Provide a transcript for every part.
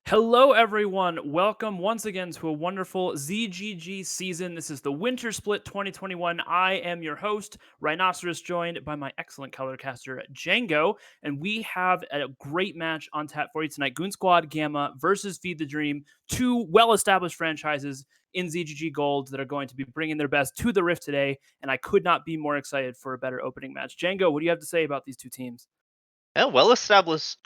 Hello, everyone. Welcome once again to a wonderful ZGG season. This is the Winter Split 2021. I am your host, Rhinoceros, joined by my excellent colorcaster, Django. And we have a great match on tap for you tonight. Goon Squad Gamma versus Feed the Dream, two well established franchises in ZGG Gold that are going to be bringing their best to the Rift today. And I could not be more excited for a better opening match. Django, what do you have to say about these two teams? Yeah, well established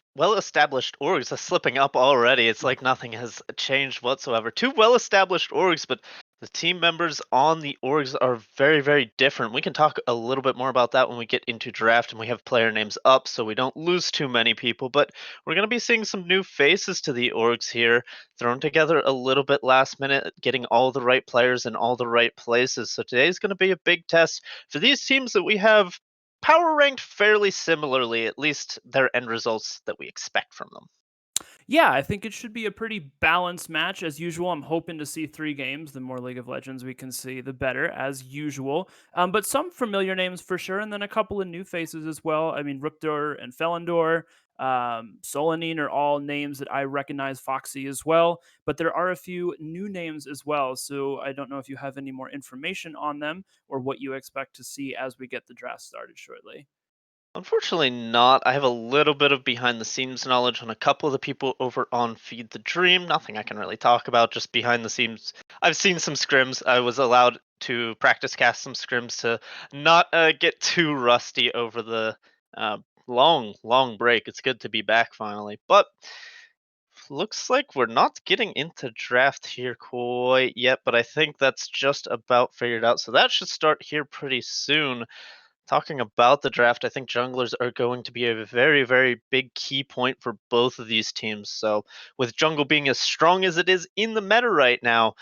orgs are slipping up already. It's like nothing has changed whatsoever. Two well established orgs, but the team members on the orgs are very, very different. We can talk a little bit more about that when we get into draft and we have player names up so we don't lose too many people. But we're going to be seeing some new faces to the orgs here, thrown together a little bit last minute, getting all the right players in all the right places. So today's going to be a big test for these teams that we have power ranked fairly similarly, at least their end results that we expect from them. Yeah, I think it should be a pretty balanced match as usual. I'm hoping to see three games. The more League of Legends we can see, the better, as usual. But some familiar names for sure, and then a couple of new faces as well. I mean, Rookdor and Felindor, Solanine are all names that I recognize. Foxy as well, but there are a few new names as well. So I don't know if you have any more information on them or what you expect to see as we get the draft started shortly. Unfortunately, not. I have a little bit of behind the scenes knowledge on a couple of the people over on Feed the Dream. Nothing I can really talk about, just behind the scenes. I've seen some scrims. I was allowed to practice cast some scrims to not get too rusty over the long break. It's good to be back finally. But looks like we're not getting into draft here quite yet, but I think that's just about figured out. So that should start here pretty soon. Talking about the draft, I think junglers are going to be a very, very big key point for both of these teams. So, with jungle being as strong as it is in the meta right now,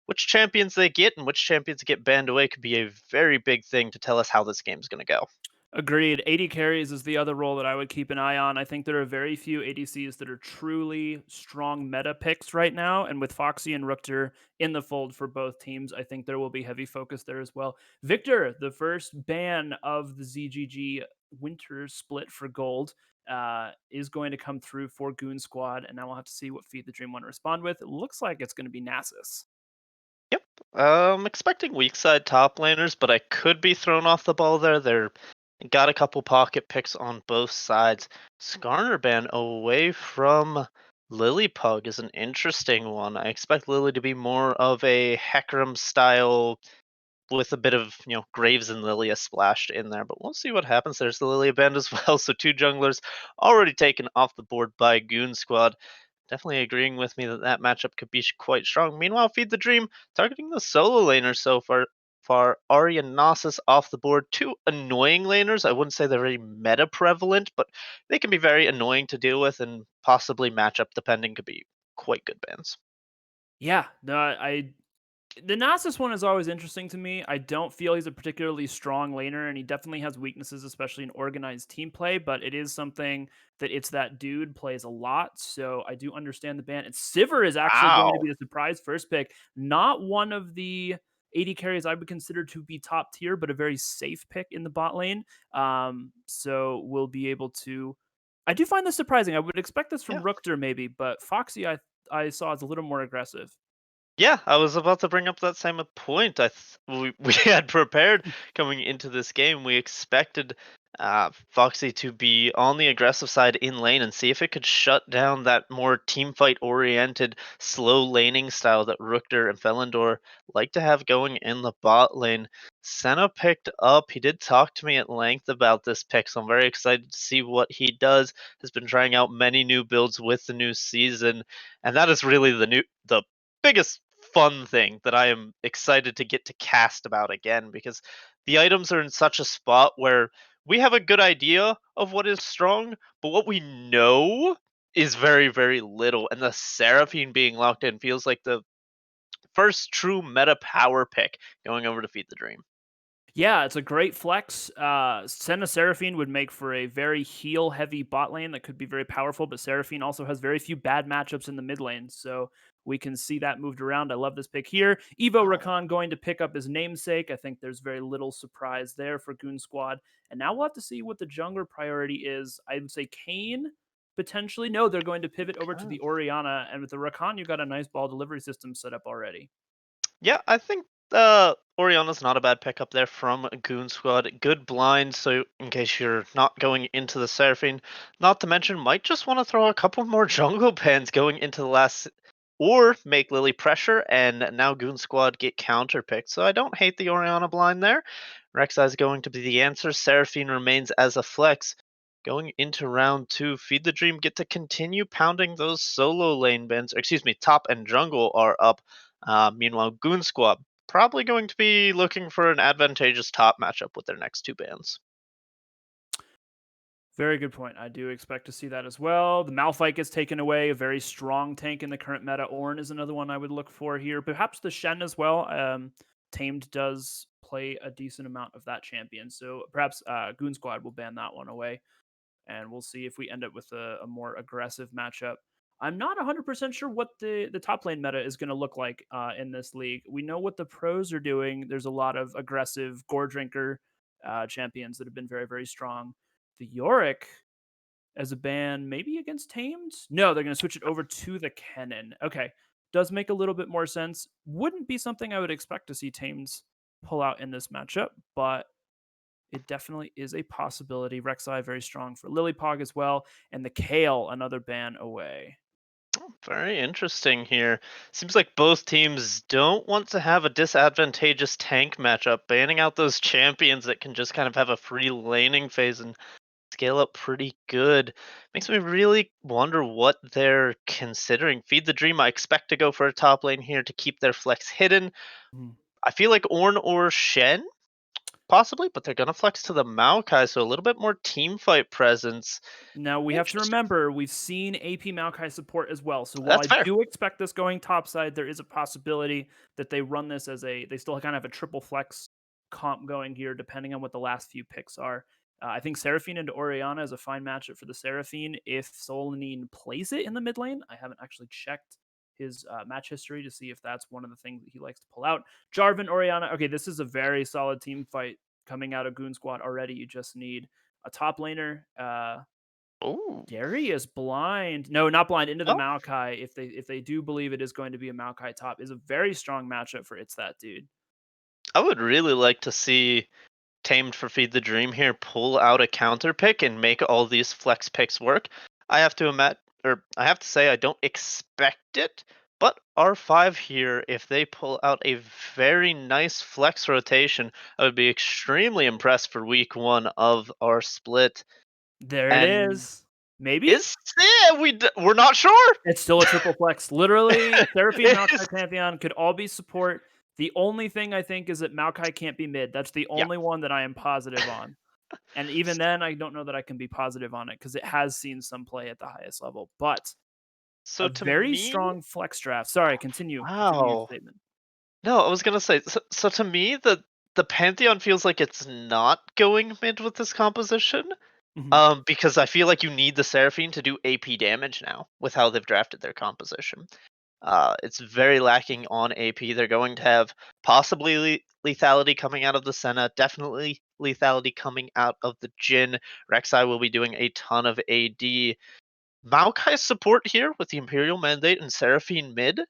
which champions they get and which champions get banned away could be a very big thing to tell us how this game's going to go. Agreed. AD carries is the other role that I would keep an eye on. I think there are very few ADCs that are truly strong meta picks right now. And with Foxy and Rookter in the fold for both teams, I think there will be heavy focus there as well. Victor, the first ban of the ZGG winter split for gold, is going to come through for Goon Squad. And now we'll have to see what Feed the Dream want to respond with. It looks like it's going to be Nasus. Yep. Expecting weak side top laners, but I could be thrown off the ball there. They're got a couple pocket picks on both sides. Skarner ban away from Lilipug is an interesting one. I expect Lily to be more of a Hecarim style with a bit of, Graves and Lilia splashed in there, but we'll see what happens. There's the Lilia band as well, so two junglers already taken off the board by Goon Squad. Definitely agreeing with me that that matchup could be quite strong. Meanwhile, Feed the Dream targeting the solo laners so far. Arya and Nasus off the board. Two annoying laners. I wouldn't say they're very meta prevalent, but they can be very annoying to deal with and possibly matchup depending could be quite good bans. Yeah, no, I the Nasus one is always interesting to me. I don't feel he's a particularly strong laner, and he definitely has weaknesses, especially in organized team play. But it is something that it's that dude plays a lot, so I do understand the ban. And Sivir is actually going to Wow. be the surprise first pick. Not one of the 80 carries I would consider to be top tier, but a very safe pick in the bot lane. So we'll be able to. I do find this surprising. I would expect this from Yeah. Rookter maybe, but Foxy I saw is a little more aggressive. Yeah, I was about to bring up that same point. We had prepared coming into this game. We expected Foxy to be on the aggressive side in lane and see if it could shut down that more team fight oriented, slow laning style that Rookter and Felindor like to have going in the bot lane. Senna picked up. He did talk to me at length about this pick, so I'm very excited to see what he does. Has been trying out many new builds with the new season, and that is really the biggest fun thing that I am excited to get to cast about again because the items are in such a spot where we have a good idea of what is strong, but what we know is very, very little. And the Seraphine being locked in feels like the first true meta power pick going over to Feed the Dream. Yeah, it's a great flex. Senna Seraphine would make for a very heal heavy bot lane that could be very powerful, but Seraphine also has very few bad matchups in the mid lane. So we can see that moved around. I love this pick here. Evo Wow. Rakan going to pick up his namesake. I think there's very little surprise there for Goon Squad. And now we'll have to see what the jungler priority is. I would say Kane potentially. No, they're going to pivot over to Okay. the Oriana, and with the Rakan, you got a nice ball delivery system set up already. Yeah, I think Oriana's not a bad pickup there from Goon Squad. Good blind, so in case you're not going into the Seraphine, not to mention might just want to throw a couple more jungle pens going into the last, or make Lily pressure, and now Goon Squad get counter picked. So I don't hate the Oriana blind there. Rek'Sai is going to be the answer. Seraphine remains as a flex. Going into round two, Feed the Dream get to continue pounding those solo lane bans. Excuse me, top and jungle are up. Meanwhile, Goon Squad probably going to be looking for an advantageous top matchup with their next two bans. Very good point. I do expect to see that as well. The Malphite gets taken away, a very strong tank in the current meta. Ornn is another one I would look for here. Perhaps the Shen as well. Tamed does play a decent amount of that champion. So perhaps Goon Squad will ban that one away. And we'll see if we end up with a more aggressive matchup. I'm not 100% sure what the top lane meta is going to look like in this league. We know what the pros are doing. There's a lot of aggressive gore drinker champions that have been very, very strong. The Yorick as a ban, maybe against Tamed? No, they're going to switch it over to the Kennen. Okay. Does make a little bit more sense. Wouldn't be something I would expect to see Tamed pull out in this matchup, but it definitely is a possibility. Rek'Sai very strong for Lilypog as well, and the Kale another ban away. Very interesting here. Seems like both teams don't want to have a disadvantageous tank matchup, banning out those champions that can just kind of have a free laning phase and scale up pretty good. Makes me really wonder what they're considering. Feed the Dream, I expect to go for a top lane here to keep their flex hidden. Mhm. I feel like Ornn or Shen, possibly, but they're gonna flex to the Maokai, so a little bit more team fight presence. Now we have to Interesting. remember we've seen AP Maokai support as well. So while That's I fair. do expect this going topside, there is a possibility that they run this as they still kind of have a triple flex comp going here, depending on what the last few picks are. I think Seraphine into Oriana is a fine matchup for the Seraphine if Solanine plays it in the mid lane. I haven't actually checked his match history to see if that's one of the things that he likes to pull out. Jarvan, Oriana. Okay, this is a very solid team fight coming out of Goon Squad already. You just need a top laner. Ooh. Darius blind. No, not blind. Into the Oh, Maokai. If they do believe it is going to be a Maokai top, is a very strong matchup for it's that dude. I would really like to see Tamed for Feed the Dream here pull out a counter pick and make all these flex picks work. I have to I have to say I don't expect it, but R5 here, if they pull out a very nice flex rotation, I would be extremely impressed for week one of our split. There it And is. Maybe is yeah, we're not sure. it's still a triple flex. Literally, Seraphine, It is, Maokai, Pantheon could all be support. The only thing I think is that Maokai can't be mid. That's the yeah. only one that I am positive on. And even then, I don't know that I can be positive on it because it has seen some play at the highest level. But So a to very me, strong flex draft. Sorry, continue your wow. statement. No, I was gonna say. So to me, the Pantheon feels like it's not going mid with this composition. Mhm. Because I feel like you need the Seraphine to do AP damage now with how they've drafted their composition. It's very lacking on AP. They're going to have possibly lethality coming out of the Senna, definitely lethality coming out of the Jin. Rek'Sai will be doing a ton of AD. Maokai's support here with the Imperial Mandate and Seraphine mid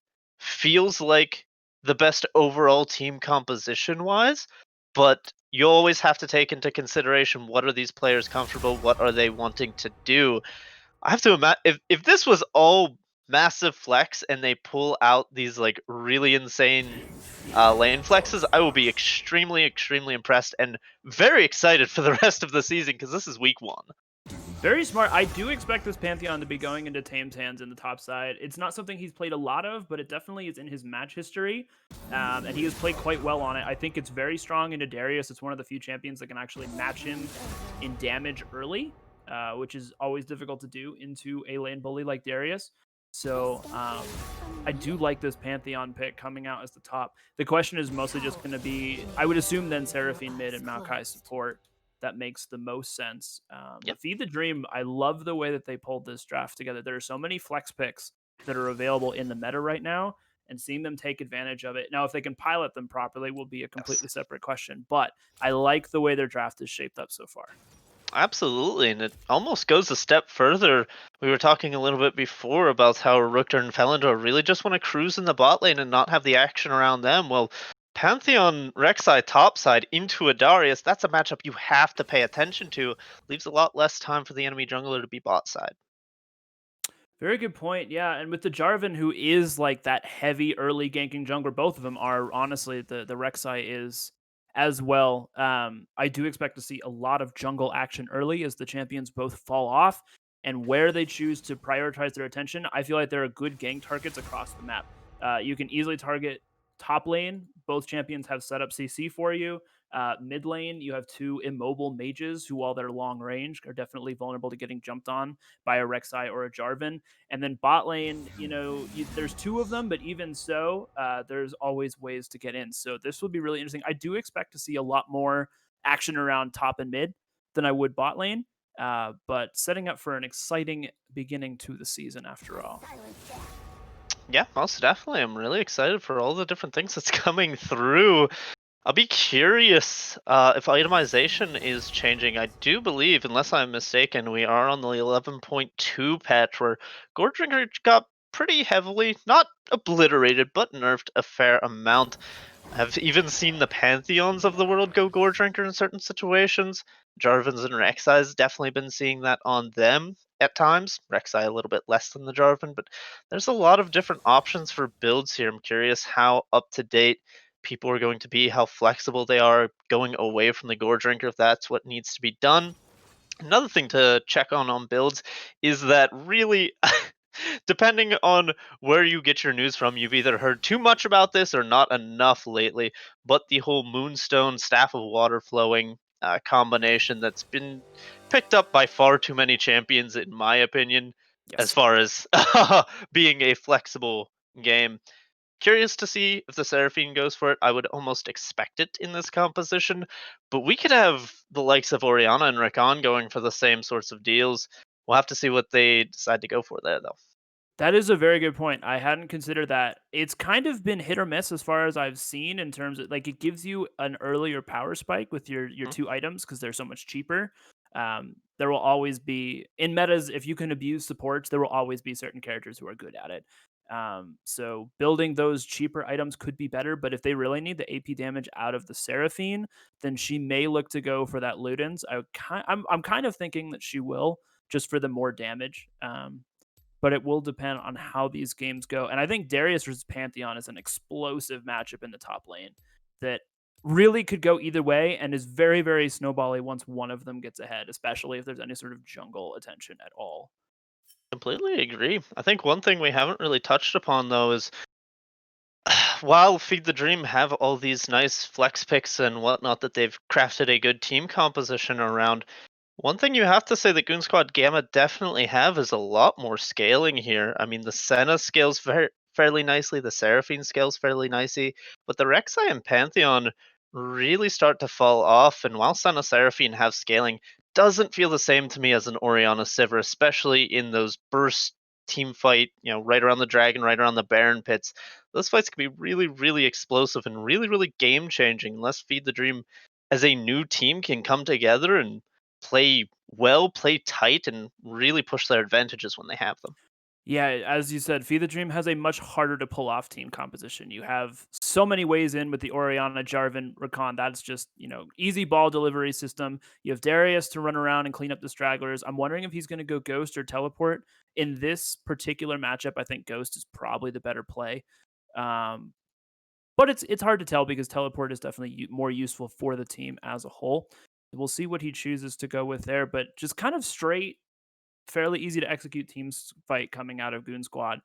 feels like the best overall team composition wise, but you always have to take into consideration what are these players comfortable, what are they wanting to do. I have to imagine if this was all massive flex and they pull out these like really insane lane flexes, I will be extremely, extremely impressed and very excited for the rest of the season because this is week one. Very smart. I do expect this Pantheon to be going into Tame's hands in the top side. It's not something he's played a lot of, but it definitely is in his match history. And he has played quite well on it. I think it's very strong into Darius. It's one of the few champions that can actually match him in damage early, which is always difficult to do into a lane bully like Darius. So I do like this Pantheon pick coming out as the top. The question is mostly just going to be, I would assume then Seraphine mid and Maokai support that makes the most sense. Yep. But Feed the Dream, I love the way that they pulled this draft together. There are so many flex picks that are available in the meta right now, and seeing them take advantage of it. Now, if they can pilot them properly, will be a Yes. completely separate question. But I like the way their draft is shaped up so far. Absolutely, and it almost goes a step further. We were talking a little bit before about how Rookter and Felindor really just want to cruise in the bot lane and not have the action around them. Well, Pantheon Rek'Sai topside into a Darius, that's a matchup you have to pay attention to. Leaves a lot less time for the enemy jungler to be bot side. Very good point. Yeah, and with the Jarvan, who is like that heavy early ganking jungler, both of them are honestly the Rek'Sai is as well. I do expect to see a lot of jungle action early as the champions both fall off, and where they choose to prioritize their attention. I feel like there are good gank targets across the map. You can easily target top lane. Both champions have set up CC for you. Mid lane, you have two immobile mages who, while they're long range, are definitely vulnerable to getting jumped on by a Rek'Sai or a Jarvan. And then bot lane, there's two of them, but even so, there's always ways to get in. So this will be really interesting. I do expect to see a lot more action around top and mid than I would bot lane, but setting up for an exciting beginning to the season after all. Yeah, most definitely. I'm really excited for all the different things that's coming through. I'll be curious if itemization is changing. I do believe, unless I'm mistaken, we are on the 11.2 patch where Gore Drinker got pretty heavily, not obliterated, but nerfed a fair amount. I've even seen the pantheons of the world go Gore Drinker in certain situations. Jarvans and Rek'Sai's definitely been seeing that on them at times. Rek'Sai a little bit less than the Jarvan, but there's a lot of different options for builds here. I'm curious how up to date people are going to be, how flexible they are going away from the Gore Drinker if that's what needs to be done. Another thing to check on builds is that really, depending on where you get your news from, you've either heard too much about this or not enough lately. But the whole Moonstone Staff of Water flowing combination that's been picked up by far too many champions, in my opinion, as Yes. far as being a flexible game. Curious to see if the Seraphine goes for it. I would almost expect it in this composition, but we could have the likes of Oriana and Rakan going for the same sorts of deals. We'll have to see what they decide to go for there, though. That is a very good point. I hadn't considered that. It's kind of been hit or miss as far as I've seen in terms of like it gives you an earlier power spike with your Mhm. two items because they're so much cheaper. There will always be in metas if you can abuse supports, there will always be certain characters who are good at it. So building those cheaper items could be better, but if they really need the AP damage out of the Seraphine, then she may look to go for that Ludens. I'm kind of thinking that she will just for the more damage. But it will depend on how these games go. And I think Darius versus Pantheon is an explosive matchup in the top lane that really could go either way and is very, very snowbally once one of them gets ahead, especially if there's any sort of jungle attention at all. Completely agree. I think one thing we haven't really touched upon, though, is while Feed the Dream have all these nice flex picks and whatnot that they've crafted a good team composition around, one thing you have to say that Goon Squad Gamma definitely have is a lot more scaling here. I mean, the Senna scales fairly nicely, the Seraphine scales fairly nicely, but the Rek'Sai and Pantheon really start to fall off. And while Senna Seraphine have scaling, doesn't feel the same to me as an Oriana Sivir, especially in those burst team fight, right around the dragon, right around the Baron pits. Those fights can be really, really explosive and really, really game changing unless Feed the Dream as a new team can come together and play well, play tight, and really push their advantages when they have them. Yeah, as you said, Feed the Dream has a much harder to pull off team composition. You have so many ways in with the Oriana, Jarvan, Rakan. That's just, easy ball delivery system. You have Darius to run around and clean up the stragglers. I'm wondering if he's going to go Ghost or Teleport. In this particular matchup, I think Ghost is probably the better play. Um, but it's hard to tell because Teleport is definitely more useful for the team as a whole. We'll see what he chooses to go with there, but just kind of straight fairly easy to execute teams fight coming out of Goon Squad,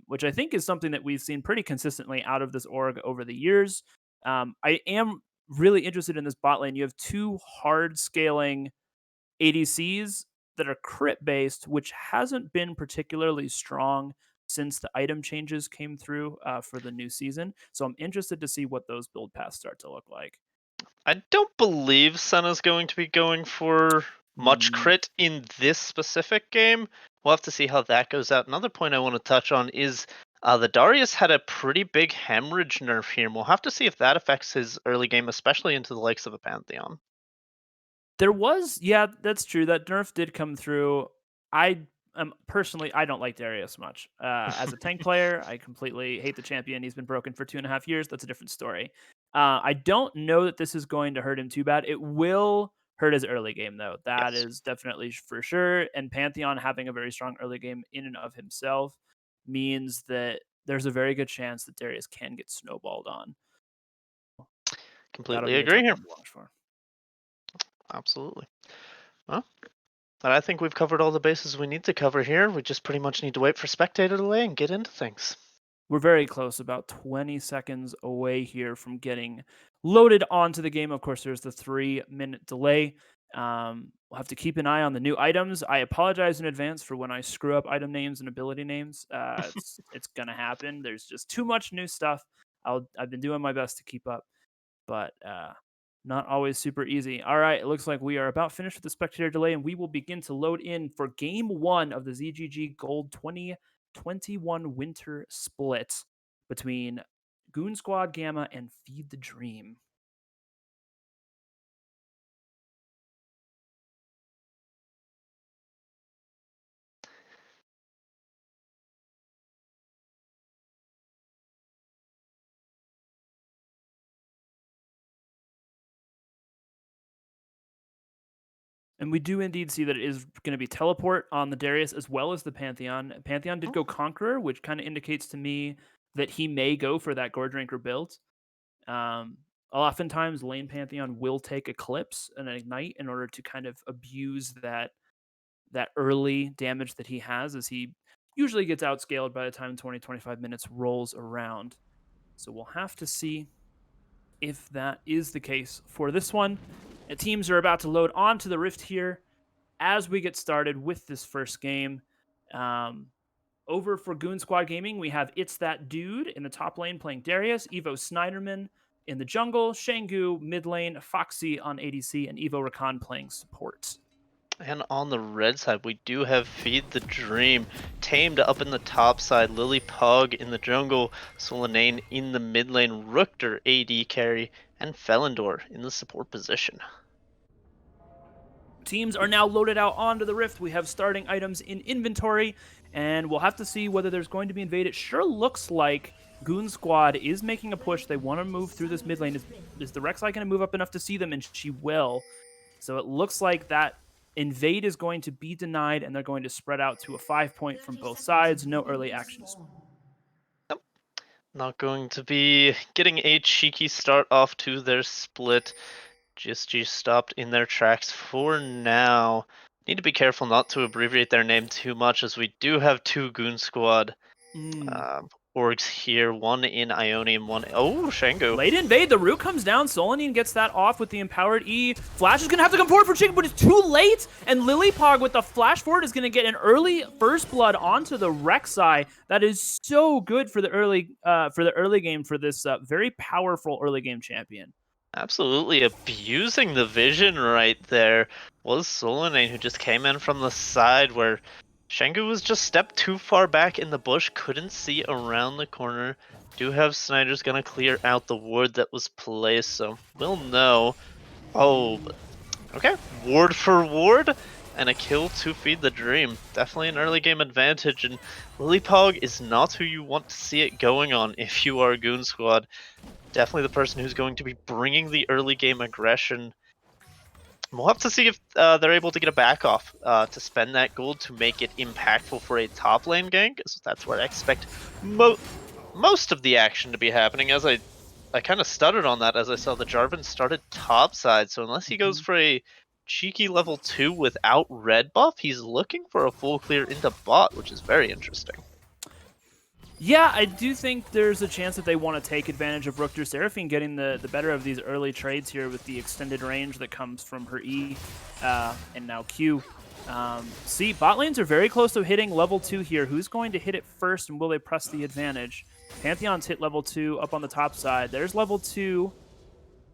which I think is something that we've seen pretty consistently out of this org over the years. I am really interested in this bot lane. You have two hard scaling ADCs that are crit based, which hasn't been particularly strong since the item changes came through for the new season. So I'm interested to see what those build paths start to look like. I don't believe Senna's going to be going for much Mm, crit in this specific game. We'll have to see how that goes out. Another point I want to touch on is the Darius had a pretty big hemorrhage nerf here, and we'll have to see if that affects his early game, especially into the likes of a Pantheon. There was, yeah, that's true. That nerf did come through. I personally, I don't like Darius much. As a tank player, I completely hate the champion. He's been broken for 2.5 years. That's a different story. I don't know that this is going to hurt him too bad. It will hurt his early game, though. That Yes, is definitely for sure. And Pantheon having a very strong early game in and of himself means that there's a very good chance that Darius can get snowballed on. That'll completely be a agree tough here. one to watch for. Absolutely. Well, but I think we've covered all the bases we need to cover here. We just pretty much need to wait for spectator delay and get into things. We're very close, about 20 seconds away here from getting loaded onto the game. Of course, there's the 3-minute delay. We'll have to keep an eye on the new items. I apologize in advance for when I screw up item names and ability names. It's gonna happen. There's just too much new stuff. I've been doing my best to keep up, but not always super easy. All right, it looks like we are about finished with the spectator delay, and we will begin to load in for game one of the ZGG Gold 2021 Winter Split between Goon Squad Gamma and Feed the Dream. And we do indeed see that it is going to be teleport on the Darius as well as the Pantheon. Pantheon did Oh, go Conqueror, which kind of indicates to me that he may go for that Gorge Ranker build. Um, Oftentimes, lane Pantheon will take Eclipse and Ignite in order to kind of abuse that early damage that he has, as he usually gets outscaled by the time 20-25 minutes rolls around. So we'll have to see if that is the case for this one. Teams are about to load onto the Rift here as we get started with this first game. Um, Over for Goon Squad Gaming, we have It's That Dude in the top lane playing Darius, Evo Snyderman in the jungle, Shangu mid lane, Foxy on ADC, and Evo Rakan playing support. and on the red side, we do have Feed the Dream tamed up in the top side, Lily Pug in the jungle, Solanane in the mid lane, Rookter AD carry, and Felindor in the support position. Teams are now loaded out onto the Rift. We have starting items in inventory, and we'll have to see whether there's going to be invade. It sure looks like Goon Squad is making a push. They want to move through this mid lane. Is the Rek'Sai going to move up enough to see them? And she will. So it looks like that invade is going to be denied, and they're going to spread out to a 5-point from 30 both seconds sides. until No the early ring actions. spawn. Not going to be getting a cheeky start off to their split. GSG stopped in their tracks for now. Need to be careful not to abbreviate their name too much, as we do have two Goon Squad Mm. orgs here. One in Ionium, one... Oh, Shango. Late invade, the root comes down. Solanine gets that off with the empowered E. Flash is going to have to come forward for Chicken, but it's too late. And Lilypog with the flash forward is going to get an early first blood onto the Rek'Sai. That is so good for the early game for this very powerful early game champion. Absolutely abusing the vision right there was Solanane, who just came in from the side where Shangu was just stepped too far back in the bush, couldn't see around the corner. Do have Snyder's gonna clear out the ward that was placed, so we'll know. Oh, but okay. Ward for ward, and a kill to Feed the Dream. Definitely an early game advantage, and Lilypog is not who you want to see it going on if you are Goon Squad. Definitely the person who's going to be bringing the early game aggression. We'll have to see if they're able to get a back off to spend that gold to make it impactful for a top lane gank. So that's where I expect most of the action to be happening. As I kind of stuttered on that as I saw the Jarvan started top side. So unless he goes for a cheeky level 2 without red buff, he's looking for a full clear into bot, which is very interesting. Yeah, I do think there's a chance that they want to take advantage of Rookter Seraphine getting the better of these early trades here with the extended range that comes from her E and now Q. See, bot lanes are very close to hitting level 2 here. Who's going to hit it first, and will they press the advantage? Pantheon's hit level 2 up on the top side. There's level 2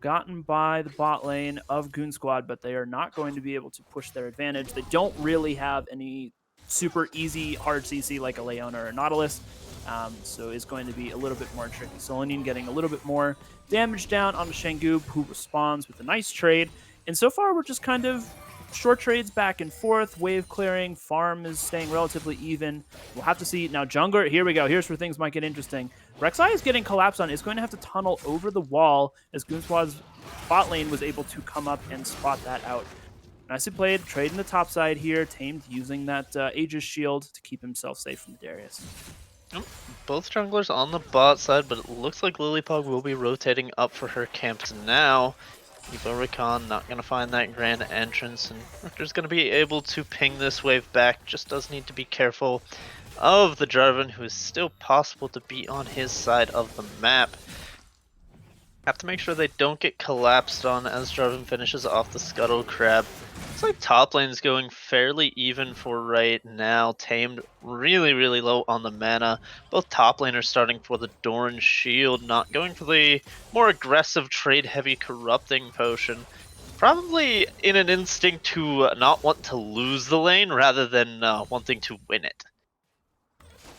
gotten by the bot lane of Goon Squad, but they are not going to be able to push their advantage. They don't really have any super easy hard CC like a Leona or a Nautilus, so it's going to be a little bit more tricky. Solanine getting a little bit more damage down on Shangu, who responds with a nice trade. And so far, we're just kind of short trades back and forth, wave clearing, farm is staying relatively even. We'll have to see. Now, jungler, here we go. Here's where things might get interesting. Rek'Sai is getting collapsed on, is going to have to tunnel over the wall as Goon Squad's bot lane was able to come up and spot that out. Nicely played, trading the top side here, tamed using that Aegis shield to keep himself safe from the Darius. Yep, both junglers on the bot side, but it looks like Lilypog will be rotating up for her camps now. Evo Rakan not going to find that grand entrance, and Richter's going to be able to ping this wave back. Just does need to be careful of the Jarvan, who is still possible to be on his side of the map. Have to make sure they don't get collapsed on as Jarvan finishes off the Scuttle Crab. Looks like top lane's going fairly even for right now. Tamed really low on the mana. Both top laners starting for the Doran Shield, not going for the more aggressive trade-heavy Corrupting Potion. Probably in an instinct to not want to lose the lane rather than wanting to win it.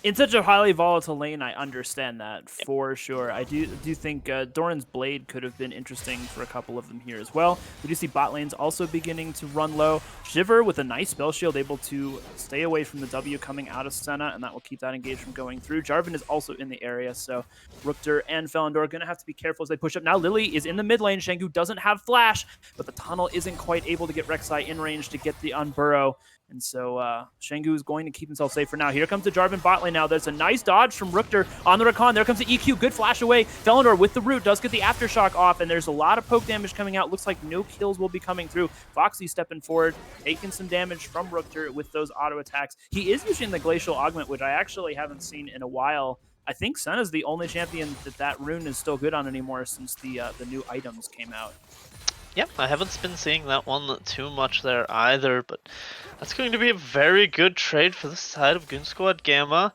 In such a highly volatile lane, I understand that for sure. I do think Doran's Blade could have been interesting for a couple of them here as well. We do see bot lanes also beginning to run low. Shiver with a nice spell shield able to stay away from the W coming out of Senna, and that will keep that engage from going through. Jarvan is also in the area, so Rukter and Felindor are going to have to be careful as they push up. Now Lily is in the mid lane. Shengu doesn't have flash, but the tunnel isn't quite able to get Rek'Sai in range to get the unburrow. And so Shengu is going to keep himself safe for now. Here comes the Jarvan bot lane now. There's a nice dodge from Rukter on the Rakan. There comes the EQ. Good flash away. Felindor with the root does get the Aftershock off, and there's a lot of poke damage coming out. Looks like no kills will be coming through. Foxy stepping forward, taking some damage from Rukter with those auto attacks. He is using the Glacial Augment, which I actually haven't seen in a while. I think Senna's the only champion that rune is still good on anymore since the new items came out. Yep, I haven't been seeing that one too much there either, but that's going to be a very good trade for the side of Goon Squad Gamma.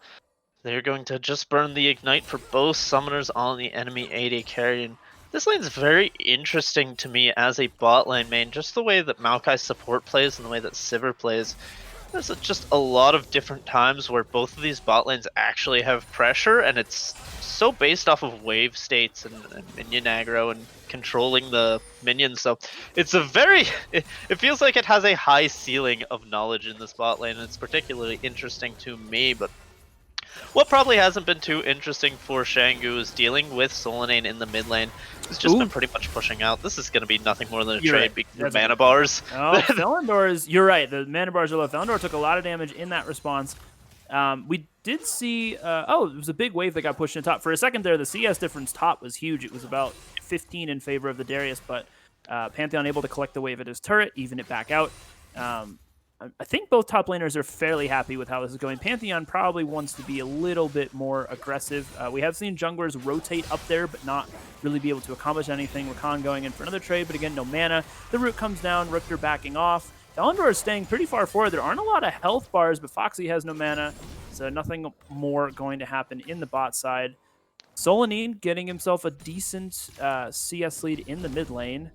They're going to just burn the Ignite for both summoners on the enemy AD carry. And this lane's very interesting to me as a bot lane main, just the way that Maokai's support plays and the way that Sivir plays. There's just a lot of different times where both of these bot lanes actually have pressure, and it's so based off of wave states and minion aggro and controlling the minions. So it's a very, it feels like it has a high ceiling of knowledge in this bot lane, and it's particularly interesting to me. But what probably hasn't been too interesting for Shengu is dealing with Solanane in the mid lane. He's just been pretty much pushing out. This is going to be nothing more than a trade because of mana bars. Oh, Felindor's, you're right. The mana bars are low. Felindor took a lot of damage in that response. We did see, it was a big wave that got pushed in top. For a second there, the CS difference top was huge. It was about 15 in favor of the Darius, but Pantheon able to collect the wave at his turret, even it back out. I think both top laners are fairly happy with how this is going. Pantheon probably wants to be a little bit more aggressive. We have seen junglers rotate up there, but not really be able to accomplish anything. Rakan going in for another trade, but again, no mana. The root comes down, Riptor backing off. Felindor is staying pretty far forward. There aren't a lot of health bars, but Foxy has no mana, so nothing more going to happen in the bot side. Solanine getting himself a decent CS lead in the mid lane.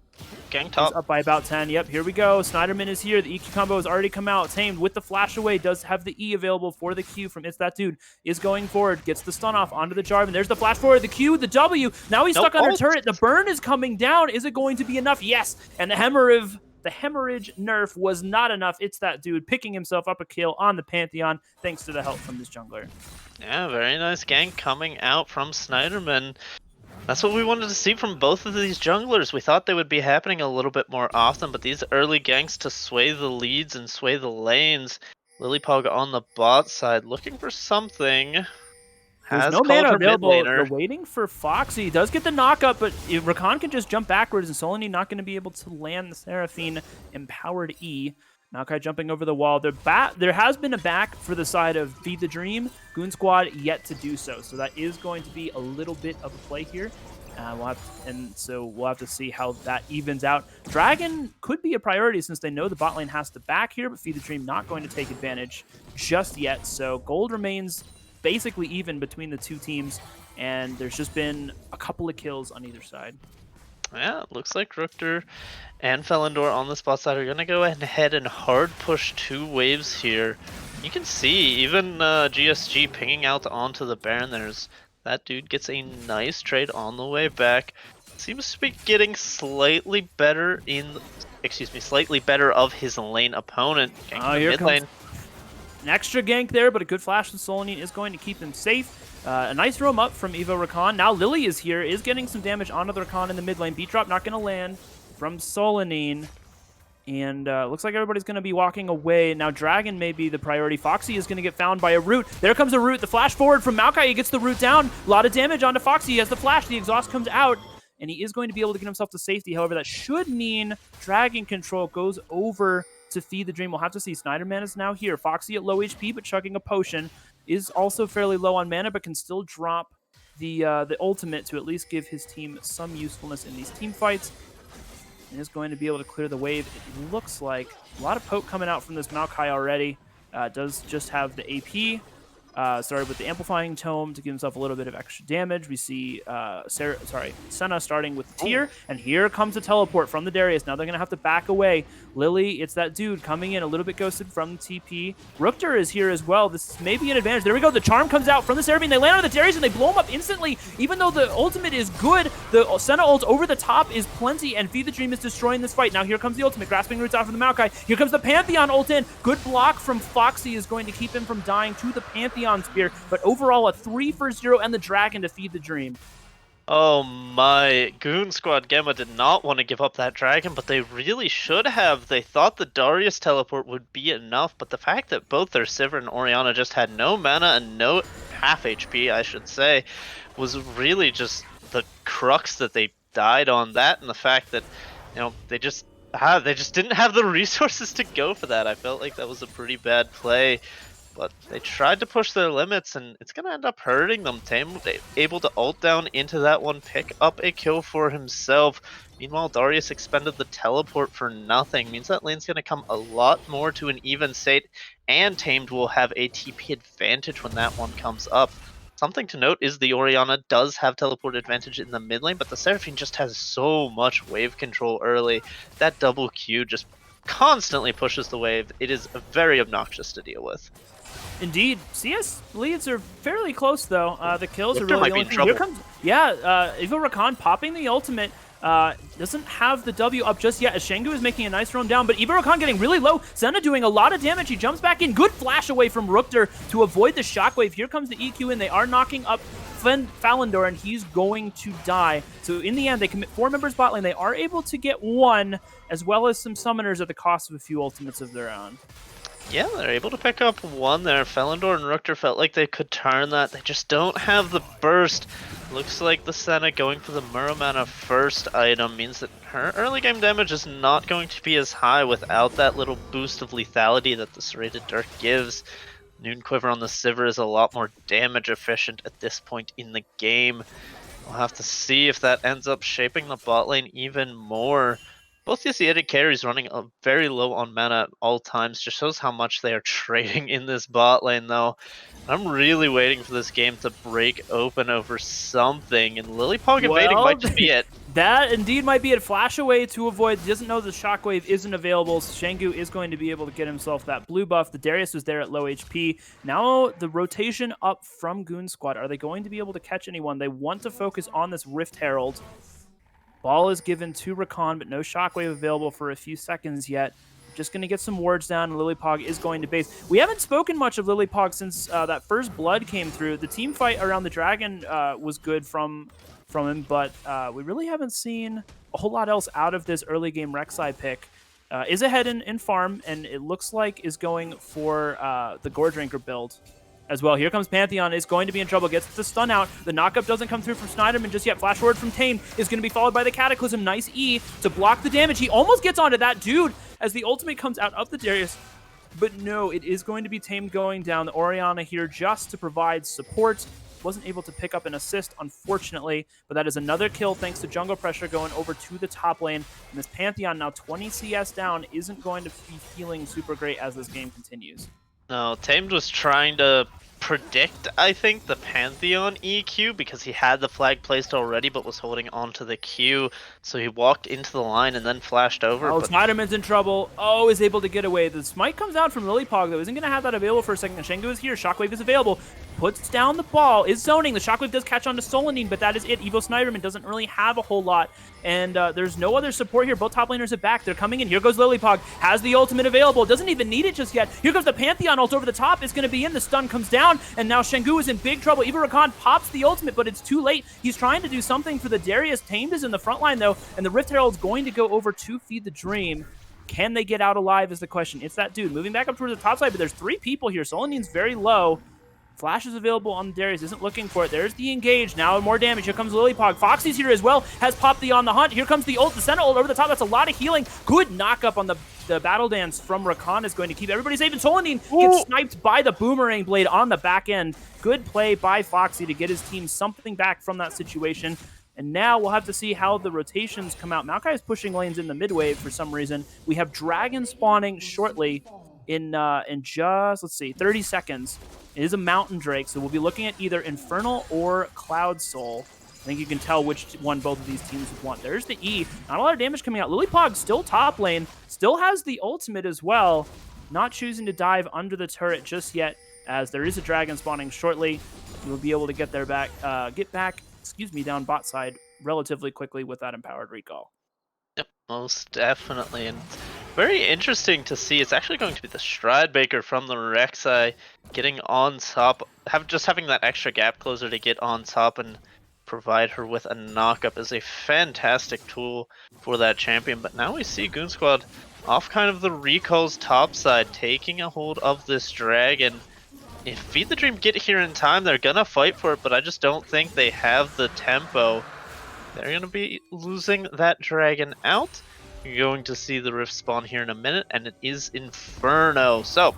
Gang top. He's up by about 10. Yep, here we go. Snyderman is here. The EQ combo has already come out. Tamed with the flash away. Does have the E available for the Q from It's That Dude. Is going forward. Gets the stun off onto the Jarvan. There's the flash forward. The Q, the W. Now he's stuck under turret. The burn is coming down. Is it going to be enough? Yes. And the hemorrhage nerf was not enough. It's That Dude picking himself up a kill on the Pantheon thanks to the help from this jungler. Yeah, very nice gank coming out from Snyderman. That's what we wanted to see from both of these junglers. We thought they would be happening a little bit more often, but these early ganks to sway the leads and sway the lanes. Lilypog on the bot side looking for something. There's no mana available. They're waiting for Foxy. He does get the knockup, but Rakan can just jump backwards, and Solanine not going to be able to land the Seraphine empowered E. Maokai jumping over the wall. There has been a back for the side of Feed the Dream. Goon Squad yet to do so. So that is going to be a little bit of a play here. We'll have to see how that evens out. Dragon could be a priority since they know the bot lane has to back here, but Feed the Dream not going to take advantage just yet. So gold remains basically even between the two teams, and there's just been a couple of kills on either side. Yeah, it looks like Rukter and Felindor on the spot side are going to go ahead and hard push two waves here. You can see even GSG pinging out onto the Baron. That dude gets a nice trade on the way back. Seems to be getting slightly better in excuse me, slightly better of his lane opponent. Ganking the Here mid comes lane. an extra gank there, but a good flash from Solanine is going to keep him safe. A nice roam up from Evo Rakan. Now Lily is here, is getting some damage onto the Rakan in the mid lane. Beat drop not going to land from Solanine. And looks like everybody's going to be walking away. Now Dragon may be the priority. Foxy is going to get found by a root. There comes a root. The flash forward from Maokai. He gets the root down. A lot of damage onto Foxy. He has the flash. The exhaust comes out. And he is going to be able to get himself to safety. However, that should mean Dragon control goes over to Feed the Dream. We'll have to see. Snyderman is now here. Foxy at low HP, but chugging a potion. Is also fairly low on mana, but can still drop the ultimate to at least give his team some usefulness in these team fights. And is going to be able to clear the wave. It looks like a lot of poke coming out from this Maokai already. Does just have the AP. Started with the Amplifying Tome to give himself a little bit of extra damage. We see Senna starting with the Tear, and here comes the teleport from the Darius. Now they're going to have to back away. Lily, it's that dude coming in a little bit ghosted from the TP. Rookter is here as well. This may be an advantage. There we go. The Charm comes out from the Seraphine. They land on the Darius, and they blow him up instantly. Even though the ultimate is good, the Senna ult over the top is plenty, and Feed the Dream is destroying this fight. Now here comes the ultimate. Grasping Roots out from the Maokai. Here comes the Pantheon ult in. Good block from Foxy is going to keep him from dying to the Pantheon Spear, but overall a 3-for-0 and the Dragon to Feed the Dream. Oh my, Goon Squad Gamma did not want to give up that dragon, but they really should have. They thought the Darius teleport would be enough, but the fact that both their Sivir and Orianna just had no mana and no half HP, I should say, was really just the crux that they died on. That and the fact that, you know, they just didn't have the resources to go for that. I felt like that was a pretty bad play. But they tried to push their limits, and it's going to end up hurting them. Tame able to ult down into that one, pick up a kill for himself. Meanwhile, Darius expended the teleport for nothing. Means that lane's going to come a lot more to an even state, and Tamed will have a TP advantage when that one comes up. Something to note is the Orianna does have teleport advantage in the mid lane, but the Seraphine just has so much wave control early. That double Q just constantly pushes the wave. It is very obnoxious to deal with. Indeed. CS leads are fairly close, though. The kills Victor are really might the be only in thing. trouble. Here comes, Evo Rakan popping the ultimate. Doesn't have the W up just yet as Shengu is making a nice roam down, but Evo Rakan getting really low. Senna doing a lot of damage. He jumps back in. Good flash away from Rookter to avoid the shockwave. Here comes the EQ in. They are knocking up Falindor, and he's going to die. So in the end, they commit 4 members bot lane. They are able to get 1, as well as some summoners at the cost of a few ultimates of their own. Yeah, they're able to pick up 1 there. Felindor and Rookter felt like they could turn that. They just don't have the burst. Looks like the Senna going for the Muramana first item means that her early game damage is not going to be as high without that little boost of lethality that the Serrated Dirk gives. Noon Quiver on the Sivir is a lot more damage efficient at this point in the game. We'll have to see if that ends up shaping the bot lane even more. Both these AD carries running very low on mana at all times just shows how much they are trading in this bot lane, though. I'm really waiting for this game to break open over something, and Lilypog evading might just be it. That indeed might be a flash away to avoid. He doesn't know the shockwave isn't available. So Shengu is going to be able to get himself that blue buff. The Darius was there at low HP. Now the rotation up from Goon Squad. Are they going to be able to catch anyone? They want to focus on this Rift Herald. Ball is given to Rakan, but no shockwave available for a few seconds yet. Just going to get some wards down, and Lilypog is going to base. We haven't spoken much of Lilypog since that first blood came through. The team fight around the dragon was good from him, but we really haven't seen a whole lot else out of this early game Rek'Sai pick. Is ahead in farm, and it looks like is going for the Gore Drinker build as well. Here comes Pantheon, is going to be in trouble, gets the stun out. The knockup doesn't come through from Snyderman just yet. Flash forward from Tame is going to be followed by the Cataclysm. Nice E to block the damage. He almost gets onto that dude as the ultimate comes out of the Darius. But no, it is going to be Tame going down. The Orianna here just to provide support. Wasn't able to pick up an assist, unfortunately, but that is another kill thanks to jungle pressure going over to the top lane. And this Pantheon, now 20 CS down, isn't going to be feeling super great as this game continues. No, Tamed was trying to predict, I think, the Pantheon EQ because he had the flag placed already but was holding onto the Q. So he walked into the line and then flashed over. Oh, but Snyderman's in trouble. Oh, is able to get away. The smite comes out from Lilypog, though. Isn't going to have that available for a second. Shengu is here. Shockwave is available. puts down the ball, is zoning. The Shockwave does catch on to Solanine, but that is it. Evo Snyderman doesn't really have a whole lot. And there's no other support here. Both top laners are back. They're coming in. Here goes Lilipog. Has the ultimate available. Doesn't even need it just yet. Here comes the Pantheon ult over the top. It's going to be in. The stun comes down. And now Shengu is in big trouble. Evo Rakan pops the ultimate, but it's too late. He's trying to do something for the Darius. Tamed is in the front line, though. And the Rift Herald's going to go over to Feed the Dream. Can they get out alive is the question. It's that dude moving back up towards the top side, but there's 3 people here. Solanine's very low. Flash is available on the Darius, isn't looking for it. There's the engage. Now more damage. Here comes Lilipog. Foxy's here as well. Has popped the On the Hunt. Here comes the ult. The Senna ult over the top. That's a lot of healing. Good knock up on the Battle Dance from Rakan is going to keep everybody safe. And Solanine gets sniped by the Boomerang Blade on the back end. Good play by Foxy to get his team something back from that situation. And now we'll have to see how the rotations come out. Maokai is pushing lanes in the mid wave for some reason. We have Dragon spawning shortly in just, let's see, 30 seconds. It is a Mountain Drake, so we'll be looking at either Infernal or Cloud Soul. I think you can tell which one both of these teams would want. There's the E. Not a lot of damage coming out. Lilipog still top lane. Still has the ultimate as well. Not choosing to dive under the turret just yet, as there is a Dragon spawning shortly. You'll be able to get there back, down bot side relatively quickly with that empowered recall. Yep, most definitely. And very interesting to see. It's actually going to be the Stridebaker from the Rek'Sai getting on top. Having that extra gap closer to get on top and provide her with a knockup is a fantastic tool for that champion. But now we see Goon Squad off kind of the recall's top side, taking a hold of this dragon. If Feed the Dream get here in time, they're gonna fight for it, but I just don't think they have the tempo. They're gonna be losing that dragon out. You're going to see the Rift spawn here in a minute, and it is Inferno. So,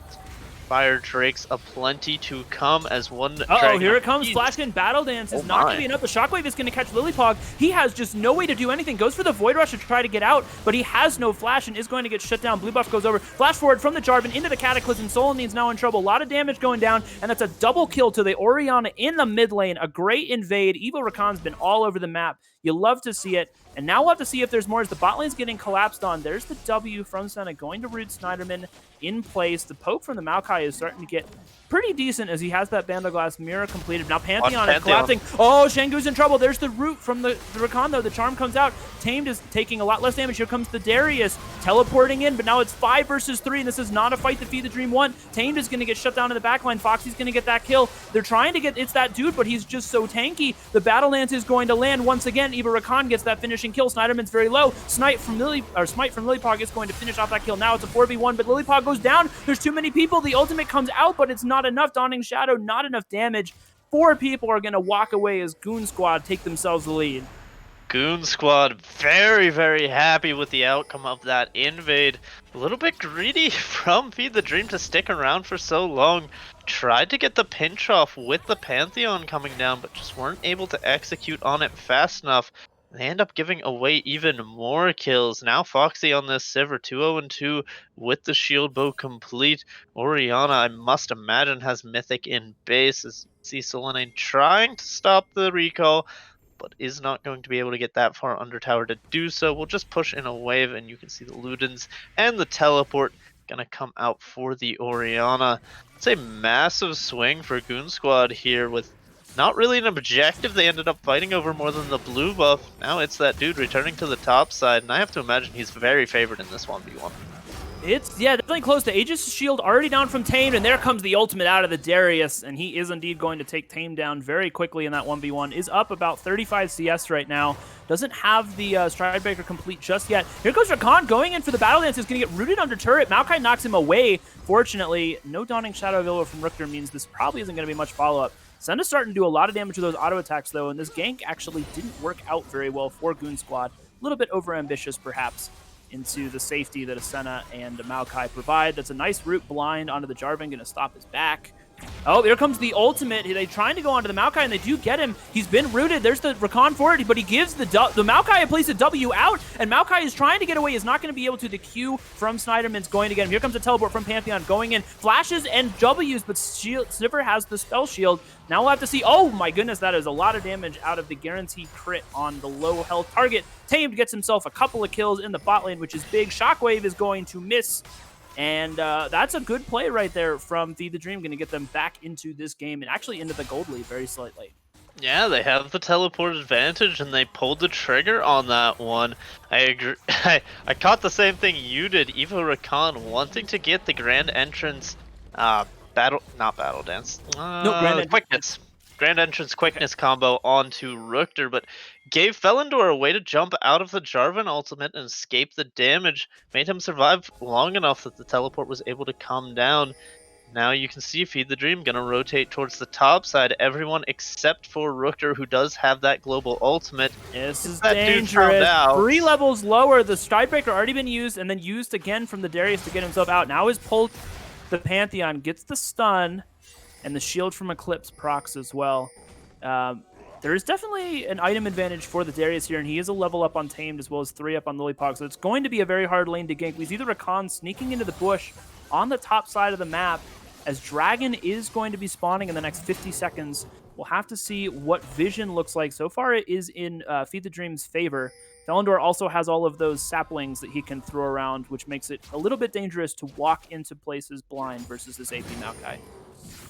Fire Drakes aplenty to come as one dragon. Here it comes. Flashkin Battle Dance is not going to be enough. The Shockwave is going to catch Lilipog. He has just no way to do anything. Goes for the Void Rush to try to get out, but he has no flash and is going to get shut down. Blue buff goes over. Flash forward from the Jarvan into the Cataclysm. Solanine's now in trouble. A lot of damage going down, and that's a double kill to the Orianna in the mid lane. A great invade. Evo Rakan's been all over the map. You love to see it. And now we'll have to see if there's more as the bot lane's getting collapsed on. There's the W from Senna going to root Snyderman in place. The poke from the Maokai is starting to get pretty decent as he has that Bandoglass mirror completed. Now Pantheon is collapsing. Oh, Shengu's in trouble. There's the root from the Rakan, though. The charm comes out. Tamed is taking a lot less damage. Here comes the Darius teleporting in, but now it's 5 versus 3, and this is not a fight to Feed the Dream 1. Tamed is going to get shut down in the backline. Foxy's going to get that kill. They're trying to get, it's that dude, but he's just so tanky. The Battle Lance is going to land once again. Evo Rakan gets that finishing kill. Snyderman's very low. Smite from Lilipog is going to finish off that kill. Now it's a 4v1, but Lilipog goes down. There's too many people. The ultimate comes out, but it's not enough. Dawning Shadow, not enough damage. 4 people are going to walk away as Goon Squad take themselves the lead. Goon Squad very, very happy with the outcome of that invade. A little bit greedy from Feed the Dream to stick around for so long. Tried to get the pinch off with the Pantheon coming down, but just weren't able to execute on it fast enough. They end up giving away even more kills. Now Foxy on this Sivir 2-0-2 with the shield bow complete. Orianna, I must imagine, has Mythic in base. As see Solanine trying to stop the recall, but is not going to be able to get that far under tower to do so. We'll just push in a wave, and you can see the Ludens and the teleport gonna come out for the Orianna. It's a massive swing for Goon Squad here with not really an objective they ended up fighting over more than the blue buff. Now it's that dude returning to the top side, and I have to imagine he's very favored in this 1v1. It's, yeah, definitely close to Aegis shield already down from Tame, and there comes the ultimate out of the Darius, and he is indeed going to take Tame down very quickly in that 1v1. Is up about 35 CS right now. Doesn't have the Stridebaker complete just yet. Here goes Rakan going in for the Battle Dance. Is going to get rooted under turret. Maokai knocks him away. Fortunately, no Dawning Shadow available from Rooker means this probably isn't going to be much follow-up. Senna's starting to do a lot of damage with those auto attacks, though, and this gank actually didn't work out very well for Goon Squad. A little bit overambitious, perhaps, into the safety that a Senna and a Maokai provide. That's a nice root blind onto the Jarvan, going to stop his back. Oh, here comes the ultimate. They're trying to go onto the Maokai, and they do get him. He's been rooted. There's the Rakan for it, but he gives the Maokai a place to W out, and Maokai is trying to get away. He's not going to be able to. The Q from Snyderman's going to get him. Here comes a teleport from Pantheon going in. Flashes and Ws, but Sivir has the spell shield. Now we'll have to see. Oh my goodness, that is a lot of damage out of the guaranteed crit on the low health target. Tamed gets himself a couple of kills in the bot lane, which is big. Shockwave is going to miss And that's a good play right there from Feed the Dream, going to get them back into this game and actually into the gold lead very slightly. Yeah, they have the teleport advantage, and they pulled the trigger on that one. I agree. I caught the same thing you did, Evo Rakan wanting to get the grand entrance, not battle dance, No, Grand Entrance. quickness, grand entrance Okay. quickness combo onto Rookter, but gave Felindor a way to jump out of the Jarvan ultimate and escape the damage, made him survive long enough that the teleport was able to come down. Now you can see Feed the Dream gonna rotate towards the top side. Everyone except for Rooker, who does have that global ultimate. This Gets is that dude found dangerous. out. 3 levels lower. The Strikebreaker already been used and then used again from the Darius to get himself out. Now his pulled the Pantheon, gets the stun, and the shield from Eclipse procs as well. There is definitely an item advantage for the Darius here, and he is a level up on Tamed as well as 3 up on Lilypog, so it's going to be a very hard lane to gank. We see the Rakan sneaking into the bush on the top side of the map, as Dragon is going to be spawning in the next 50 seconds. We'll have to see what Vision looks like. So far, it is in Feed the Dream's favor. Felindor also has all of those saplings that he can throw around, which makes it a little bit dangerous to walk into places blind versus this AP Maokai.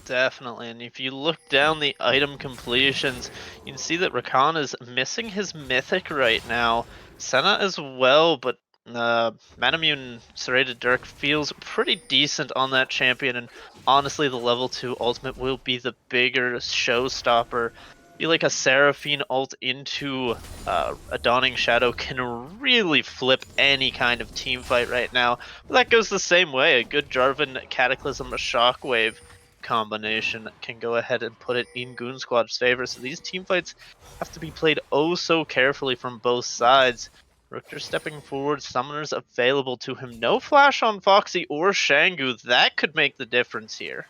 Definitely, and if you look down the item completions, you can see that Rakan is missing his mythic right now. Senna as well, but Manamune Serrated Dirk feels pretty decent on that champion, and honestly, the level 2 ultimate will be the bigger showstopper. I feel like a Seraphine ult into a Dawning Shadow can really flip any kind of team fight right now. But that goes the same way. A good Jarvan Cataclysm Shockwave combination can go ahead and put it in Goon Squad's favor. So these team fights have to be played oh so carefully from both sides. Rooker stepping forward, summoners available to him. No flash on Foxy or Shangu. That could make the difference here.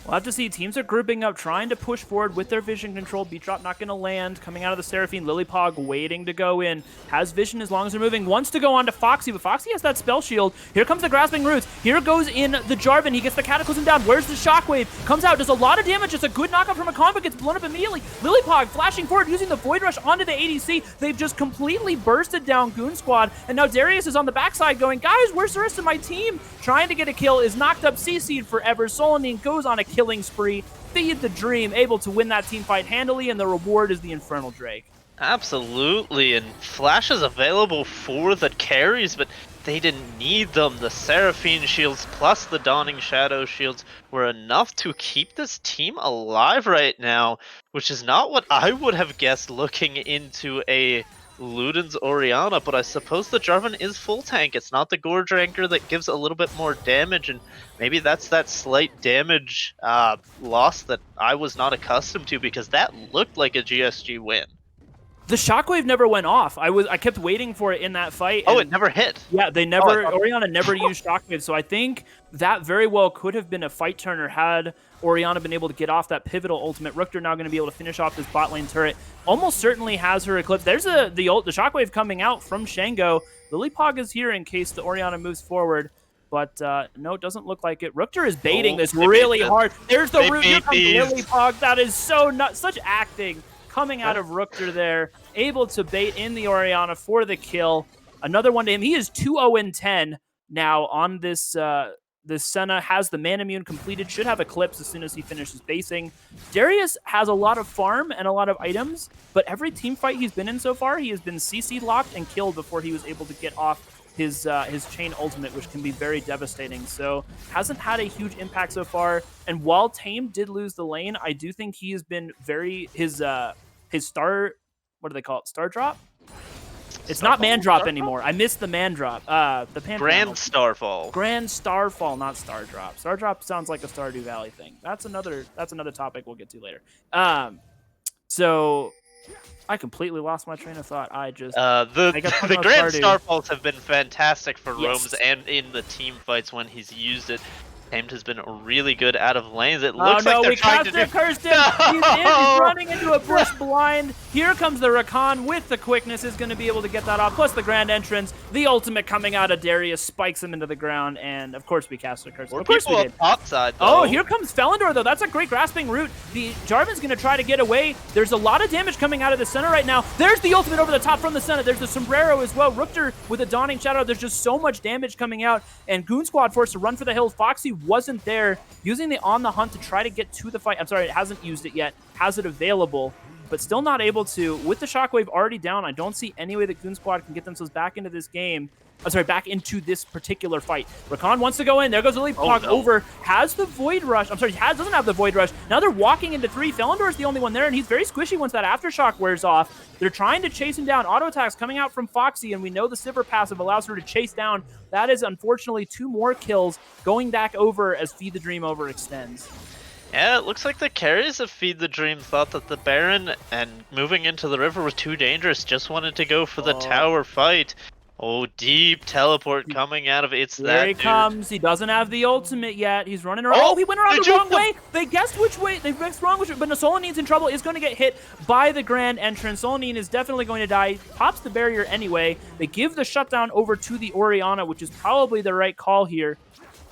We'll have to see. Teams are grouping up, trying to push forward with their vision control. Beat drop not going to land. Coming out of the Seraphine, Lilypog waiting to go in. Has vision as long as they're moving. Wants to go on to Foxy, but Foxy has that spell shield. Here comes the Grasping Roots. Here goes in the Jarvan. He gets the Cataclysm down. Where's the Shockwave? Comes out, does a lot of damage. It's a good knockup from a con, but gets blown up immediately. Lilypog flashing forward, using the Void Rush onto the ADC. They've just completely bursted down Goon Squad, and now Darius is on the backside going, guys, where's the rest of my team? Trying to get a kill, is knocked up, CC'd forever. Solanine goes on a killing spree. Feed the Dream, able to win that team fight handily, and the reward is the Infernal Drake. Absolutely, and Flash is available for the carries, but they didn't need them. The Seraphine shields plus the Dawning Shadow shields were enough to keep this team alive right now, which is not what I would have guessed looking into a Luden's Orianna, but I suppose the Jarvan is full tank. It's not the Gorge Ranker that gives a little bit more damage, and maybe that's that slight damage loss that I was not accustomed to, because that looked like a GSG win. The Shockwave never went off. I kept waiting for it in that fight. Oh, it never hit. Yeah, they never. Orianna never used Shockwave, so I think that very well could have been a fight turner had Orianna been able to get off that pivotal ultimate. Rookter now going to be able to finish off this bot lane turret. Almost certainly has her Eclipse. There's the Shockwave coming out from Shango. Lilypog is here in case the Orianna moves forward. But no, it doesn't look like it. Rookter is baiting this really hard. There's the root. Here comes Lilypog. That is so nuts. Such acting coming out of Rookter there. Able to bait in the Orianna for the kill. Another one to him. He is 2-0-10 now on this. This Senna has the Manamune completed. Should have Eclipse as soon as he finishes basing. Darius has a lot of farm and a lot of items, but every team fight he's been in so far, he has been CC locked and killed before he was able to get off his chain ultimate, which can be very devastating. So hasn't had a huge impact so far. And while Tame did lose the lane, I do think he has been very his star. What do they call it? Star drop. It's not man drop anymore. I missed the man drop. The Grand Starfall. Grand Starfall, not Star Drop. Star Drop sounds like a Stardew Valley thing. That's another topic we'll get to later. So I completely lost my train of thought. The Grand Starfalls have been fantastic for Roams and in the team fights when he's used it. Tamed has been really good out of lanes. It Oh looks like no, they're we trying to caster do. cursed him! He's in, he's running into a bush blind. Here comes the Rakan with the quickness, is going to be able to get that off. Plus the grand entrance, the ultimate coming out of Darius spikes him into the ground, and of course we caster cursed him. More Of course we people did. up top side Oh, though. here comes Felindor, though. That's a great grasping route. The Jarvan's going to try to get away. There's a lot of damage coming out of the center right now. There's the ultimate over the top from the center. There's the sombrero as well. Rookter with a Dawning Shadow. There's just so much damage coming out. And Goon Squad forced to run for the hills. Foxy wasn't there, using the On the Hunt to try to get to the fight. I'm sorry, it hasn't used it yet. Has it available, but still not able to. With the Shockwave already down, I don't see any way that Goon Squad can get themselves back into this game. I'm sorry, back into this particular fight. Rakan wants to go in. There goes Lily Pog over. Has the Void Rush. I'm sorry, doesn't have the Void Rush. Now they're walking into 3. Felindor is the only one there, and he's very squishy once that Aftershock wears off. They're trying to chase him down. Auto attacks coming out from Foxy, and we know the Sivir passive allows her to chase down. That is, unfortunately, 2 more kills going back over as Feed the Dream overextends. Yeah, it looks like the carries of Feed the Dream thought that the Baron and moving into the river was too dangerous. Just wanted to go for the tower fight. Oh, deep teleport coming out of it. It's There that he dude. comes. He doesn't have the ultimate yet. He's running around. Oh, Oh, he went around they the wrong juked him. way. They guessed which way. They guessed wrong which way. But Solonein's in trouble. Is going to get hit by the Grand Entrance. Solonein is definitely going to die. Pops the barrier anyway. They give the shutdown over to the Orianna, which is probably the right call here.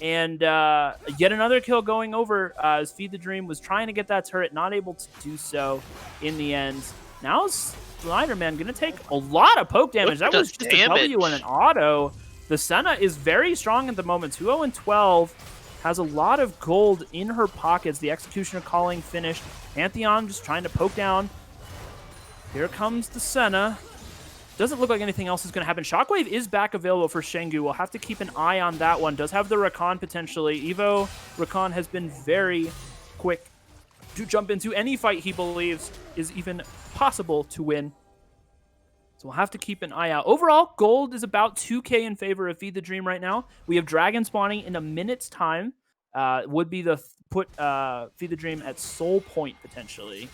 And yet another kill going over as Feed the Dream was trying to get that turret, not able to do so in the end. Now Sliderman going to take a lot of poke damage. Look That at was the just a W damage. and an auto. The Senna is very strong at the moment. 2-0-12. Has a lot of gold in her pockets. The Executioner calling finished. Pantheon just trying to poke down. Here comes the Senna. Doesn't look like anything else is going to happen. Shockwave is back available for Shengu. We'll have to keep an eye on that one. Does have the Rakan potentially. Evo Rakan has been very quick to jump into any fight he believes is even possible to win. So we'll have to keep an eye out. Overall, gold is about 2K in favor of Feed the Dream right now. We have Dragon spawning in a minute's time. Would be the put Feed the Dream at soul point potentially.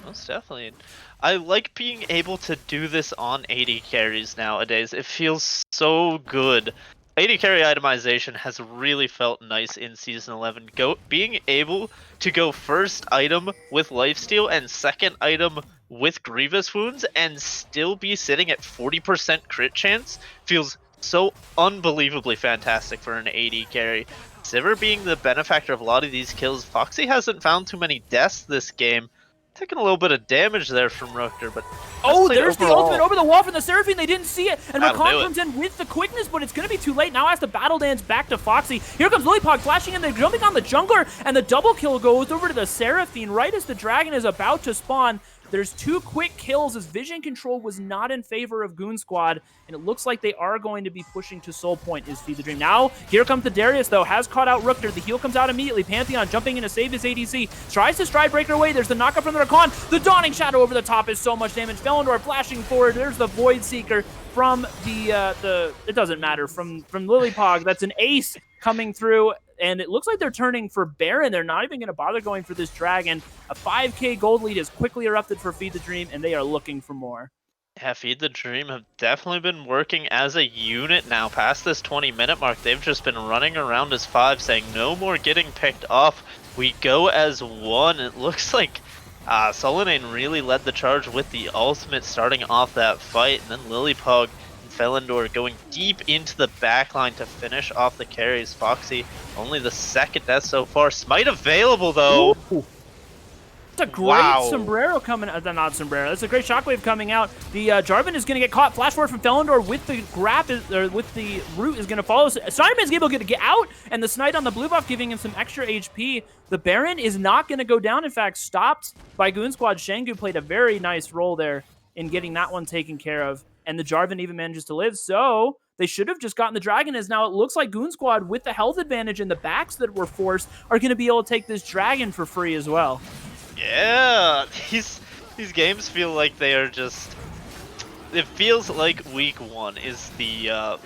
Most definitely. I like being able to do this on 80 carries nowadays. It feels so good. 80 carry itemization has really felt nice in Season 11. Being able to go first item with lifesteal and second item with Grievous Wounds and still be sitting at 40% crit chance feels so unbelievably fantastic for an 80 carry. Sivir being the benefactor of a lot of these kills, Foxy hasn't found too many deaths this game. Taking a little bit of damage there from Rookter, but oh, there's the ultimate over the wall from the Seraphine. They didn't see it, and That'll Rakan do it. comes in with the quickness, but it's going to be too late. Now has to battle dance back to Foxy. Here comes Lilypog flashing in there, jumping on the jungler, and the double kill goes over to the Seraphine right as the dragon is about to spawn. There's 2 quick kills as vision control was not in favor of Goon Squad, and it looks like they are going to be pushing to Soul Point is Feed the Dream. Now, here comes the Darius, though, has caught out Rookter. The heal comes out immediately. Pantheon jumping in to save his ADC. Tries to Stride Breaker away. There's the knockup from the Rakan. The Dawning Shadow over the top is so much damage. Felindor flashing forward. There's the Void Seeker from the it doesn't matter, from Lilypog. That's an ace coming through. And it looks like they're turning for Baron. They're not even going to bother going for this Dragon. A 5K gold lead has quickly erupted for Feed the Dream, and they are looking for more. Yeah, Feed the Dream have definitely been working as a unit now. Past this 20-minute mark, they've just been running around as 5, saying no more getting picked off. We go as 1. It looks like Solonein really led the charge with the ultimate starting off that fight, and then Lilypog Felindor going deep into the backline to finish off the carries. Foxy, only the second death so far. Smite available, though. Ooh. That's a great sombrero coming out. Not sombrero. That's a great shockwave coming out. The Jarvan is going to get caught. Flash forward from Felindor with the grab, or with the root is going to follow. Sniderman's able to get out, and the Snide on the blue buff giving him some extra HP. The Baron is not going to go down. In fact, stopped by Goon Squad. Shengu played a very nice role there in getting that one taken care of. And the Jarvan even manages to live. So they should have just gotten the Dragon, as now it looks like Goon Squad, with the health advantage and the backs that were forced, are going to be able to take this Dragon for free as well. Yeah, these games feel like they are just... It feels like week 1 is the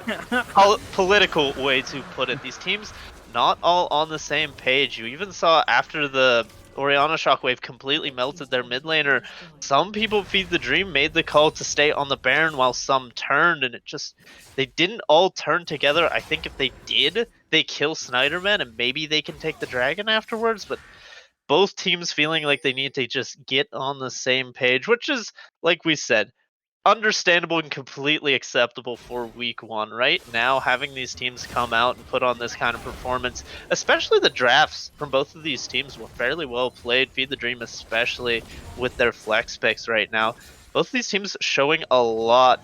political way to put it. These teams not all on the same page. You even saw after the Orianna Shockwave completely melted their mid laner, some people Feed the Dream made the call to stay on the Baron while some turned, and it just, they didn't all turn together. I think if they did, they kill Snyderman and maybe they can take the dragon afterwards, but both teams feeling like they need to just get on the same page, which is, like we said, understandable and completely acceptable for week one. Right now, having these teams come out and put on this kind of performance, especially the drafts from both of these teams were fairly well played. Feed the Dream, especially with their flex picks right now. Both of these teams showing a lot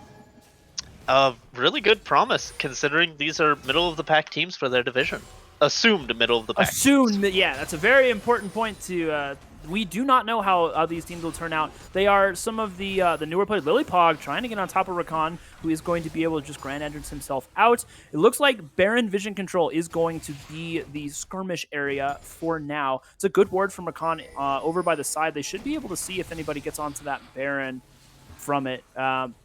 of really good promise, considering these are middle of the pack teams for their division. Assumed middle of the pack teams. Assume that, yeah, that's a very important point to. We do not know how these teams will turn out. They are some of the newer players. Lillipog trying to get on top of Rakan, who is going to be able to just grand entrance himself out. It looks like Baron Vision Control is going to be the skirmish area for now. It's a good ward from Rakan over by the side. They should be able to see if anybody gets onto that Baron from it.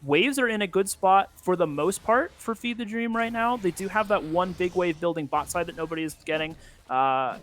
Waves are in a good spot for the most part for Feed the Dream right now. They do have that one big wave building bot side that nobody is getting.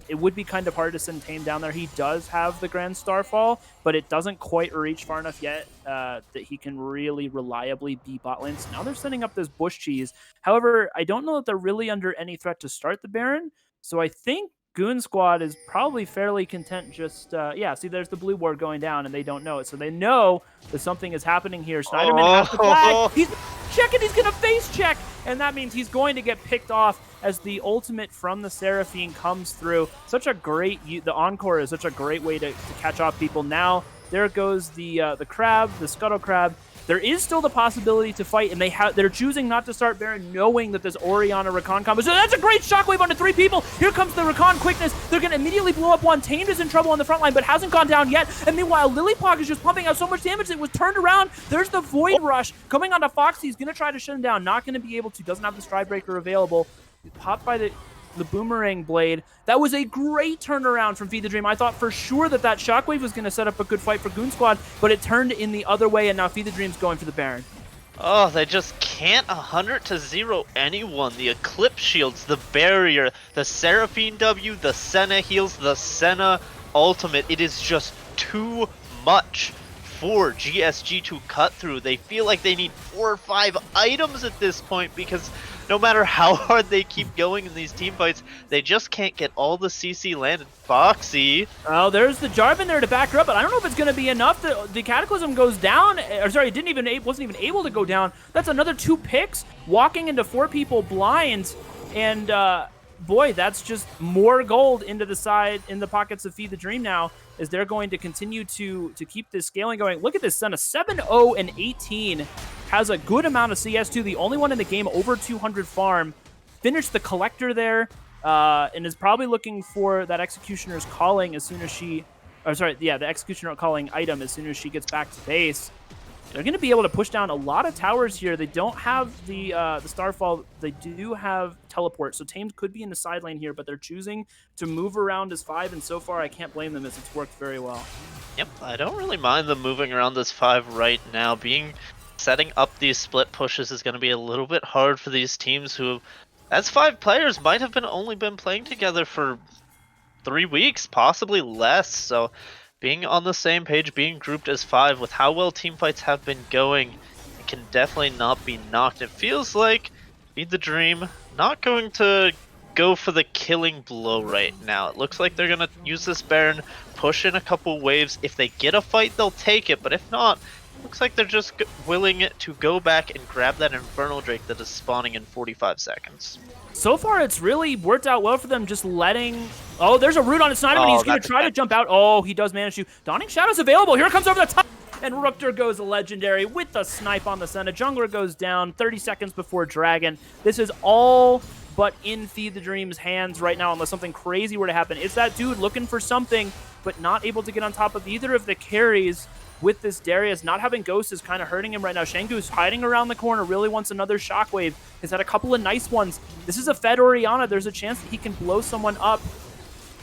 It would be kind of hard to send Tame down there. He does have the Grand Starfall, but it doesn't quite reach far enough yet that he can really reliably be bot lane. So now they're setting up this bush cheese. However, I don't know that they're really under any threat to start the Baron. So I think Goon Squad is probably fairly content just, yeah, see, there's the blue ward going down, and they don't know it. So they know that something is happening here. Snyderman has the flag. He's checking. He's going to face check, and that means he's going to get picked off as the ultimate from the Seraphine comes through. Such a great, the Encore is such a great way to catch off people. Now, there goes the crab, the Scuttle Crab. There is still the possibility to fight, and they're choosing not to start Baron, knowing that there's Orianna Rakan combo. So that's a great shockwave onto 3 people. Here comes the Rakan quickness. They're going to immediately blow up one. Tamed is in trouble on the front line, but hasn't gone down yet. And meanwhile, Lillipog is just pumping out so much damage that it was turned around. There's the Void Rush coming onto Foxy. He's going to try to shut him down. Not going to be able to. Doesn't have the Stride Breaker available. Popped by the Boomerang Blade. That was a great turnaround from Feed the Dream. I thought for sure that Shockwave was going to set up a good fight for Goon Squad, but it turned in the other way, and now Feed the Dream's going for the Baron. Oh, they just can't 100-0 anyone. The Eclipse Shields, the Barrier, the Seraphine W, the Senna Heals, the Senna Ultimate. It is just too much for GSG to cut through. They feel like they need 4 or 5 items at this point, because no matter how hard they keep going in these team fights, they just can't get all the CC landed. Foxy. Oh, there's the Jarvan there to back her up, but I don't know if it's going to be enough. The Cataclysm goes down. Or sorry, it wasn't even able to go down. That's another 2 picks, walking into 4 people blind, and boy, that's just more gold into the side, in the pockets of Feed the Dream now, as they're going to continue to keep this scaling going. Look at this, Senna, 7-0 and 18. Has a good amount of CS2, the only one in the game over 200 farm. Finished the Collector there, and is probably looking for that Executioner's Calling as soon as she... Or sorry, yeah, the Executioner Calling item as soon as she gets back to base. They're going to be able to push down a lot of towers here. They don't have the Starfall. They do have Teleport, so Tamed could be in the side lane here, but they're choosing to move around as 5, and so far I can't blame them as it's worked very well. Yep, I don't really mind them moving around as 5 right now. Setting up these split pushes is going to be a little bit hard for these teams who, as 5 players, might have only been playing together for 3 weeks, possibly less. So being on the same page, being grouped as 5 with how well team fights have been going, it can definitely not be knocked. It feels like Feed the Dream not going to go for the killing blow right now. It looks like they're going to use this Baron, push in a couple waves. If they get a fight, they'll take it, but if not, looks like they're just willing to go back and grab that Infernal Drake that is spawning in 45 seconds. So far, it's really worked out well for them, just letting... Oh, there's a root on Snyderman. He's going to try to jump out. Oh, he does manage to. Dawning Shadow's available. Here comes over the top. And Rookter goes legendary with the snipe on the Senna. Jungler goes down 30 seconds before Dragon. This is all but in Feed the Dream's hands right now, unless something crazy were to happen. It's that dude looking for something, but not able to get on top of either of the carries. With this Darius, not having Ghost is kind of hurting him right now. Shengu's hiding around the corner, really wants another Shockwave. He's had a couple of nice ones. This is a fed Orianna. There's a chance that he can blow someone up.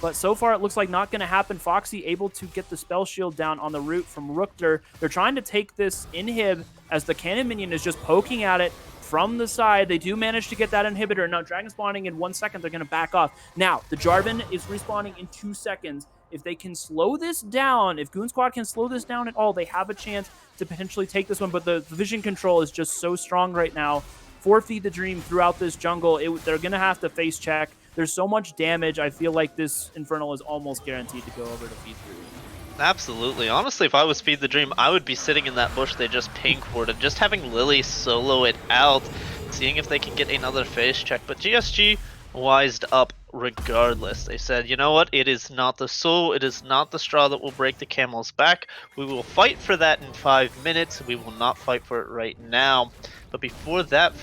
But so far, it looks like not going to happen. Foxy able to get the spell shield down on the root from Rookter. They're trying to take this inhib as the cannon minion is just poking at it from the side. They do manage to get that inhibitor. Now, Dragon spawning in 1 second. They're going to back off. Now, the Jarvan is respawning in 2 seconds. If they can slow this down, if Goon Squad can slow this down at all, they have a chance to potentially take this one. But the vision control is just so strong right now for Feed the Dream throughout this jungle. They're going to have to face check. There's so much damage. I feel like this Infernal is almost guaranteed to go over to V3. Absolutely. Honestly, if I was Feed the Dream, I would be sitting in that bush they just pink warded, just having Lily solo it out, seeing if they can get another face check. But GSG wised up regardless. They said, you know what? It is not the soul, it is not the straw that will break the camel's back. We will fight for that in 5 minutes. We will not fight for it right now. But before that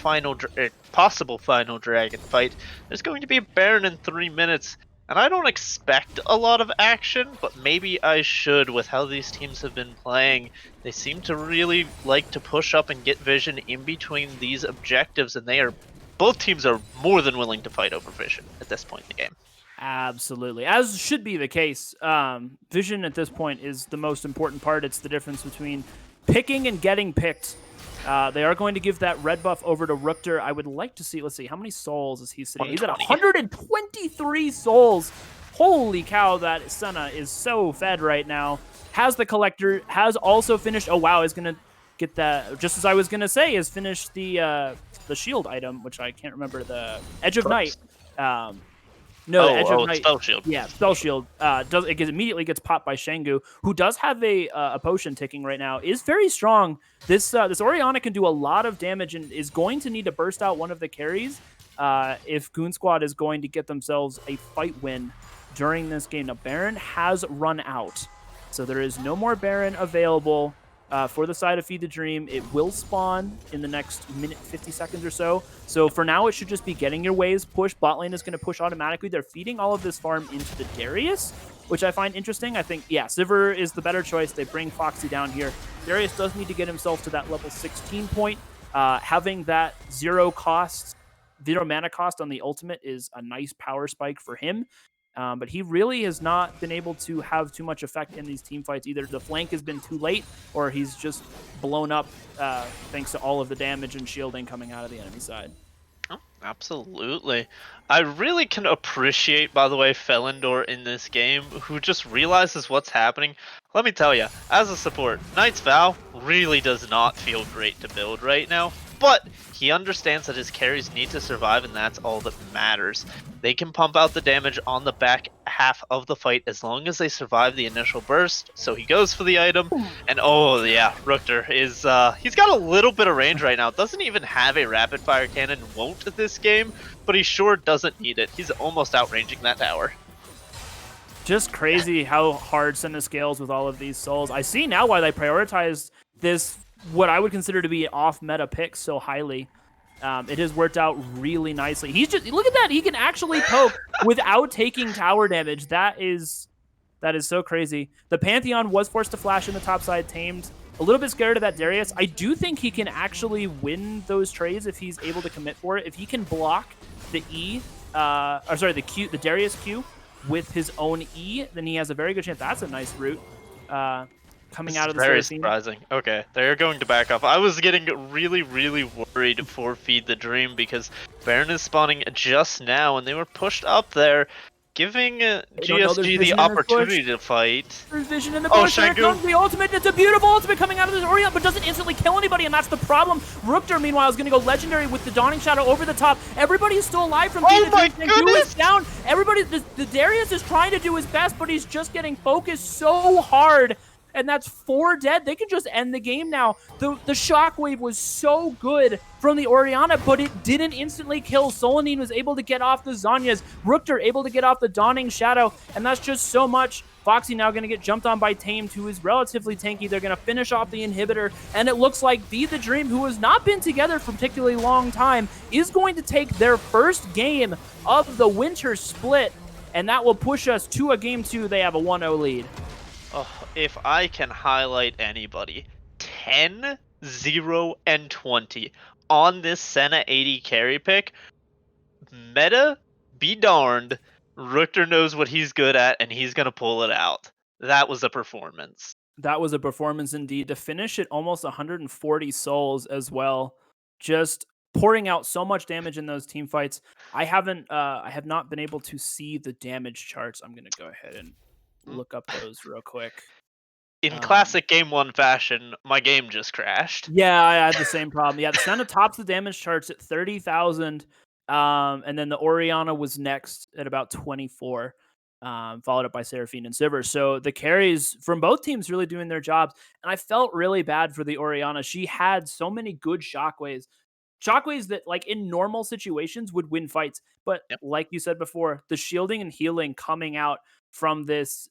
possible final dragon fight, there's going to be a Baron in 3 minutes. And I don't expect a lot of action, but maybe I should with how these teams have been playing. They seem to really like to push up and get vision in between these objectives, and both teams are more than willing to fight over vision at this point in the game. Absolutely, as should be the case. Vision at this point is the most important part. It's the difference between picking and getting picked. They are going to give that red buff over to Rukter. I would like to see, let's see, how many souls is he sitting? He's at 123 souls. Holy cow, that Senna is so fed right now. Has the collector, has also finished, oh wow, is going to get that, just as I was going to say, is finished the shield item, which I can't remember, the Edge of Night. No, Edge of Night. Spell Shield. Yeah, Spell Shield. Immediately gets popped by Shengu, who does have a potion ticking right now. Is very strong. This Orianna can do a lot of damage and is going to need to burst out one of the carries if Goon Squad is going to get themselves a fight win during this game. Now, Baron has run out, so there is no more Baron available. For the side of Feed the Dream. It will spawn in the next minute 50 seconds or so. So for now, it should just be getting your waves pushed. Bot lane is going to push automatically. They're feeding all of this farm into the Darius, which I find interesting. I think, yeah, Sivir is the better choice. They bring Foxy down here. Darius does need to get himself to that level 16 point. Having that zero mana cost on the ultimate is a nice power spike for him. But he really has not been able to have too much effect in these team fights. Either the flank has been too late, or he's just blown up thanks to all of the damage and shielding coming out of the enemy side. Oh, absolutely. I really can appreciate, by the way, Felindor in this game, who just realizes what's happening. Let me tell you, as a support, Knight's Vow really does not feel great to build right now, but he understands that his carries need to survive, and that's all that matters. They can pump out the damage on the back half of the fight as long as they survive the initial burst. So he goes for the item, and oh yeah, Rukter is he's got a little bit of range right now. Doesn't even have a rapid fire cannon, won't this game, but he sure doesn't need it. He's almost outranging that tower. Just crazy how hard Senna scales with all of these souls. I see now why they prioritized this, what I would consider to be off-meta pick, so highly. It has worked out really nicely. He's just, look at that. He can actually poke without taking tower damage. That is so crazy. The Pantheon was forced to flash in the top side, tamed. A little bit scared of that Darius. I do think he can actually win those trades if he's able to commit for it. If he can block the the Q, the Darius Q with his own E, then he has a very good chance. That's a nice route. Coming out of the very surprising. Okay, they're going to back off. I was getting really, really worried for Feed the Dream because Baron is spawning just now, and they were pushed up there, giving GSG the opportunity to fight. There's vision in the bush. There comes the ultimate. It's a beautiful ultimate coming out of this Orion, but doesn't instantly kill anybody, and that's the problem. Rukter, meanwhile, is going to go legendary with the Dawning Shadow over the top. Everybody is still alive from Oh my goodness! Who is down. Everybody, the Darius is trying to do his best, but he's just getting focused so hard. And that's 4 dead. They can just end the game now. The shockwave was so good from the Orianna, but it didn't instantly kill. Solanine was able to get off the Zanyas. Rukter able to get off the Dawning Shadow, and that's just so much. Foxy now going to get jumped on by Tamed, who is relatively tanky. They're going to finish off the inhibitor, and it looks like Feed the Dream, who has not been together for a particularly long time, is going to take their first game of the winter split, and that will push us to a game 2. They have a 1-0 lead. Oh, if I can highlight anybody, 10, 0, and 20 on this Senna 80 carry pick, meta be darned, Rukter knows what he's good at, and he's going to pull it out. That was a performance. That was a performance indeed. To finish at almost 140 souls as well, just pouring out so much damage in those team fights. I have not been able to see the damage charts. I'm going to go ahead and look up those real quick. In classic Game 1 fashion, my game just crashed. Yeah, I had the same problem. Yeah, the Senna tops the damage charts at 30,000. And then the Oriana was next at about 24, followed up by Seraphine and Sivir. So the carries from both teams really doing their jobs. And I felt really bad for the Oriana. She had so many good shockwaves that like in normal situations would win fights, but Yep. like you said before, the shielding and healing coming out from this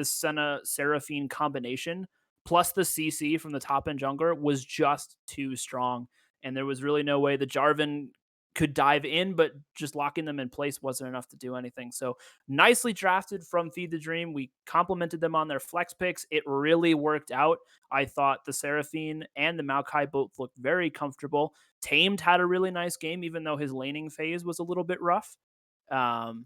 Senna Seraphine combination plus the CC from the top end jungler was just too strong, and there was really no way the Jarvan could dive in, but just locking them in place wasn't enough to do anything. So nicely drafted from Feed the Dream. We complimented them on their flex picks. It really worked out. I thought the Seraphine and the Maokai both looked very comfortable. Tamed had a really nice game, even though his laning phase was a little bit rough. Um,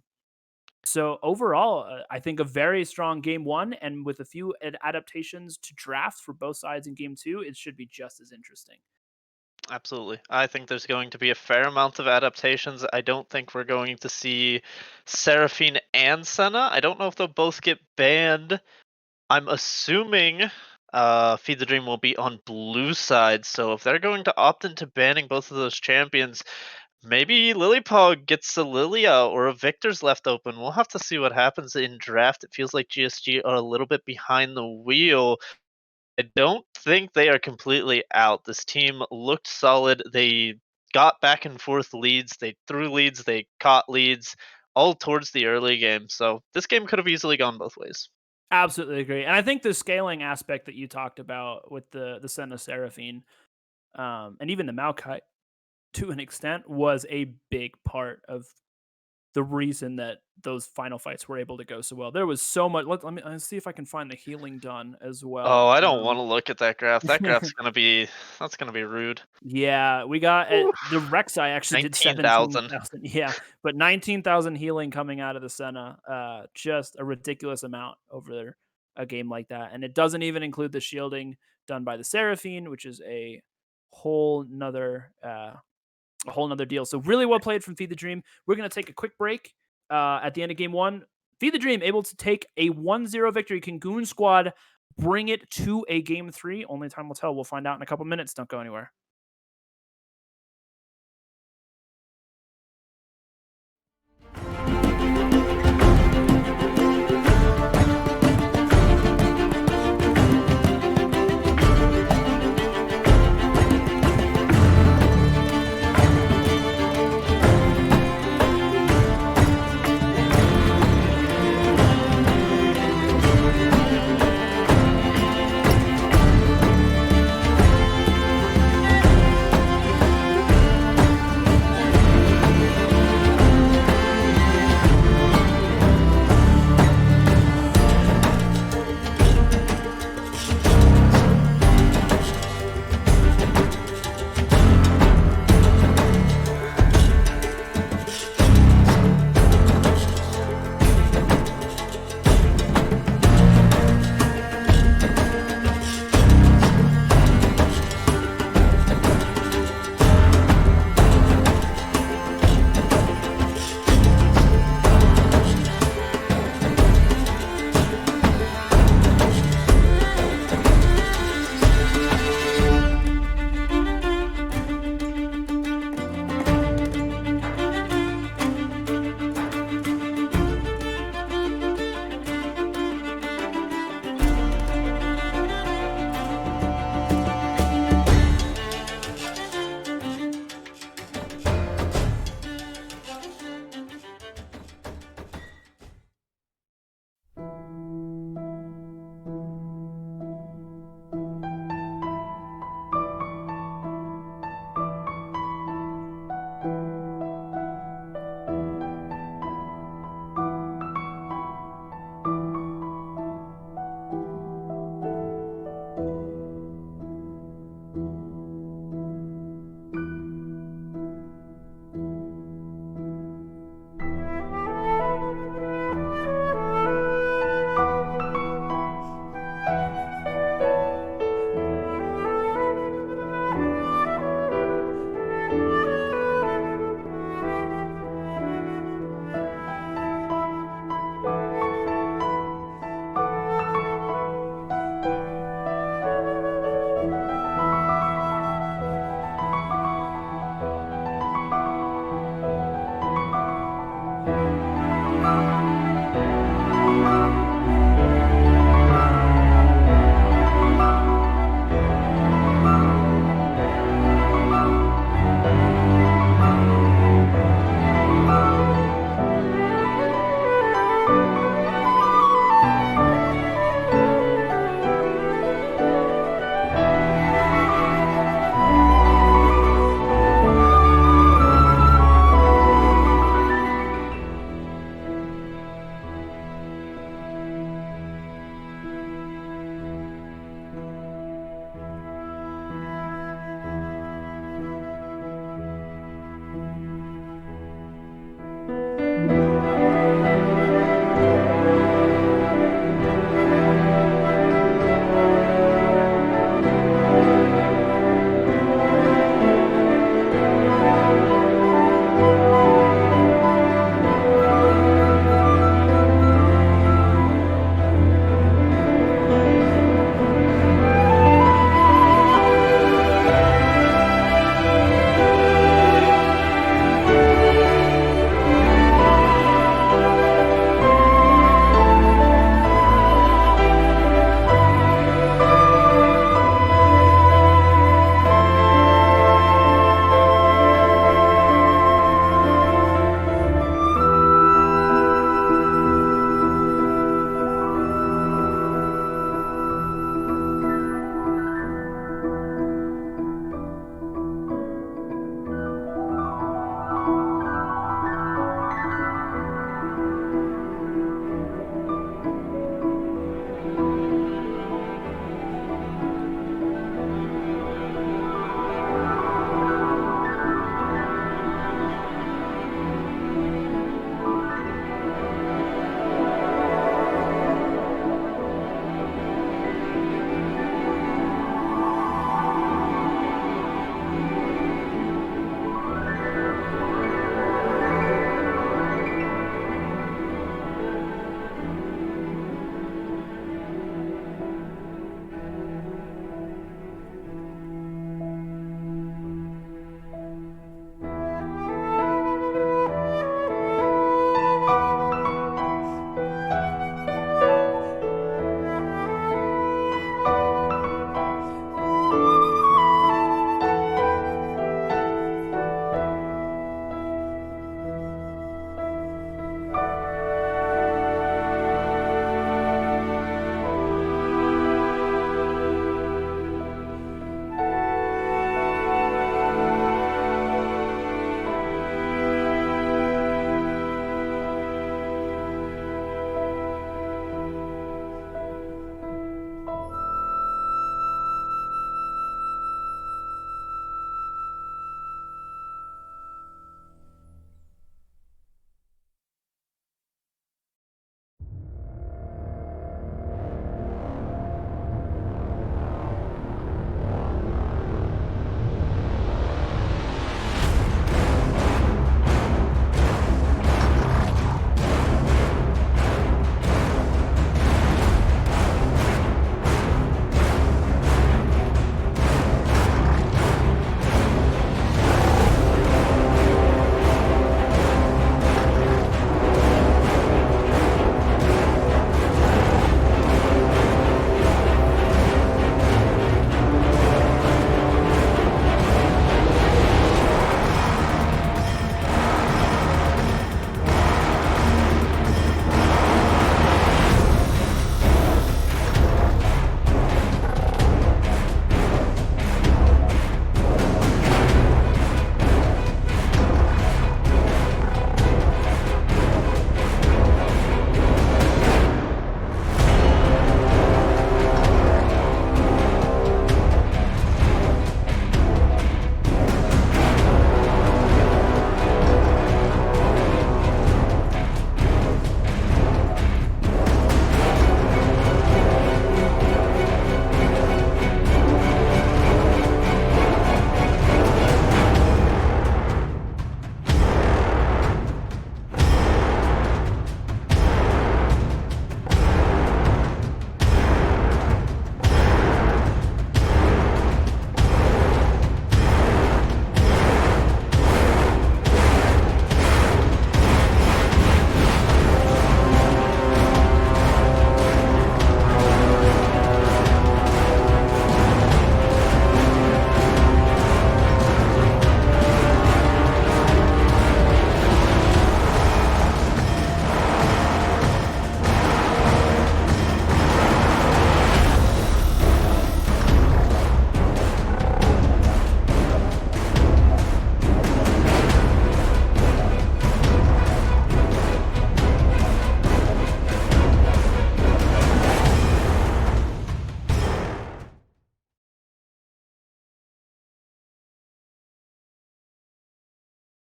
so overall, I think a very strong game one, and with a few adaptations to draft for both sides in game two, it should be just as interesting. Absolutely. I think there's going to be a fair amount of adaptations. I don't think we're going to see Seraphine and Senna. I don't know if they'll both get banned. I'm assuming Feed the Dream will be on blue side, so if they're going to opt into banning both of those champions, maybe Lilipog gets a Lilia or a Victor's left open. We'll have to see what happens in draft. It feels like GSG are a little bit behind the wheel. I don't think they are completely out. This team looked solid. They got back and forth leads. They threw leads. They caught leads all towards the early game. So this game could have easily gone both ways. Absolutely agree, and I think the scaling aspect that you talked about with the Senna Seraphine, and even the Maokai to an extent, was a big part of the reason that those final fights were able to go so well. There was so much. Let's see if I can find the healing done as Oh, well. I don't want to look at that graph. That graph's gonna be that's gonna be rude. Yeah, we got Whew. the Rek'Sai actually did 19,000. 17,000. Yeah, but 19,000 healing coming out of the Senna, just a ridiculous amount over a game like that. And it doesn't even include the shielding done by the Seraphine, which is whole nother a whole nother deal. So really well played from Feed the Dream. We're gonna take a quick break at the end of game one. Feed the Dream able to take a 1-0 victory. Can Goon Squad bring it to a game three? Only time will tell. We'll find out in a couple minutes. Don't go anywhere.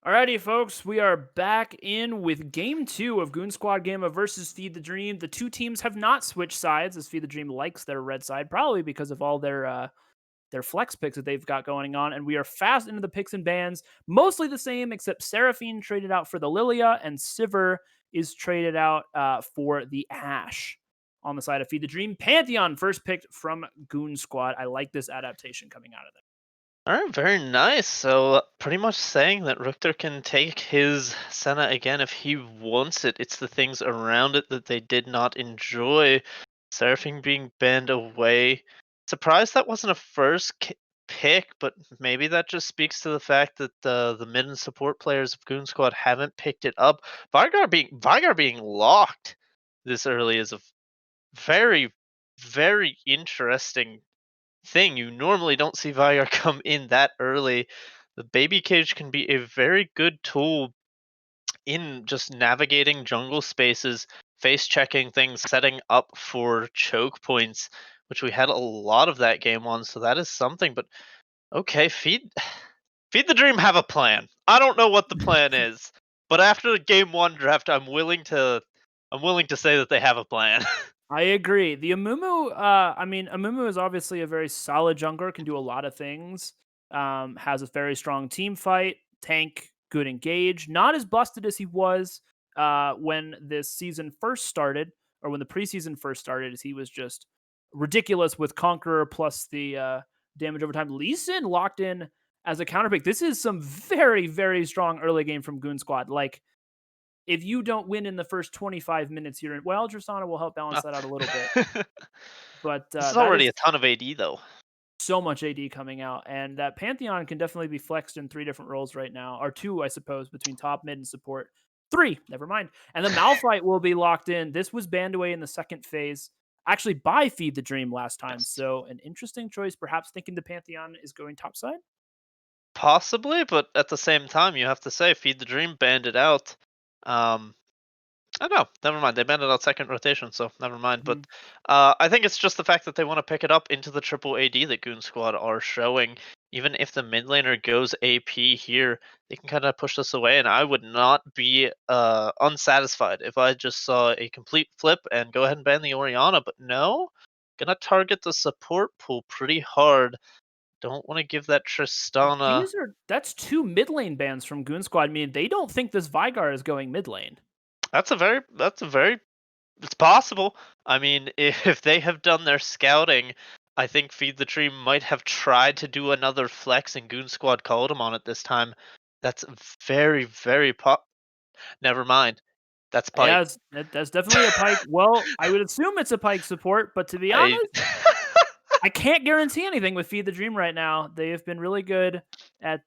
Alrighty, folks, we are back in with game two of Goon Squad Gamma versus Feed the Dream. The two teams have not switched sides, as Feed the Dream likes their red side, probably because of all their flex picks that they've got going on. And we are fast into the picks and bans, mostly the same, except Seraphine traded out for the Lilia, and Sivir is traded out for the Ash. On the side of Feed the Dream, Pantheon first picked from Goon Squad. I like this adaptation coming out of there. All right, very nice. So, pretty much saying that Richter can take his Senna again if he wants it. It's the things around it that they did not enjoy. Seraphine being banned away. Surprised that wasn't a pick, but maybe that just speaks to the fact that the mid and support players of Goon Squad haven't picked it up. Vigar being locked this early is a very, very interesting thing. You normally don't see Vigar come in that early. The baby cage can be a very good tool in just navigating jungle spaces, face checking things, setting up for choke points, which we had a lot of that game on. So that is something. But okay, feed the dream have a plan. I don't know what the plan is, but after the game one draft, I'm willing to say that they have a plan. I agree. The Amumu, I mean, Amumu is obviously a very solid jungler, can do a lot of things. Has a very strong team fight, tank, good engage. Not as busted as he was when this season first started, or when the preseason first started, as he was just ridiculous with Conqueror plus the damage over time. Lee Sin locked in as a counterpick. This is some very, very strong early game from Goon Squad. Like, if you don't win in the first 25 minutes here, well, Drasana will help balance that out a little bit. But This is that already is a ton of AD though. so much AD coming out, and that Pantheon can definitely be flexed in three different roles right now, or two, I suppose, between top, mid, and support. Three, never mind. And the Malphite will be locked in. This was banned away in the second phase, actually by Feed the Dream last time. Yes. So an interesting choice, perhaps thinking the Pantheon is going topside. Possibly, but at the same time, you have to say, Feed the Dream banned it out. Um, I don't know. Never mind. They banned it out second rotation, so never mind. But Mhm. I think it's just the fact that they want to pick it up into the triple AD that Goon Squad are showing. Even if the mid laner goes AP here, they can kind of push this away, and I would not be unsatisfied if I just saw a complete flip and go ahead and ban the Orianna. But no, gonna target the support pool pretty hard. Don't want to give that Tristana. That's two mid lane bans from Goon Squad. I mean, they don't think this Vigar is going mid lane. That's a very it's possible. I mean, if they have done their scouting, I think Feed the Tree might have tried to do another flex and Goon Squad called him on it this time. That's very, very Never mind. That's Pike. Yeah, that's definitely a Pike. Well, I would assume it's a Pike support, but to be I honest, I can't guarantee anything with Feed the Dream right now. They have been really good at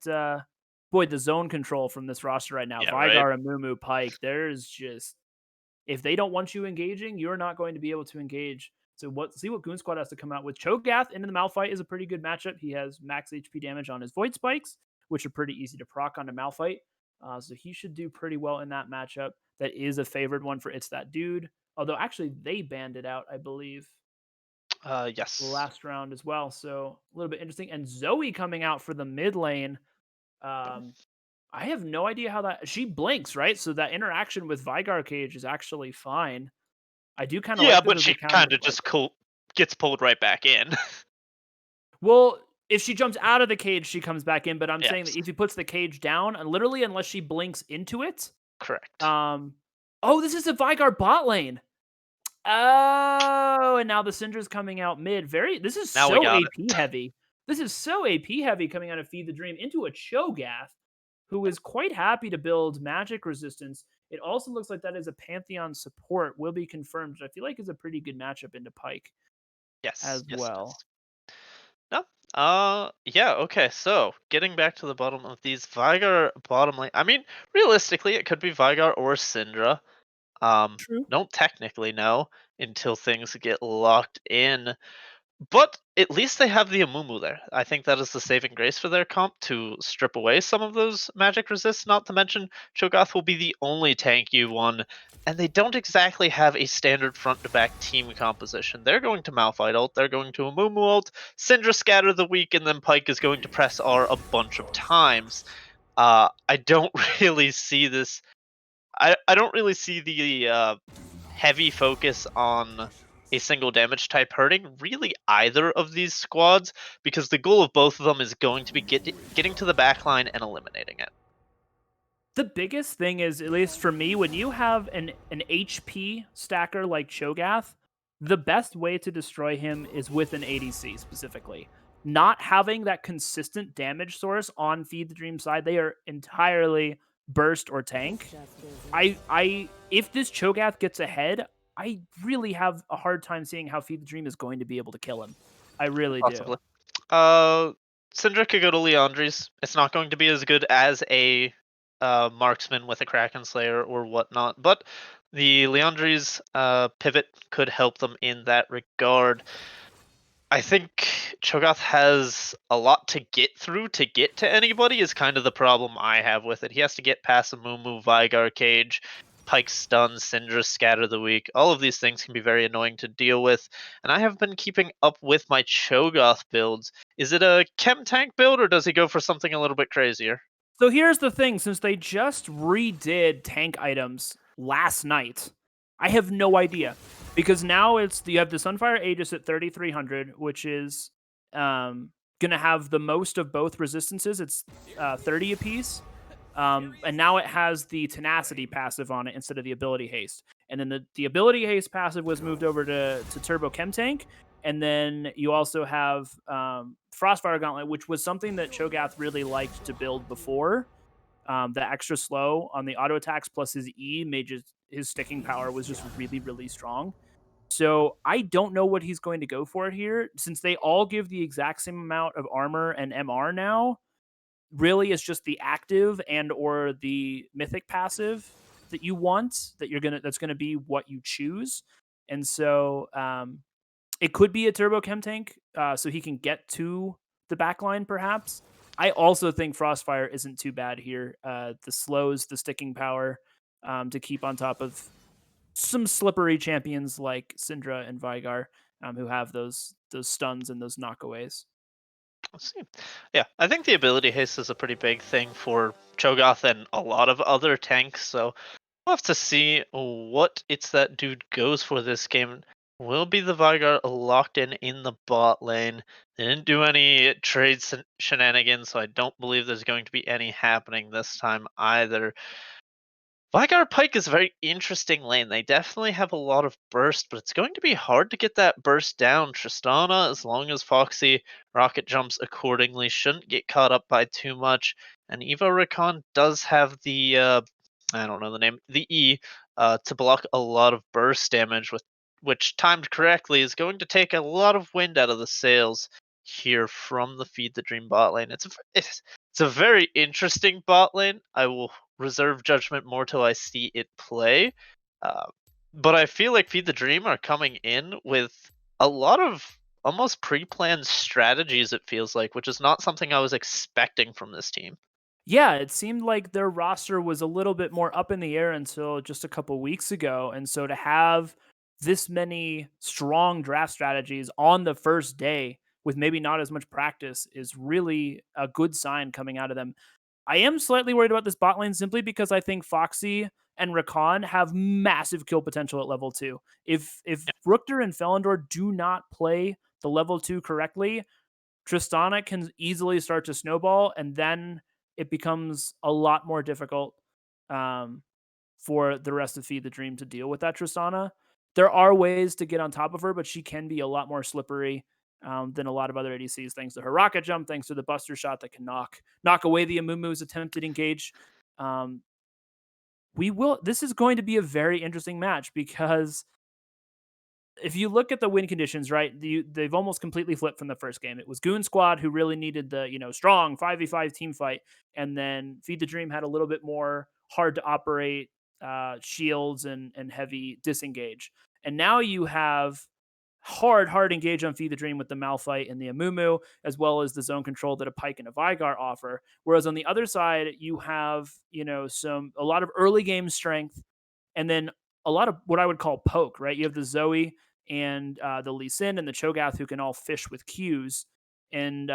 boy, the zone control from this roster right now. yeah, right. Vigar and Mumu Pike. There's just if they don't want you engaging, you're not going to be able to engage. So see what Goon Squad has to come out with. Cho'Gath into the Malphite is a pretty good matchup. He has max HP damage on his Void Spikes, which are pretty easy to proc onto Malphite. So he should do pretty well in that matchup. That is a favored one for It's That Dude. Although actually they banned it out, I believe, Yes. last round as well. So a little bit interesting. And Zoe coming out for the mid lane. Um, I have no idea how that she blinks, right? So that interaction with Vigar Cage is actually fine. I do kind of Yeah, like this but as a she counter kind to of just Vigar. gets pulled right back in. Well, if she jumps out of the cage, she comes back in. But I'm saying that Yes, if he puts the cage down, and literally unless she blinks into it, correct. um, oh, this is a Vigar bot lane. Oh, and now the Syndra's coming out mid. This is Now we so got it. AP heavy. This is so AP heavy coming out of Feed the Dream into a Cho'Gath, who is quite happy to build magic resistance. It also looks like that is a Pantheon support, will be confirmed, which I feel like is a pretty good matchup into Pike Yes, as yes, it well. is. No. Yeah, okay, so getting back to the bottom of these Vigar bottom lane. I mean, realistically, it could be Vigar or Syndra. Um, True. don't technically know until things get locked in. But at least they have the Amumu there. I think that is the saving grace for their comp to strip away some of those magic resists. Not to mention, Cho'Gath will be the only tank you won, and they don't exactly have a standard front to back team composition. They're going to Malphite ult, they're going to Amumu ult, Syndra scatter the weak, and then Pike is going to press R a bunch of times. I don't really see this. I don't really see the heavy focus on a single damage type hurting really either of these squads because the goal of both of them is going to be getting to the back line and eliminating it. The biggest thing is, at least for me, when you have an HP stacker like Cho'Gath, the best way to destroy him is with an ADC specifically. Not having that consistent damage source on Feed the Dream side, they are entirely burst or tank. I if this Cho'Gath gets ahead, I really have a hard time seeing how Feed the Dream is going to be able to kill him. I really do. Possibly. Uh, Syndra could go to Leandri's. It's not going to be as good as a marksman with a Kraken Slayer or whatnot, but the Leandri's pivot could help them in that regard. I think Cho'Gath has a lot to get through to get to anybody is kind of the problem I have with it. He has to get past the Mumu, Vigar Cage, Pike Stun, Syndra, Scatter the Weak. All of these things can be very annoying to deal with, and I have been keeping up with my Cho'Gath builds. Is it a Chem Tank build, or does he go for something a little bit crazier? So here's the thing, since they just redid tank items last night, I have no idea. Because now you have the Sunfire Aegis at 3300, which is gonna have the most of both resistances. It's 30 apiece. And now it has the tenacity passive on it instead of the ability haste. And then the ability haste passive was moved over to Turbo Chem Tank. And then you also have Frostfire Gauntlet, which was something that Cho'Gath really liked to build before. The extra slow on the auto attacks plus his E made just his sticking power was just really, really strong. So I don't know what he's going to go for here. Since they all give the exact same amount of armor and MR now, really is just the active and or the mythic passive that you want that's gonna be what you choose. And so it could be a turbo chem tank, so he can get to the back line perhaps. I also think Frostfire isn't too bad here. The slows, the sticking power, to keep on top of some slippery champions like Syndra and Vigar, who have those stuns and those knockaways. Let's see. Yeah, I think the ability haste is a pretty big thing for Cho'Gath and a lot of other tanks, so we'll have to see what it's that dude goes for this game. Will be the Vigar locked in the bot lane? They didn't do any trade shenanigans, so I don't believe there's going to be any happening this time either. Vigar Pike is a very interesting lane. They definitely have a lot of burst, but it's going to be hard to get that burst down. Tristana, as long as Foxy rocket jumps accordingly, shouldn't get caught up by too much. And Evo Recon does have the I don't know the name, the E, to block a lot of burst damage, with which timed correctly is going to take a lot of wind out of the sails here from the Feed the Dream bot lane. It's a very interesting bot lane. I will reserve judgment more till I see it play. Uh, but I feel like Feed the Dream are coming in with a lot of almost pre-planned strategies. It feels like, which is not something I was expecting from this team. Yeah, it seemed like their roster was a little bit more up in the air until just a couple weeks ago. And so to have this many strong draft strategies on the first day with maybe not as much practice is really a good sign coming out of them. I am slightly worried about this bot lane simply because I think Foxy and Rakan have massive kill potential at level 2. If Rookter and Felindor do not play the level 2 correctly, Tristana can easily start to snowball, and then it becomes a lot more difficult um, for the rest of Feed the Dream to deal with that Tristana. There are ways to get on top of her, but she can be a lot more slippery than a lot of other ADCs, thanks to her rocket jump, thanks to the Buster shot that can knock away the Amumu's attempted engage. Um, we will. This is going to be a very interesting match because if you look at the win conditions, right, they've almost completely flipped from the first game. It was Goon Squad who really needed the strong 5v5 team fight, and then Feed the Dream had a little bit more hard to operate shields and heavy disengage. And now you have hard engage on Feed the Dream with the Malphite and the Amumu, as well as the zone control that a Pike and a Vigar offer. Whereas on the other side, you have a lot of early game strength, and then a lot of what I would call poke. Right, you have the Zoe and the Lee Sin and the Cho'Gath who can all fish with Qs, and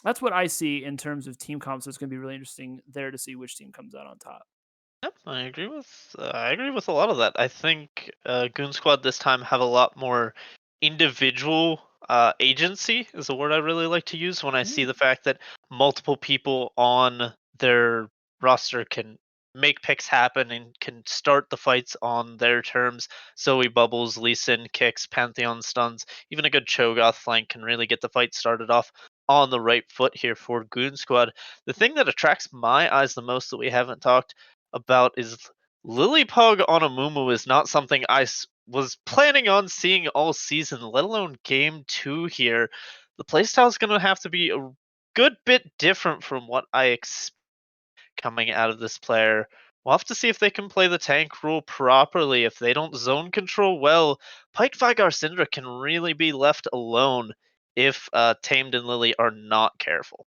That's what I see in terms of team comps. So it's going to be really interesting there to see which team comes out on top. Yep, I agree with a lot of that. I think Goon Squad this time have a lot more individual agency is a word I really like to use when I see Mm. the fact that multiple people on their roster can make picks happen and can start the fights on their terms. Zoe bubbles, Lee Sin kicks, Pantheon stuns, even a good Cho'Gath flank can really get the fight started off on the right foot here for Goon Squad. The thing that attracts my eyes the most that we haven't talked about is Lillipug on a Mumu is not something was planning on seeing all season, let alone game two here. The playstyle is going to have to be a good bit different from what I expect coming out of this player. We'll have to see if they can play the tank rule properly. If they don't zone control well, Pike Vigar Syndra can really be left alone if Tamed and Lily are not careful.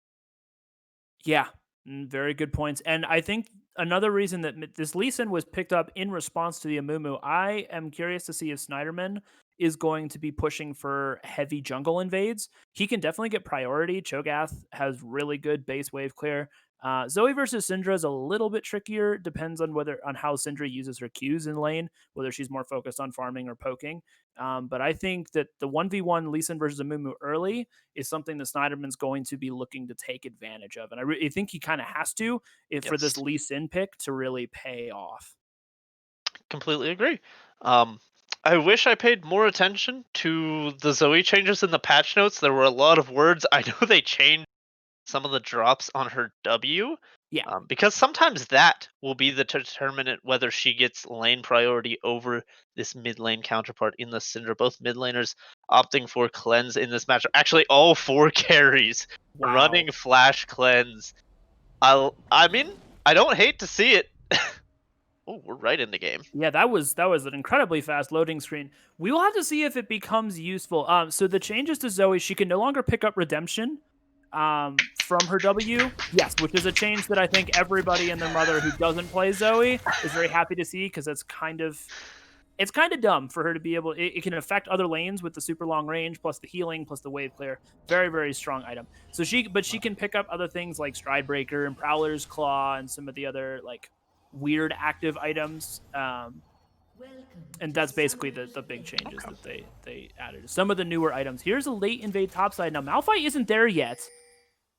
Yeah, very good points. And I think another reason that this Lee Sin was picked up in response to the Amumu, I am curious to see if Snyderman is going to be pushing for heavy jungle invades. He can definitely get priority. Cho'Gath has really good base wave clear. Zoe versus Syndra is a little bit trickier. Depends on how Syndra uses her Qs in lane, whether she's more focused on farming or poking. But I think that the 1v1 Lee Sin versus Amumu early is something that Snyderman's going to be looking to take advantage of. And I think he kind of has to if for this Yes. Lee Sin pick to really pay off. Completely agree. Um, I wish I paid more attention to the Zoe changes in the patch notes. There were a lot of words. I know they changed some of the drops on her W, Yeah. because sometimes that will be the determinant whether she gets lane priority over this mid lane counterpart in the Syndra. Both mid laners opting for cleanse in this match. Actually, all four carries Wow. running flash cleanse. I mean, I don't hate to see it. Oh, we're right in the game. Yeah, that was an incredibly fast loading screen. We will have to see if it becomes useful. So the changes to Zoe, she can no longer pick up redemption from her W. Yes, which is a change that I think everybody and their mother who doesn't play Zoe is very happy to see because it's kind of dumb for her to be able it can affect other lanes with the super long range plus the healing plus the wave clear. Very, very strong item. So she can pick up other things like Stride Breaker and Prowler's Claw and some of the other like weird active items. And that's basically the big changes Okay. that they added. Some of the newer items. Here's a late invade topside. Now Malphite isn't there yet.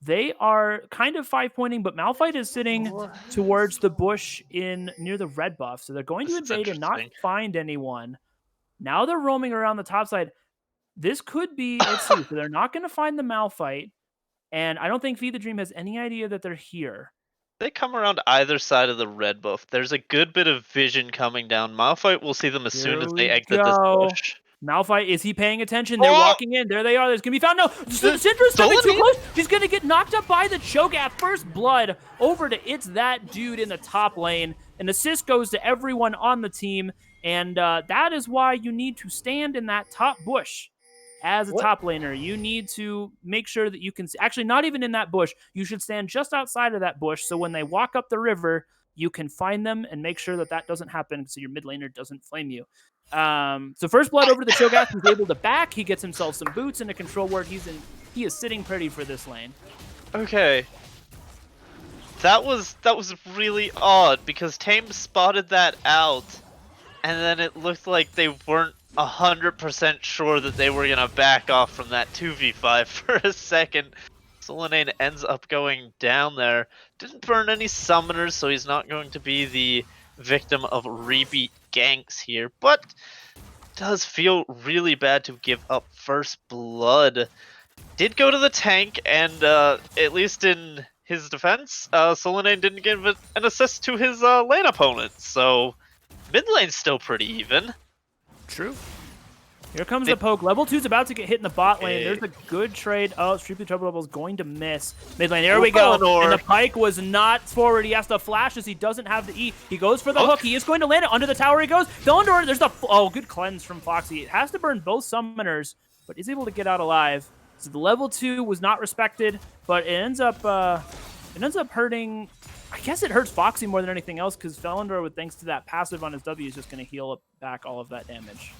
They are kind of 5 pointing, but Malphite is sitting Oh, towards the bush in near the red buff. So they're going to this is invade and not interesting. find anyone. Now they're roaming around the top side. This could be, let's see. So they're not going to find the Malphite. And I don't think Feed the Dream has any idea that they're here. They come around either side of the red buff. There's a good bit of vision coming down. Malphite will see them as soon Here as they we exit this go. bush. Malphite, is he paying attention? They're Oh! walking in. There they are. There's going to be found. No, Syndra's stepping too Solomon? close. She's going to get knocked up by the Cho'Gath. First blood over to It's That Dude in the top lane. An assist goes to everyone on the team. And that is why you need to stand in that top bush as a What? top laner. You need to make sure that you can see. Actually, not even in that bush. You should stand just outside of that bush so when they walk up the river, you can find them and make sure that that doesn't happen so your mid laner doesn't flame you. So first blood over to the Cho'Gath. He's able to back. He gets himself some boots and a control ward. He is sitting pretty for this lane. Okay. That was really odd because Tame spotted that out, and then it looked like they weren't 100% sure that they were gonna back off from that 2v5 for a second. Solanane ends up going down there. Didn't burn any summoners, so he's not going to be the victim of repeat ganks here, but does feel really bad to give up first blood. Did go to the tank, and at least in his defense, Solanane didn't give an assist to his lane opponent, so mid lane's still pretty even. True. Here comes the poke. Level 2's about to get hit in the bot lane. Okay. There's a good trade. Oh, Streepy Trouble Level is going to miss. Mid lane. There we go. Eleanor. And the Pike was not forward. He has to flash as he doesn't have the E. He goes for the hook. He is going to land it. Under the tower he goes. Felindor, there's the... Oh, good cleanse from Foxy. It has to burn both summoners, but is able to get out alive. So the level 2 was not respected, but it ends up hurting... I guess it hurts Foxy more than anything else because Felindor, with thanks to that passive on his W, is just going to heal back all of that damage.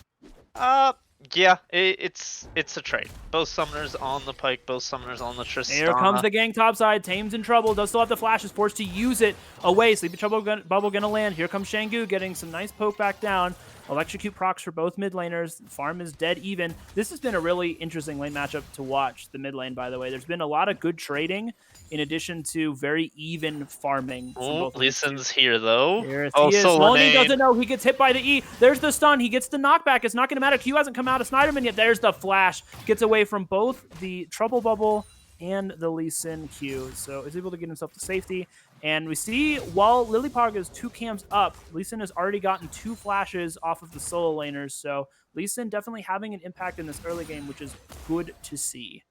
Yeah, it's a trade. Both summoners on the Pike, both summoners on the Here comes Tristana. the gang topside. Tame's in trouble. Does still have the flash. Is forced to use it away. Sleepy Trouble Bubble gonna land. Here comes Shangu getting some nice poke back down. Electrocute procs for both mid laners. Farm is dead even. This has been a really interesting lane matchup to watch, the mid lane, by the way. There's been a lot of good trading in addition to very even farming from Oh, both of Lee these two. Sin's here though. Here Oh, he is. Solanine Solanane. doesn't know. He gets hit by the E. There's the stun. He gets the knockback. It's not going to matter. Q hasn't come out of Snyderman yet. There's the flash. Gets away from both the Trouble Bubble and the Lee Sin Q. So is able to get himself to safety. And we see while Lilypog is 2 camps up, Lee Sin has already gotten 2 flashes off of the solo laners. So Lee Sin definitely having an impact in this early game, which is good to see.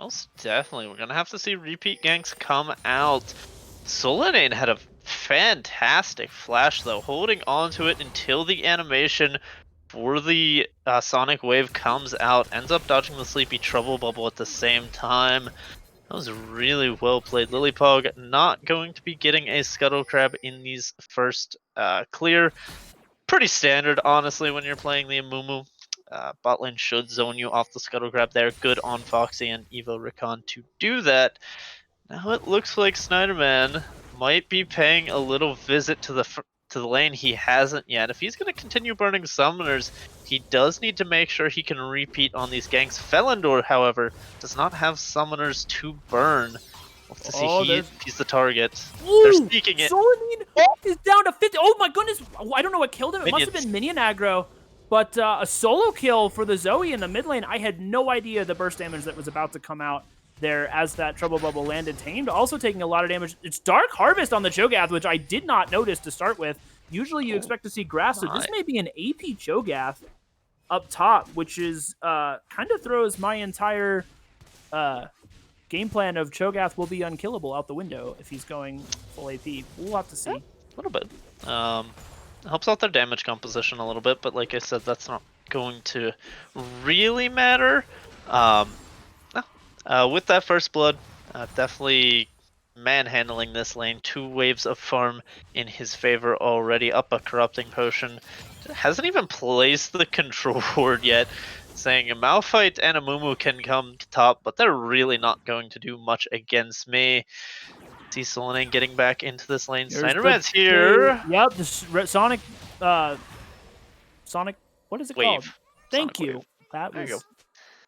Most definitely. We're going to have to see repeat ganks come out. Solanane had a fantastic flash, though, holding on to it until the animation for the Sonic Wave comes out. Ends up dodging the Sleepy Trouble Bubble at the same time. That was really well played. Lilypog not going to be getting a Scuttle Crab in these first clear. Pretty standard, honestly, when you're playing the Amumu. Bot lane should zone you off the Scuttle Crab there. Good on Foxy and Evo Recon to do that. Now it looks like Snyderman might be paying a little visit to the lane he hasn't yet. If he's going to continue burning summoners, he does need to make sure he can repeat on these ganks. Felindor, however, does not have summoners to burn. We'll have to see he's the target. They're Ooh, sneaking it. Solanine is down to 50. Oh my goodness. I don't know what killed him. It must have been minion aggro. But a solo kill for the Zoe in the mid lane. I had no idea the burst damage that was about to come out there as that Trouble Bubble landed. Tamed also taking a lot of damage. It's Dark Harvest on the Cho'Gath, which I did not notice to start with. Usually you expect to see grass, so this may be an AP Cho'Gath up top, which is kind of throws my entire game plan of Cho'Gath will be unkillable out the window if he's going full AP. We'll have to see. Yeah, a little bit. Helps out their damage composition a little bit, but like I said, that's not going to really matter. With that first blood, definitely manhandling this lane. 2 waves of farm in his favor already. Up a corrupting potion. Hasn't even placed the control ward yet. Saying a Malphite and a Mumu can come to top, but they're really not going to do much against me. See Solanane getting back into this lane. Snyderman's here. Yep, the Sonic, what is it called? Thank you. Wave. That there was. you go.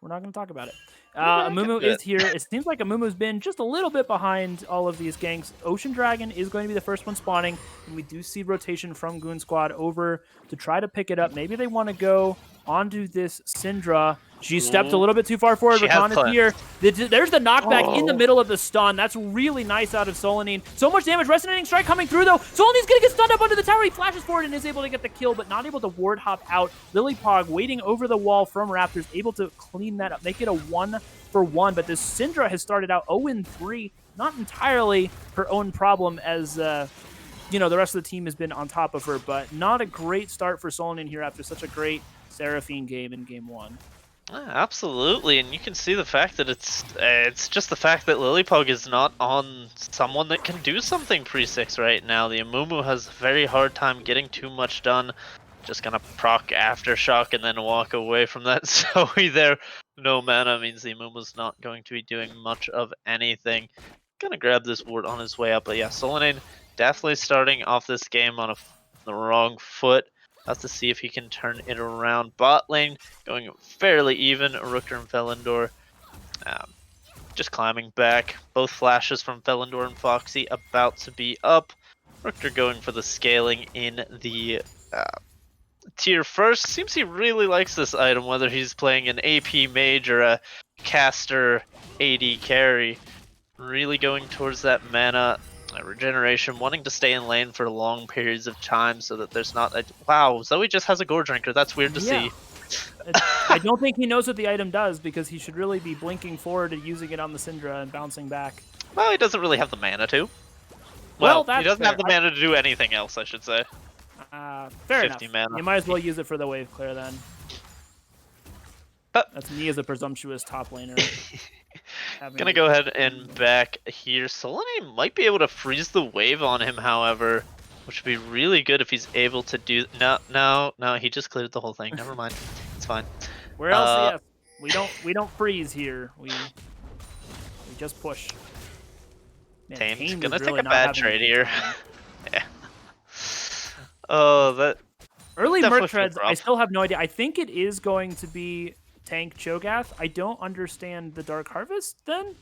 We're not going to talk about it. Yeah, Amumu is here. It seems like Amumu's been just a little bit behind all of these ganks. Ocean Dragon is going to be the first one spawning, and we do see rotation from Goon Squad over to try to pick it up. Maybe they want to go onto this Syndra. She stepped a little bit too far forward. Rakan is here. There's the knockback in the middle of the stun. That's really nice out of Solanine. So much damage. Resonating Strike coming through, though. Solanine's going to get stunned up under the tower. He flashes forward and is able to get the kill, but not able to ward hop out. Lilypog waiting over the wall from Raptors, able to clean that up, make it a 1-for-1. But this Syndra has started out 0-3. Not entirely her own problem as... you know, the rest of the team has been on top of her, but not a great start for Solanine here after such a great Seraphine game in Game 1. Absolutely, and you can see the fact that it's just the fact that Lilypog is not on someone that can do something pre-6 right now. The Amumu has a very hard time getting too much done. Just gonna proc Aftershock and then walk away from that Zoe there. No mana means the Amumu's not going to be doing much of anything. Gonna grab this ward on his way up, but yeah, Solanane definitely starting off this game on the wrong foot. Has to see if he can turn it around. Bot lane going fairly even. Rooker and Felindor just climbing back. Both flashes from Felindor and Foxy about to be up. Rooker going for the scaling in the tier first. Seems he really likes this item, whether he's playing an AP mage or a caster AD carry. Really going towards that mana regeneration, wanting to stay in lane for long periods of time so that there's not a... Wow, Zoe just has a gore drinker. That's weird to see. I don't think he knows what the item does because he should really be blinking forward and using it on the Syndra and bouncing back. Well, he doesn't really have the mana to. Well, he doesn't have the mana to do anything else, I should say. Fair enough. Mana. You might as well use it for the wave clear then. That's me as a presumptuous top laner. Gonna go ahead and back here. Solanane might be able to freeze the wave on him, however, which would be really good if he's able to do... No, he just cleared the whole thing. Never mind. It's fine. We're Uh, LCS. We don't freeze here. We just push. Man, Tame's Tamed is gonna take really a not bad having a trade good here. time. Yeah. Oh, that Early Merc definitely feels Treads, I rough. still have no idea. I think it is going to be Tank Cho'Gath. I don't understand the Dark Harvest then,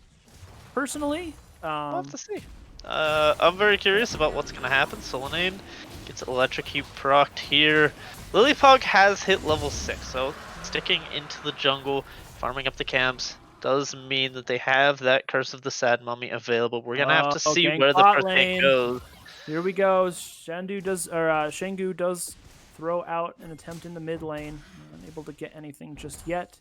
personally. We'll have to see. I'm very curious about what's gonna happen. Solanane gets Electrocute procced here. Lilypog has hit level 6, so sticking into the jungle, farming up the camps, does mean that they have that Curse of the Sad Mummy available. We're gonna have Oh, to see gank where the bot first gank lane. goes. Here we go. Shengu does throw out an attempt in the mid lane. Unable to get anything just yet.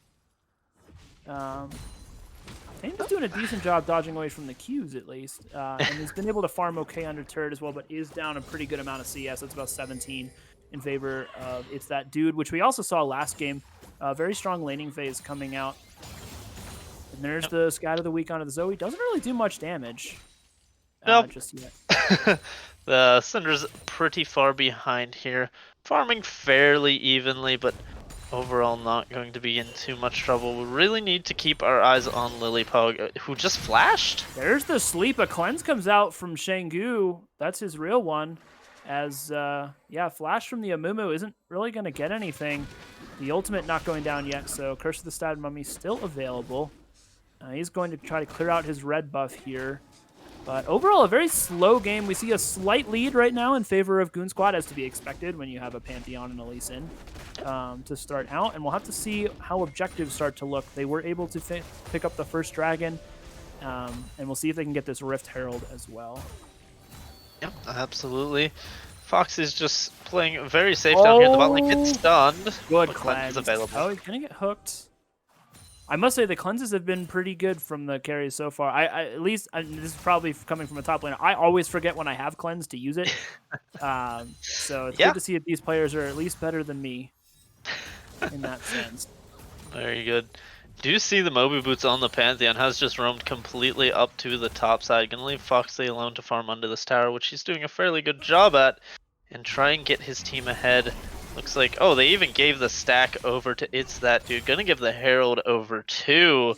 Tamed is doing a decent job dodging away from the Qs at least, and he's been able to farm okay under turret as well, but is down a pretty good amount of CS. That's about 17 in favor of It's That Dude, which we also saw last game. Very strong laning phase coming out. And there's Yep. the Scatter the Weak onto the Zoe. Doesn't really do much damage Nope. just yet. The Cinder's pretty far behind here, farming fairly evenly, but overall not going to be in too much trouble. We really need to keep our eyes on Lilypog, who just flashed. There's the sleep. A cleanse comes out from Shengu. That's his real one. As, yeah, flash from the Amumu isn't really going to get anything. The ultimate not going down yet, so Curse of the Stad Mummy still available. He's going to try to clear out his red buff here. But overall, a very slow game. We see a slight lead right now in favor of Goon Squad, as to be expected when you have a Pantheon and a Lee Sin to start out. And we'll have to see how objectives start to look. They were able to pick up the first dragon, and we'll see if they can get this Rift Herald as well. Yep, absolutely. Fox is just playing very safe down here. The bot lane gets stunned. Good But cleanse. is available. Oh, he's going to get hooked. I must say the cleanses have been pretty good from the carries so far. I at least this is probably coming from a top laner. I always forget when I have cleanse to use it. So it's good to see that these players are at least better than me in that sense. Very good. Do you see the Moby Boots on the Pantheon has just roamed completely up to the top side. Gonna leave Foxley alone to farm under this tower, which he's doing a fairly good job at, and try and get his team ahead. Looks like, oh, they even gave the stack over to It's That Dude. Gonna give the Herald over too.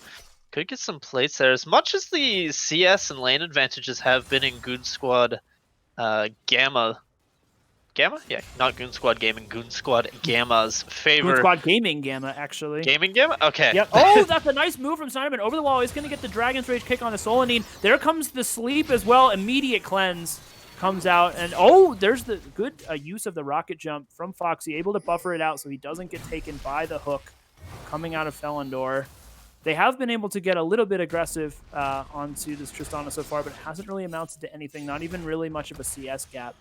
Could get some plates there. As much as the CS and lane advantages have been in Goon Squad Gamma? Yeah, not Goon Squad Gaming, Goon Squad Gamma's favor. Goon Squad Gaming Gamma, actually. Gaming Gamma? Okay. Yep. Oh, that's a nice move from Snyderman. Over the wall, he's going to get the Dragon's Rage kick on the Solanine. There comes the sleep as well. Immediate cleanse comes out. And oh, there's the good use of the rocket jump from Foxy, able to buffer it out so he doesn't get taken by the hook coming out of Felindor. They have been able to get a little bit aggressive onto this Tristana so far, but it hasn't really amounted to anything, not even really much of a CS gap.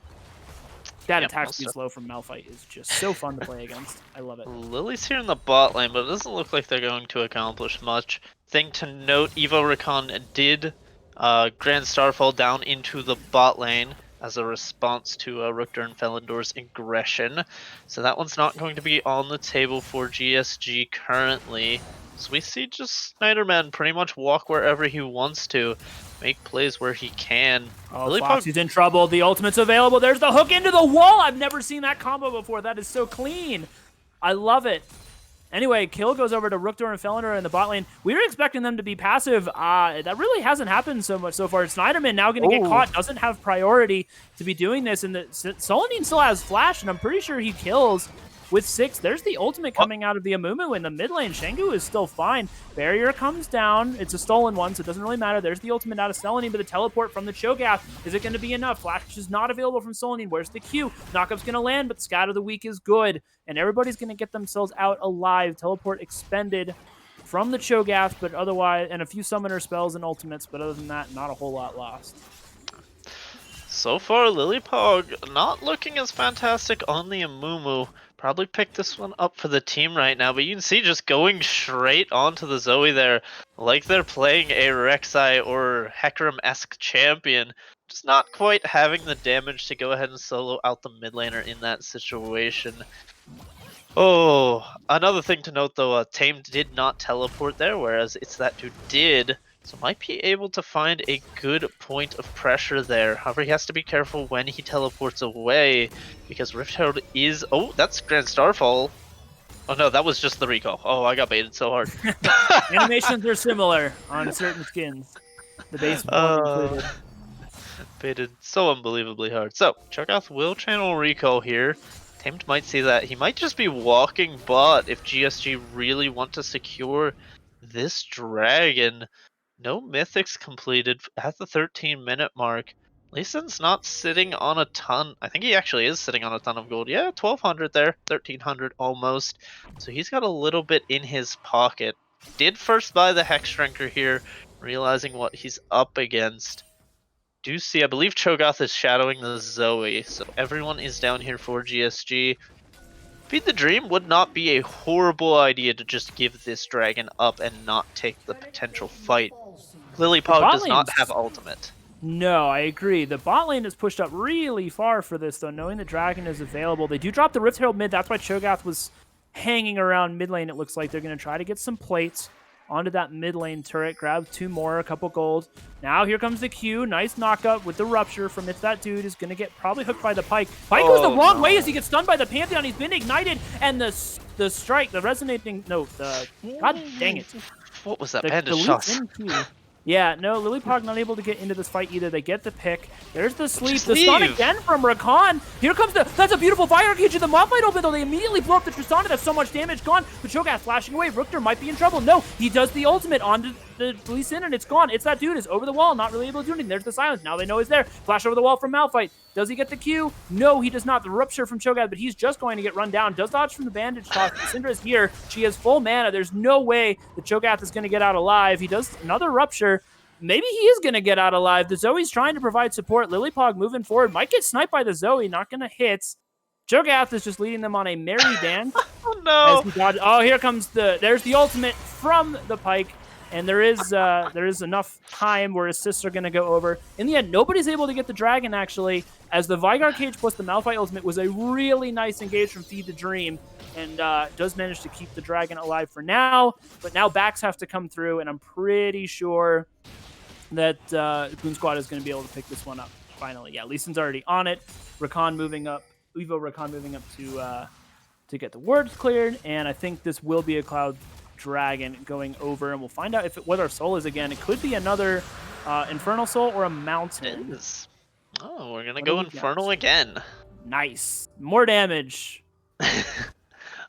That attack speed slow from Malphite is just so fun to play against. I love it. Lily's here in the bot lane, but it doesn't look like they're going to accomplish much. Thing to note, Evo Recon did Grand Starfall down into the bot lane as a response to Rookdur and Felindor's aggression. So that one's not going to be on the table for GSG currently. So we see just Snyderman pretty much walk wherever he wants to, make plays where he can. Oh, Foxy's in trouble. The ultimate's available. There's the hook into the wall. I've never seen that combo before. That is so clean. I love it. Anyway, kill goes over to Rookdur and Felindor in the bot lane. We were expecting them to be passive. That really hasn't happened so much so far. Snyderman now going to get caught. Doesn't have priority to be doing this. And the Solanine still has flash, and I'm pretty sure he kills with 6. There's the ultimate coming out of the Amumu in the mid lane. Shengu is still fine. Barrier comes down. It's a stolen one, so it doesn't really matter. There's the ultimate out of Solanine, but the teleport from the Cho'Gath, is it going to be enough? Flash is not available from Solanine. Where's the Q? Knockup's going to land, but Scatter the Weak is good, and everybody's going to get themselves out alive. Teleport expended from the Cho'Gath, but otherwise, and a few summoner spells and ultimates, but other than that, not a whole lot lost. So far, Lilypog not looking as fantastic on the Amumu. Probably picked this one up for the team right now, but you can see just going straight onto the Zoe there, like they're playing a Rek'Sai or Hecarim-esque champion. Just not quite having the damage to go ahead and solo out the mid laner in that situation. Oh, another thing to note though, Tame did not teleport there, whereas It's That Dude did. So might be able to find a good point of pressure there. However, he has to be careful when he teleports away, because Rift Herald is... Oh, that's Grand Starfall. Oh no, that was just the recall. Oh, I got baited so hard. Animations are similar on certain skins, the base form uh, included. baited so unbelievably hard. So, Cho'Gath will channel recall here. Tamed might see that. He might just be walking bot if GSG really want to secure this dragon. No mythics completed at the 13-minute mark. Lee Sin's not sitting on a ton. I think he actually is sitting on a ton of gold. Yeah, 1200 there, 1300 almost. So he's got a little bit in his pocket. Did first buy the Hex Drinker here, realizing what he's up against. Do see, I believe Cho'Gath is shadowing the Zoe, so everyone is down here for GSG. Feed the Dream would not be a horrible idea to just give this dragon up and not take the potential fight. The Lilypog bot does not lane's have ultimate. No, I agree. The bot lane is pushed up really far for this, though, knowing the dragon is available. They do drop the Rift Herald mid. That's why Cho'Gath was hanging around mid lane. It looks like they're going to try to get some plates onto that mid lane turret, grab 2 more, a couple gold. Now here comes the Q. Nice knockup with the Rupture from it. That dude is going to get probably hooked by the Pike. Pike goes the wrong way as he gets stunned by the Pantheon. He's been ignited, and the strike, the resonating, no, the, god dang it. What was that The bandage loop toss? in Q. Yeah, no, Lilypog not able to get into this fight either. They get the pick. There's the sleep. Just The stun leave. again from Rakan. Here comes that's a beautiful fire cage. The mob might open, though. They immediately blow up the Tristana. That's so much damage gone. But Cho'Gath flashing away. Rookter might be in trouble. No, he does the ultimate onto the Lee Sin, and it's gone. It's that dude is over the wall, not really able to do anything. There's the silence. Now they know he's there. Flash over the wall from Malphite. Does he get the Q? No, he does not. The Rupture from Cho'Gath, but he's just going to get run down. Does dodge from the bandage toss. Syndra's here. She has full mana. There's no way that Cho'Gath is going to get out alive. He does another Rupture. Maybe he is going to get out alive. The Zoe's trying to provide support. Lilypog moving forward. Might get sniped by the Zoe. Not going to hit. Cho'Gath is just leading them on a merry dance. Oh no! Oh, here comes there's the ultimate from the Pike. And there is enough time where assists are going to go over. In the end, nobody's able to get the dragon, actually, as the Vygar cage plus the Malphite ultimate was a really nice engage from Feed the Dream, and does manage to keep the dragon alive for now. But now backs have to come through, and I'm pretty sure that Goon Squad is going to be able to pick this one up, finally. Yeah, Lee Sin's already on it. Rakan moving up. Evo Rakan moving up to get the words cleared, and I think this will be a Cloud Dragon going over, and we'll find out what our soul is again. It could be another Infernal Soul or a Mountain. It is. Oh, we're gonna go Infernal again. Nice. More damage.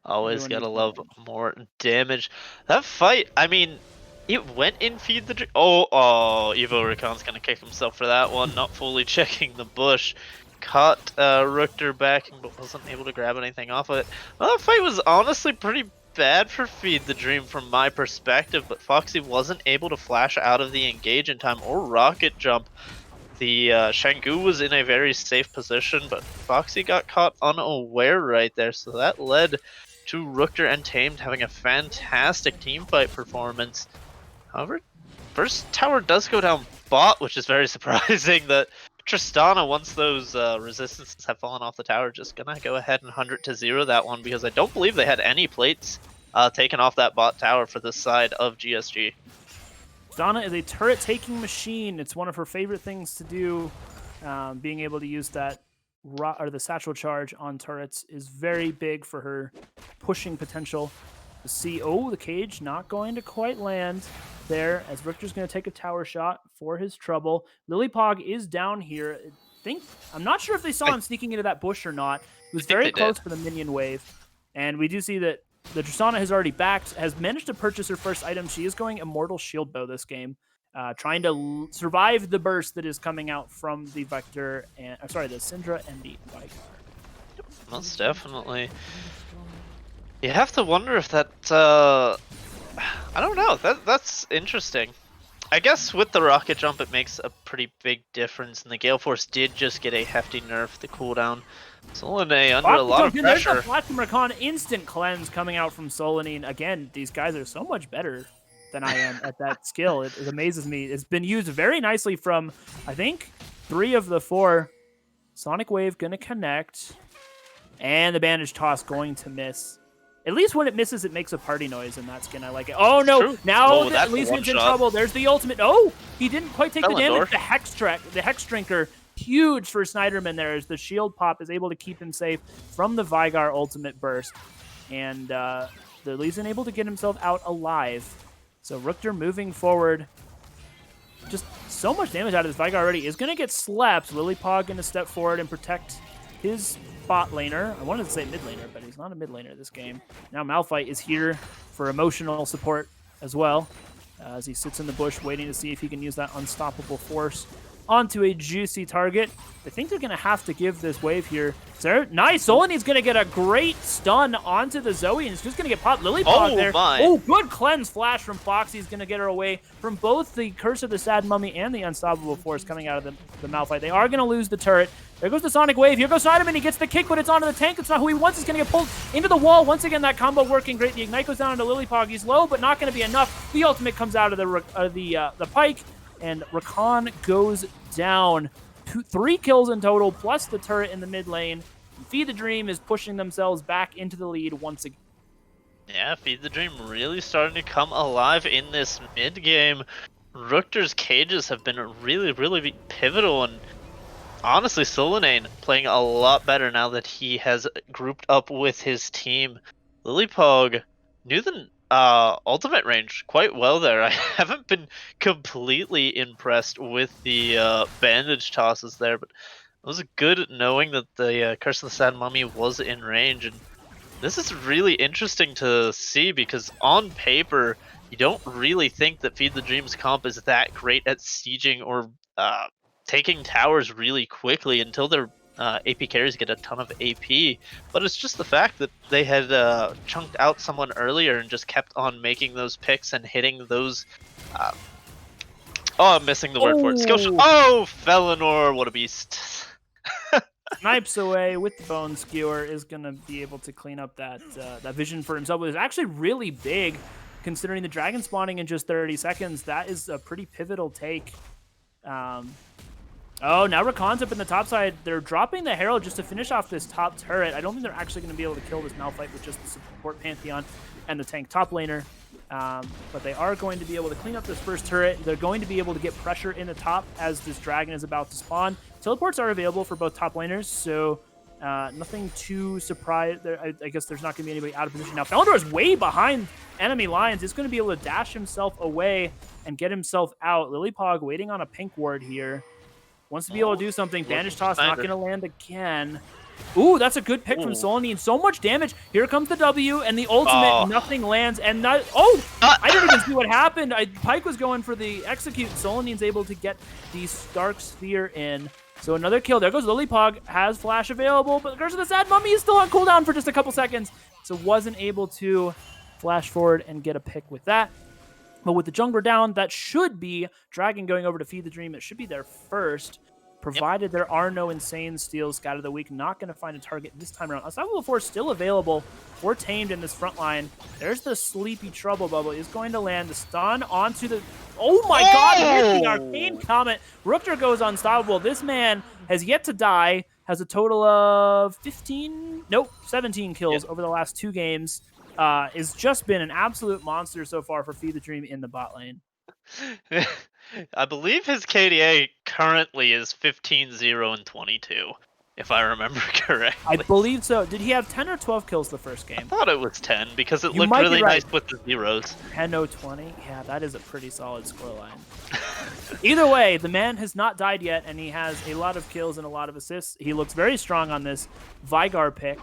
Always gotta love more damage. That fight, I mean, it went in Feed the Dream. Oh, Evo Rakan's gonna kick himself for that one, not fully checking the bush. Caught Rookter backing, but wasn't able to grab anything off of it. Well, that fight was honestly pretty bad for Feed the Dream from my perspective, but Foxy wasn't able to flash out of the engage in time or rocket jump. The Shangu was in a very safe position, but Foxy got caught unaware right there, so that led to Rookter and Tamed having a fantastic teamfight performance. However, first tower does go down bot, which is very surprising that Tristana, once those resistances have fallen off the tower, just gonna go ahead and 100-0 that one, because I don't believe they had any plates taken off that bot tower for this side of GSG. Tristana is a turret-taking machine. It's one of her favorite things to do. Being able to use that the satchel charge on turrets is very big for her pushing potential. The cage not going to quite land there, as Richter's going to take a tower shot for his trouble. Lilypog is down here. I'm not sure if they saw him sneaking into that bush or not. It was very close for the minion wave. And we do see that the Tristana has already backed, has managed to purchase her first item. She is going Immortal Shield Bow this game, trying to survive the burst that is coming out from the Vector, and the Syndra and the Vygar. Most definitely. You have to wonder if that, I don't know, that's interesting. I guess with the rocket jump it makes a pretty big difference, and the Gale Force did just get a hefty nerf, the cooldown. Solanine under a lot of pressure. There's a flash from Rakan, instant cleanse coming out from Solanine. Again, these guys are so much better than I am at that skill. It amazes me. It's been used very nicely from, I think, 3 of the 4. Sonic Wave gonna connect, and the bandage toss going to miss. At least when it misses, it makes a party noise in that skin. I like it. Oh, no. True. Now that Lee Sin's in trouble. There's the ultimate. Oh, he didn't quite take the damage. The Hex Drinker, huge for Snyderman there, as the shield pop is able to keep him safe from the Vygar ultimate burst. and the Lee's able to get himself out alive. So Rookter moving forward. Just so much damage out of this Vigar already. Is going to get slept. Lilypog going to step forward and protect his bot laner. I wanted to say mid laner, but he's not a mid laner this game. Now Malphite is here for emotional support as well, as he sits in the bush waiting to see if he can use that unstoppable force onto a juicy target. I think they're going to have to give this wave here. So, nice. Solony's going to get a great stun onto the Zoe, and he's just going to get popped. Lilypog there. My. Oh, good cleanse flash from Foxy. He's going to get her away from both the Curse of the Sad Mummy and the Unstoppable Force coming out of the Malphite. They are going to lose the turret. There goes the Sonic Wave. Here goes Sideman. He gets the kick, but it's onto the tank. It's not who he wants. He's going to get pulled into the wall. Once again, that combo working great. The Ignite goes down into Lilypog. He's low, but not going to be enough. The ultimate comes out of the Pike, and Rakan goes down. 3 kills in total, plus the turret in the mid lane. Feed the Dream is pushing themselves back into the lead once again. Yeah, Feed the Dream really starting to come alive in this mid game. Rookter's cages have been really pivotal, and honestly, Solanane playing a lot better now that he has grouped up with his team. Lilypog knew the ultimate range quite well there. I haven't been completely impressed with the bandage tosses there, but it was good knowing that the Curse of the Sad Mummy was in range. And this is really interesting to see because on paper, you don't really think that Feed the Dream's comp is that great at sieging or taking towers really quickly until their AP carries get a ton of AP. But it's just the fact that they had chunked out someone earlier and just kept on making those picks and hitting those. Oh, I'm missing the word for it. Skill shot. Oh, Felinor, what a beast. Snipes away with the Bone Skewer, is going to be able to clean up that vision for himself. It was actually really big considering the dragon spawning in just 30 seconds. That is a pretty pivotal take. Oh, now Rakan's up in the top side. They're dropping the Herald just to finish off this top turret. I don't think they're actually going to be able to kill this Malphite with just the support Pantheon and the tank top laner. But they are going to be able to clean up this first turret. They're going to be able to get pressure in the top as this dragon is about to spawn. Teleports are available for both top laners, so nothing too surprised. I guess there's not going to be anybody out of position now. Felindor is way behind enemy lines. He's going to be able to dash himself away and get himself out. Lilypog waiting on a pink ward here. Wants to be able to do something. Bandage toss not going to land again. Ooh, that's a good pick from Solanine. So much damage. Here comes the W and the ultimate. Nothing lands. And not. Oh, I didn't even see what happened. Pike was going for the execute. Solanine's able to get the Stark Sphere in. So another kill. There goes Lilypog. Has flash available, but the Curse of the Sad Mummy is still on cooldown for just a couple seconds. So wasn't able to flash forward and get a pick with that. But with the jungler down, that should be Dragon going over to Feed the Dream. It should be there first, provided there are no insane steals. Scout of the Week not going to find a target this time around. Unstoppable Force still available or tamed in this front line. There's the Sleepy Trouble Bubble. Is going to land the stun onto the... Oh my god, here's the Arcane Comet. Rookter goes unstoppable. This man has yet to die. Has a total of 17 kills over the last 2 games. Has just been an absolute monster so far for Feed the Dream in the bot lane. I believe his KDA currently is 15-0-22, if I remember correctly. I believe so. Did he have 10 or 12 kills the first game? I thought it was 10 because it looked really nice with the zeros. 10-0-20? Yeah, that is a pretty solid scoreline. Either way, the man has not died yet, and he has a lot of kills and a lot of assists. He looks very strong on this Vigar pick.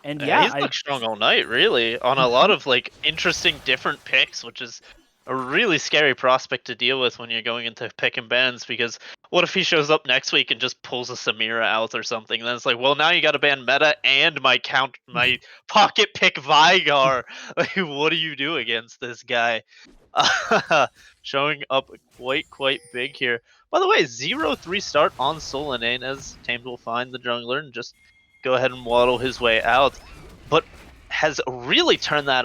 And yeah, he's looked strong all night, really, on a lot of like interesting different picks, which is a really scary prospect to deal with when you're going into pick and bans, because what if he shows up next week and just pulls a Samira out or something? And then it's like, well, now you got to ban meta and my pocket pick Vigar. Like, what do you do against this guy? Showing up quite big here. By the way, 0-3 start on Solanane, as Tamed will find the jungler and just go ahead and waddle his way out, but has really turned that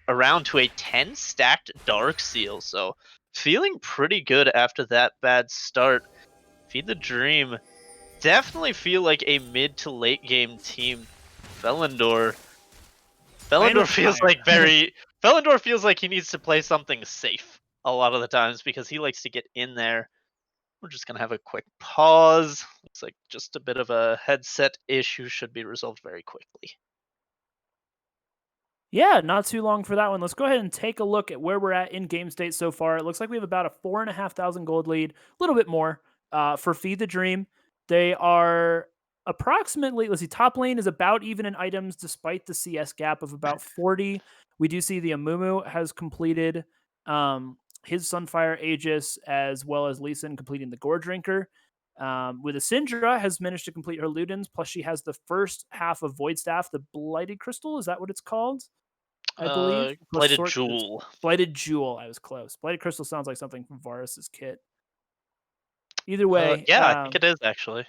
around to a 10 stacked Dark Seal. So feeling pretty good after that bad start. Feed the Dream definitely feel like a mid to late game team. Felindor feels like he needs to play something safe a lot of the times because he likes to get in there We're just gonna have a quick pause. Looks like just a bit of a headset issue should be resolved very quickly. Yeah, not too long for that one. Let's go ahead and take a look at where we're at in game state so far. It looks like we have about a 4,500 gold lead, a little bit more for Feed the Dream. They are approximately, let's see, top lane is about even in items despite the CS gap of about 40. We do see the Amumu has completed his Sunfire Aegis as well as Lee Sin completing the Gore Drinker. With a Syndra has managed to complete her Ludens, plus she has the first half of Void Staff, the Blighted Crystal. Is that what it's called? I believe. Plus Blighted Sword Boots. Jewel. Blighted Jewel. I was close. Blighted Crystal sounds like something from Varus's kit. Either way, Yeah, I think it is actually.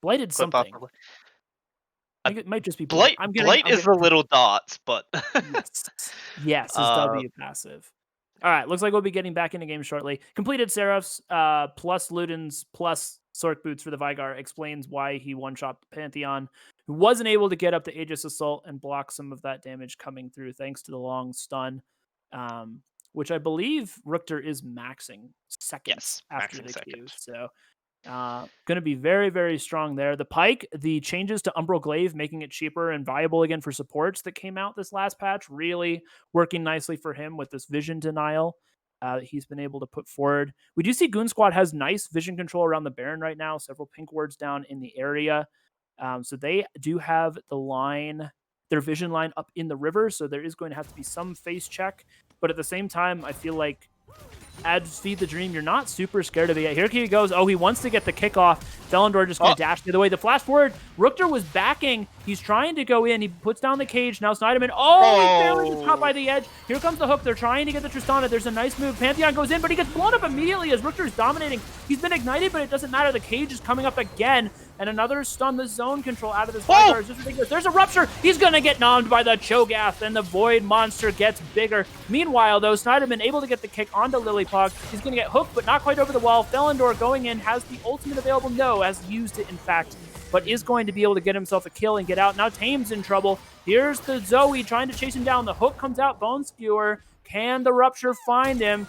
Blighted Quite something. possibly. I Uh, think it might just be Blight. Blight Blight I'm is getting the little dots, but yes. Yes, his uh W passive. All right, looks like we'll be getting back into game shortly. Completed Seraphs, plus Ludens, plus Sork Boots for the Vigar explains why he one-shot the Pantheon, who wasn't able to get up the Aegis Assault and block some of that damage coming through thanks to the long stun, which I believe Rukter is maxing seconds yes, after maxing the Q. second. So going to be very, very strong there. The Pike, the changes to Umbral Glaive, making it cheaper and viable again for supports that came out this last patch, really working nicely for him with this vision denial that he's been able to put forward. We do see Goon Squad has nice vision control around the Baron right now, several pink wards down in the area. So they do have the line, their vision line up in the river, so there is going to have to be some face check. But at the same time, I feel like adds Feed the Dream, you're not super scared of it yet. Here he goes. Oh, he wants to get the kickoff. Felindor just going to dash the other way. The flash forward. Rukter was backing. He's trying to go in. He puts down the cage. Now Snyderman. Oh, he barely gets caught by the edge. Here comes the hook. They're trying to get the Tristana. There's a nice move. Pantheon goes in, but he gets blown up immediately as Rukter is dominating. He's been ignited, but it doesn't matter. The cage is coming up again. And another stun, the zone control out of this Vigar is just ridiculous. There's a rupture. He's going to get nommed by the Cho'Gath, and the Void monster gets bigger. Meanwhile, though, Snyderman able to get the kick onto Lilypog. He's going to get hooked, but not quite over the wall. Felindor going in, has the ultimate available. No, has used it, in fact, but is going to be able to get himself a kill and get out. Now Tame's in trouble. Here's the Zoe trying to chase him down. The hook comes out. Bone Skewer. Can the rupture find him?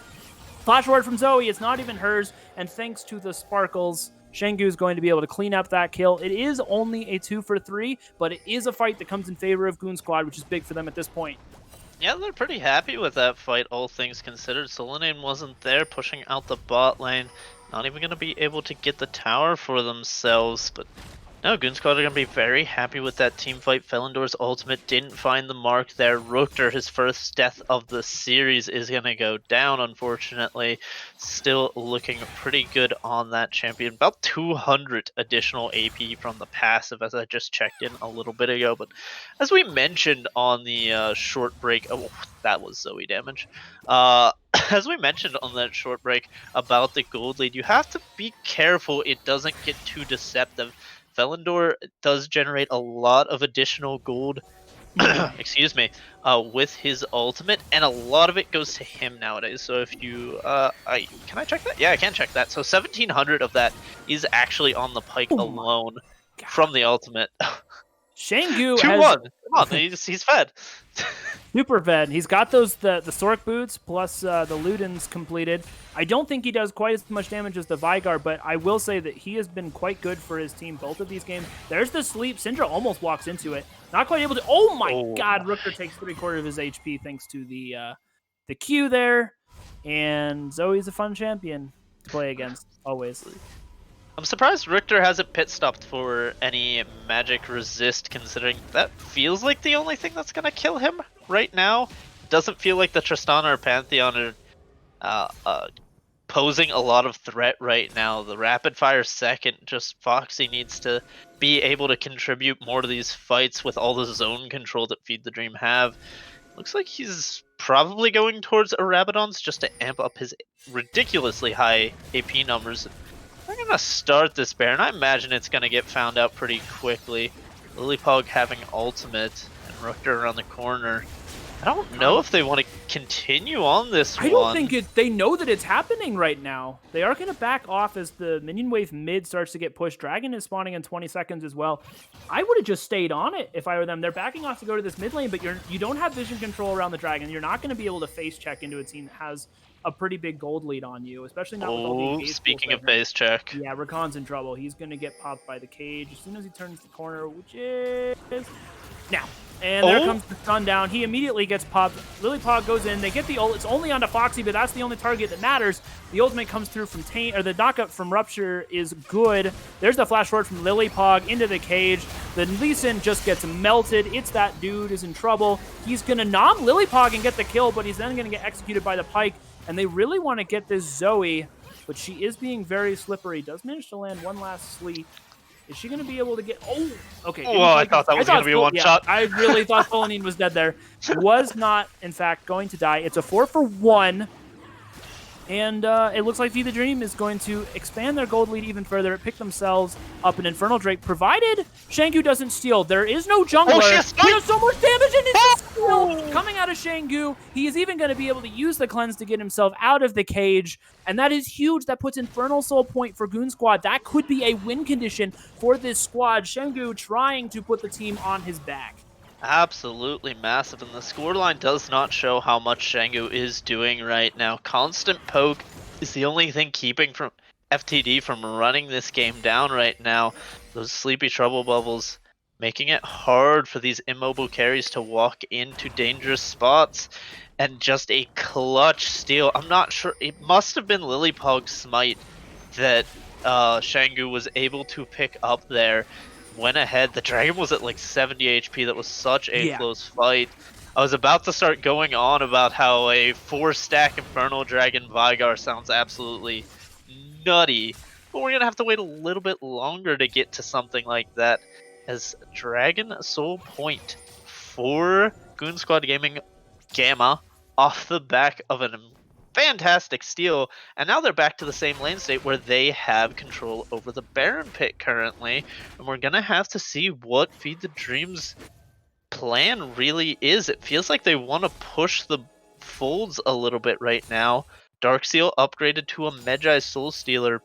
Flash word from Zoe. It's not even hers. And thanks to the sparkles, Shengu is going to be able to clean up that kill. It is only a 2 for 3, but it is a fight that comes in favor of Goon Squad, which is big for them at this point. Yeah, they're pretty happy with that fight, all things considered. Solanine wasn't there, pushing out the bot lane. Not even going to be able to get the tower for themselves, but no, Goon Squad are going to be very happy with that team fight. Felindor's ultimate didn't find the mark there. Rukter, his first death of the series, is going to go down, unfortunately. Still looking pretty good on that champion. About 200 additional AP from the passive, as I just checked in a little bit ago. But as we mentioned on the short break, oh, that was Zoe damage. As we mentioned on that short break about the gold lead, you have to be careful it doesn't get too deceptive. Felindor does generate a lot of additional gold, excuse me, with his ultimate, and a lot of it goes to him nowadays. So if you, can I check that? Yeah, I can check that. So 1,700 of that is actually on the Pike alone from the ultimate. Shengu 2-1. has... Come on, he's fed. Super fed. He's got those the Sork boots plus the Ludens completed. I don't think he does quite as much damage as the Vigar, but I will say that he has been quite good for his team both of these games. There's the sleep. Syndra almost walks into it. Not quite able to. Oh my God! Rukter takes 3/4 of his HP thanks to the Q there. And Zoe's a fun champion to play against always. I'm surprised Richter hasn't pit stopped for any magic resist, considering that feels like the only thing that's gonna kill him right now. Doesn't feel like the Tristana or Pantheon are posing a lot of threat right now. The rapid fire second, just Foxy needs to be able to contribute more to these fights with all the zone control that Feed the Dream have. Looks like he's probably going towards Rabadon's just to amp up his ridiculously high AP numbers. We're gonna start this Baron. I imagine it's gonna get found out pretty quickly. Lilypog having ultimate and Rukter around the corner. I don't know if they want to continue on this one. I don't think they know that it's happening right now. They are going to back off as the minion wave mid starts to get pushed. Dragon is spawning in 20 seconds as well. I would have just stayed on it if I were them. They're backing off to go to this mid lane, but you don't have vision control around the Dragon. You're not going to be able to face check into a team that has a pretty big gold lead on you, especially not with all the Oh, engage tools speaking right of now. base check. Yeah, Rakan's in trouble. He's going to get popped by the cage as soon as he turns the corner, which is now. And there Oh, comes the stun down. He immediately gets popped. Lillipog goes in. They get the ult. It's only onto Foxy, but that's the only target that matters. The ultimate comes through from Taint, or the knockup from Rupture is good. There's the flash forward from Lillipog into the cage. The Lee Sin just gets melted. It's that dude is in trouble. He's going to nom Lillipog and get the kill, but he's then going to get executed by the Pike. And they really want to get this Zoe, but she is being very slippery. Does manage to land one last sleep. Is she going to be able to get... Oh, okay. well, I thought that was going to be a one shot. I really thought Solanine was dead there. Was not, in fact, going to die. It's a 4-for-1. And it looks like Feed the Dream is going to expand their gold lead even further, pick themselves up an Infernal Drake, provided Shangu doesn't steal. There is no jungler. Oh, He does so much damage and it's a steal coming out of Shangu. He is even going to be able to use the cleanse to get himself out of the cage, and that is huge. That puts Infernal Soul point for Goon Squad. That could be a win condition for this squad. Shangu trying to put the team on his back. Absolutely massive, and the scoreline does not show how much Shangu is doing right now. Constant poke is the only thing keeping from FTD from running this game down right now. Those sleepy trouble bubbles making it hard for these immobile carries to walk into dangerous spots, and just a clutch steal. I'm not sure, it must have been Lillipog's smite that Shangu was able to pick up there. Went ahead. The dragon was at like 70 HP. That was such a close fight. I was about to start going on about how a 4-stack Infernal Dragon Vigar sounds absolutely nutty, but we're gonna have to wait a little bit longer to get to something like that, as Dragon Soul Point for Goon Squad Gaming Gamma off the back of an fantastic steal, and now they're back to the same lane state where they have control over the Baron pit currently, and we're gonna have to see what Feed the Dream's plan really is. It feels like they want to push the folds a little bit right now. Darkseal upgraded to a Magi Soul Stealer.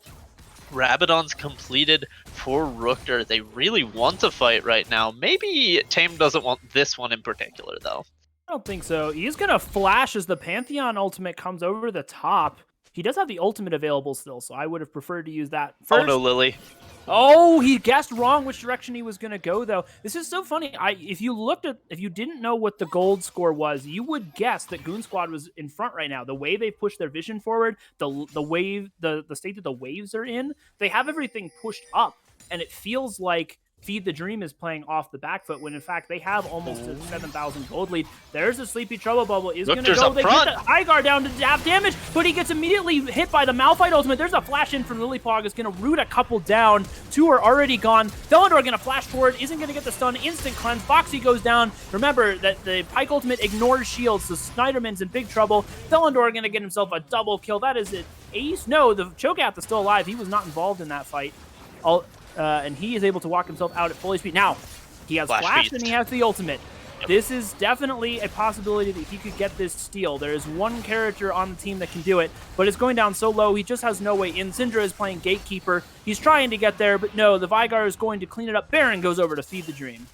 Rabadon's completed for Rookter. They really want to fight right now. Maybe Tame doesn't want this one in particular, though. I don't think so. He's going to flash as the Pantheon ultimate comes over the top. He does have the ultimate available still, so I would have preferred to use that first. Oh no, Lily. Oh, he guessed wrong which direction he was going to go, though. This is so funny. If you didn't know what the gold score was, you would guess that Goon Squad was in front right now. The way they push their vision forward, the state that the waves are in, they have everything pushed up, and it feels like Feed the Dream is playing off the back foot when in fact they have almost a 7,000 gold lead. There's a sleepy trouble bubble. Is going to go. They get the high guard down to half damage, but he gets immediately hit by the Malphite ultimate. There's a flash in from Lillipog. Is going to root a couple down. 2 are already gone. Felindor going to flash forward. Isn't going to get the stun. Instant cleanse. Foxy goes down. Remember that the Pike ultimate ignores shields, so Snyderman's in big trouble. Felindor going to get himself a double kill. That is an ace. No, the Cho'Gath is still alive. He was not involved in that fight. And he is able to walk himself out at full HP. Now, he has Flash and he has the ultimate. Yep. This is definitely a possibility that he could get this steal. There is one character on the team that can do it, but it's going down so low, he just has no way in. Syndra is playing Gatekeeper. He's trying to get there, but no, the Vigar is going to clean it up. Baron goes over to Feed the Dream.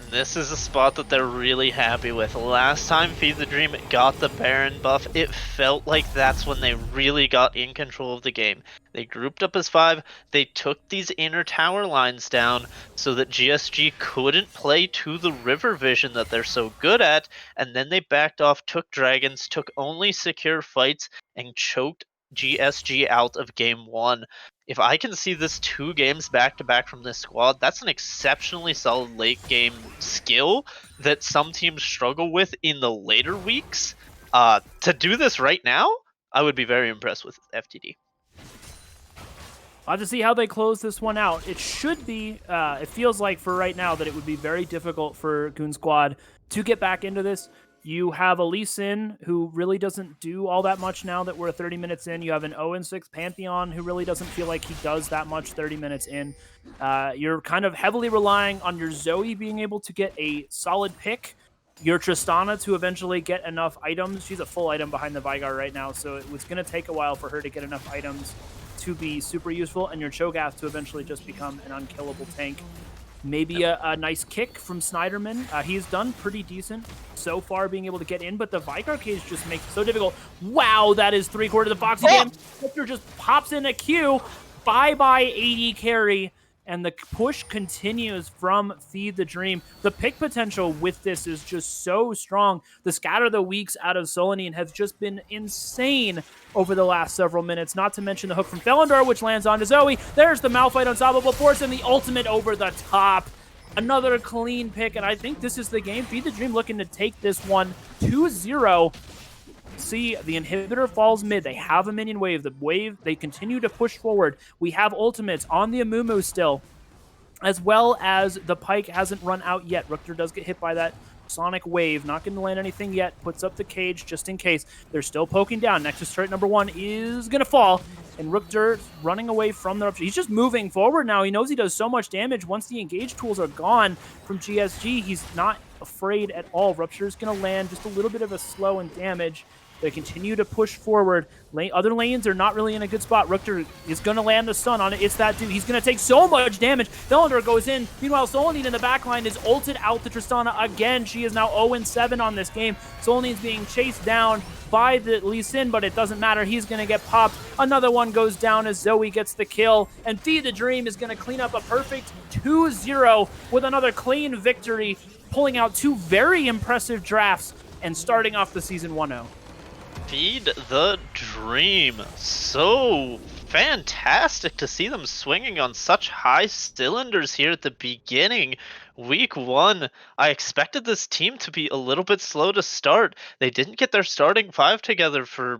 This is a spot that they're really happy with. Last time Feed the Dream got the Baron buff, it felt like that's when they really got in control of the game. They grouped up as 5, they took these inner tower lines down so that GSG couldn't play to the river vision that they're so good at, and then they backed off, took dragons, took only secure fights, and choked GSG out of game 1. If I can see this 2 games back-to-back from this squad, that's an exceptionally solid late-game skill that some teams struggle with in the later weeks. To do this right now, I would be very impressed with FTD. I'll have to see how they close this one out. It should be, it feels like for right now that it would be very difficult for Goon Squad to get back into this. You have a Lee Sin, who really doesn't do all that much now that we're 30 minutes in. You have an 0-6 Pantheon, who really doesn't feel like he does that much 30 minutes in. You're kind of heavily relying on your Zoe being able to get a solid pick, your Tristana to eventually get enough items. She's a full item behind the Vigar right now, so it was going to take a while for her to get enough items to be super useful, and your Cho'Gath to eventually just become an unkillable tank. Maybe a nice kick from Snyderman. He's done pretty decent so far being able to get in, but the Vicar cage just makes it so difficult. Wow, that is three-quarters of Foxy Oh! damage. Victor just pops in a Q. Bye-bye AD carry. And the push continues from Feed the Dream. The pick potential with this is just so strong. The scatter the weeks out of Solanine has just been insane over the last several minutes, not to mention the hook from Felindor, which lands onto Zoe. There's the Malphite Unstoppable Force and the ultimate over the top. Another clean pick, and I think this is the game. Feed the Dream looking to take this one 2-0. See, the inhibitor falls mid. They have a minion wave. The wave, they continue to push forward. We have ultimates on the Amumu still, as well as the Pike hasn't run out yet. Rooker does get hit by that Sonic Wave. Not going to land anything yet. Puts up the cage just in case. They're still poking down. Nexus turret number 1 is going to fall. And Rooker running away from the rupture. He's just moving forward now. He knows he does so much damage. Once the engage tools are gone from GSG, he's not afraid at all. Rupture's going to land just a little bit of a slow and damage. They continue to push forward. Other lanes are not really in a good spot. Rooker is going to land the stun on it. It's that dude. He's going to take so much damage. Felindor goes in. Meanwhile, Solanine in the backline is ulted out to Tristana again. She is now 0-7 on this game. Solanine's being chased down by the Lee Sin, but it doesn't matter. He's going to get popped. Another one goes down as Zoe gets the kill. And Feed the Dream is going to clean up a perfect 2-0 with another clean victory, pulling out 2 very impressive drafts and starting off the season 1-0. Feed the Dream. So fantastic to see them swinging on such high cylinders here at the beginning. Week 1, I expected this team to be a little bit slow to start. They didn't get their starting 5 together for,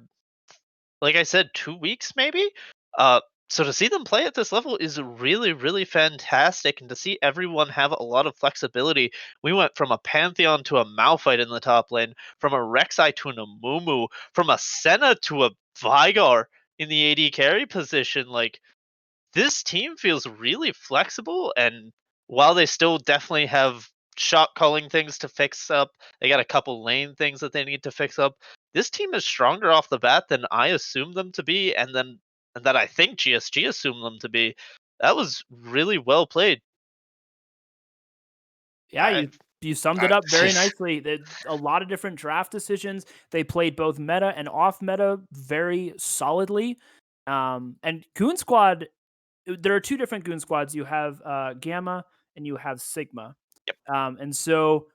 like I said, 2 weeks maybe. Uh, so to see them play at this level is really, really fantastic, and to see everyone have a lot of flexibility. We went from a Pantheon to a Malphite in the top lane, from a Rek'Sai to an Amumu, from a Senna to a Vigar in the AD carry position. Like, this team feels really flexible, and while they still definitely have shot calling things to fix up, they got a couple lane things that they need to fix up. This team is stronger off the bat than I assumed them to be, and that I think GSG assumed them to be. That was really well played. Yeah, I, you summed it I up very nicely. A lot of different draft decisions. They played both meta and off meta very solidly. And Goon Squad, there are 2 different Goon Squads. You have Gamma and you have Sigma. yep. And so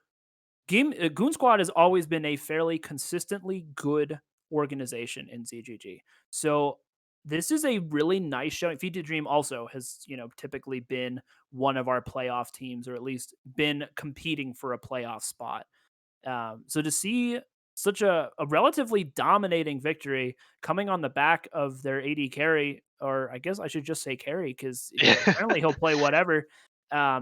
Goon Squad has always been a fairly consistently good organization in ZGG. So this is a really nice showing. Feed to Dream also has, typically been one of our playoff teams, or at least been competing for a playoff spot. So to see such a relatively dominating victory coming on the back of their AD carry, or I guess I should just say carry, because apparently he'll play whatever,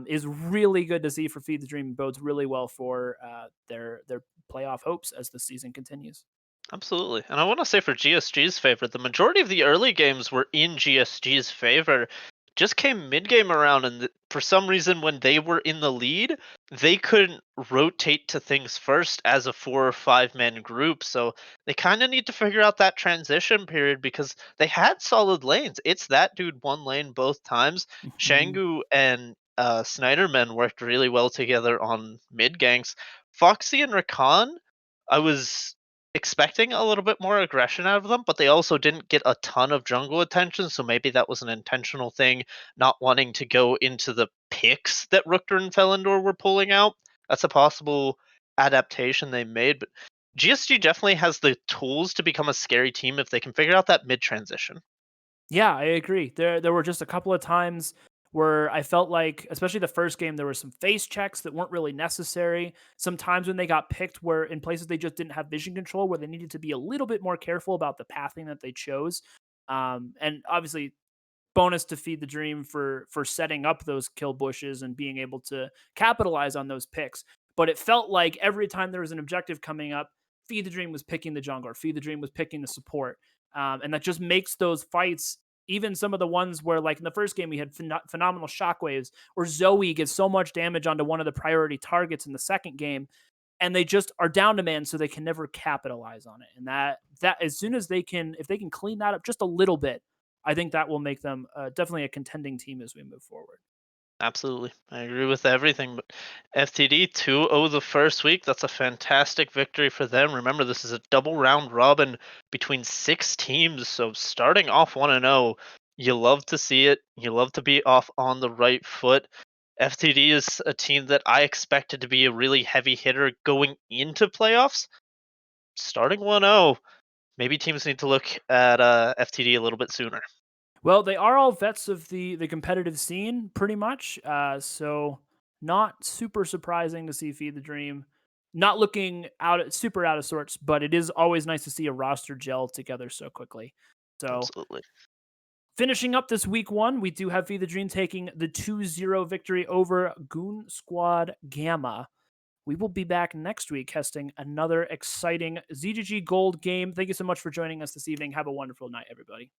is really good to see for Feed the Dream. Bodes really well for their playoff hopes as the season continues. Absolutely. And I want to say for GSG's favor, the majority of the early games were in GSG's favor. Just came mid game around, and for some reason, when they were in the lead, they couldn't rotate to things first as a 4 or 5 man group. So they kind of need to figure out that transition period, because they had solid lanes. It's that dude one lane both times. Mhm. Shangu and Snyderman worked really well together on mid ganks. Foxy and Rakan, I was expecting a little bit more aggression out of them, but they also didn't get a ton of jungle attention, so maybe that was an intentional thing, not wanting to go into the picks that Rooker and Felindor were pulling out. That's a possible adaptation they made, but GSG definitely has the tools to become a scary team if they can figure out that mid transition. Yeah, I agree. There were just a couple of times where I felt like, especially the first game, there were some face checks that weren't really necessary. Sometimes when they got picked, where in places they just didn't have vision control, where they needed to be a little bit more careful about the pathing that they chose. And obviously, bonus to Feed the Dream for setting up those kill bushes and being able to capitalize on those picks. But it felt like every time there was an objective coming up, Feed the Dream was picking the jungler, Feed the Dream was picking the support, and that just makes those fights. Even some of the ones where, like in the first game, we had phenomenal shockwaves, or Zoe gets so much damage onto one of the priority targets in the second game, and they just are down to man, so they can never capitalize on it. And that as soon as they can, if they can clean that up just a little bit, I think that will make them definitely a contending team as we move forward. Absolutely. I agree with everything. But FTD 2-0 the first week. That's a fantastic victory for them. Remember, this is a double round robin between 6 teams. So starting off 1-0, you love to see it. You love to be off on the right foot. FTD is a team that I expected to be a really heavy hitter going into playoffs. Starting 1-0, maybe teams need to look at FTD a little bit sooner. Well, they are all vets of the competitive scene, pretty much. So not super surprising to see Feed the Dream not looking super out of sorts, but it is always nice to see a roster gel together so quickly. So Absolutely. finishing up this week one, we do have Feed the Dream taking the 2-0 victory over Goon Squad Gamma. We will be back next week testing another exciting ZGG Gold game. Thank you so much for joining us this evening. Have a wonderful night, everybody.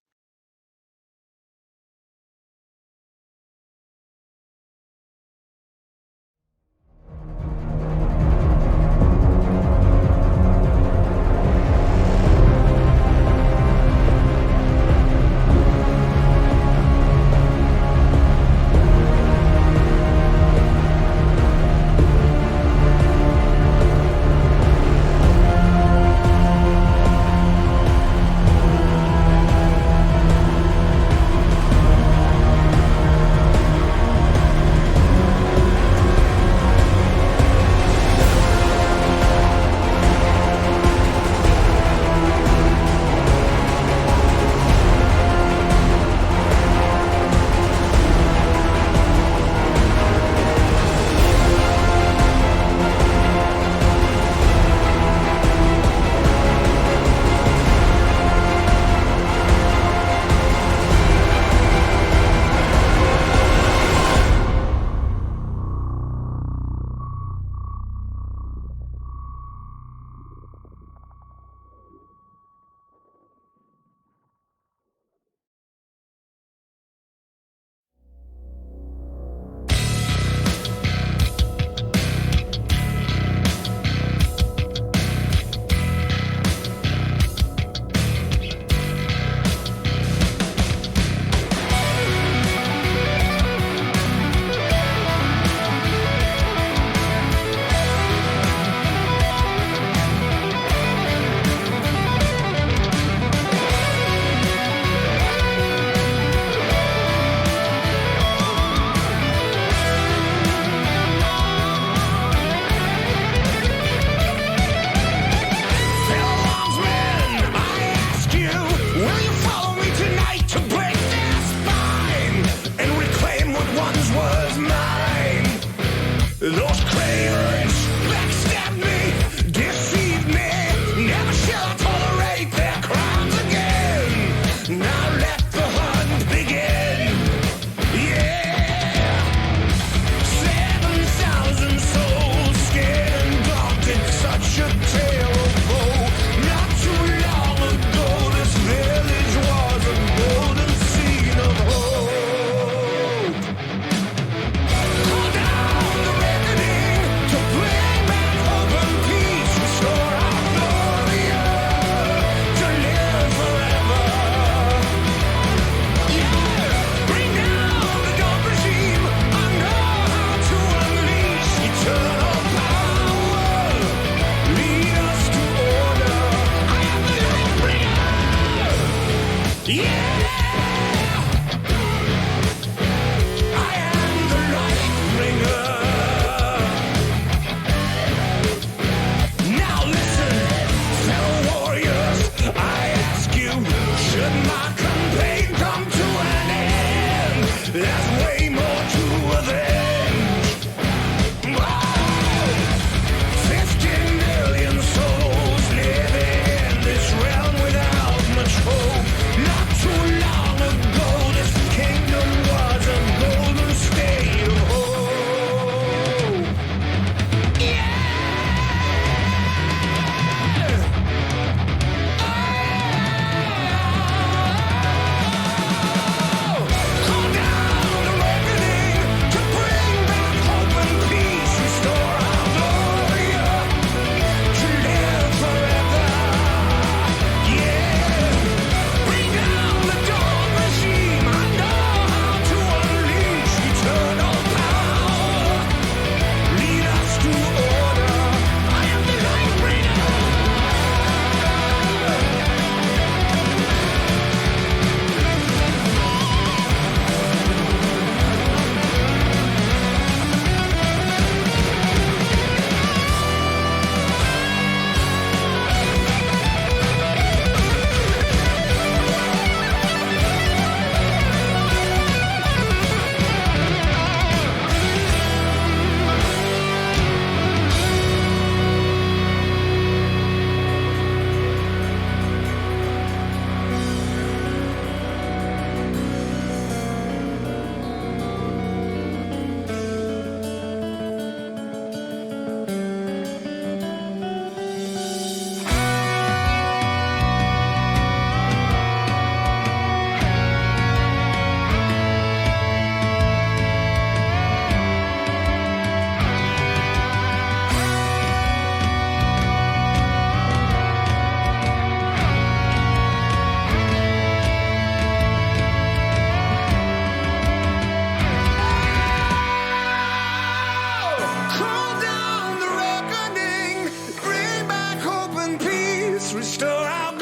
Let's restore our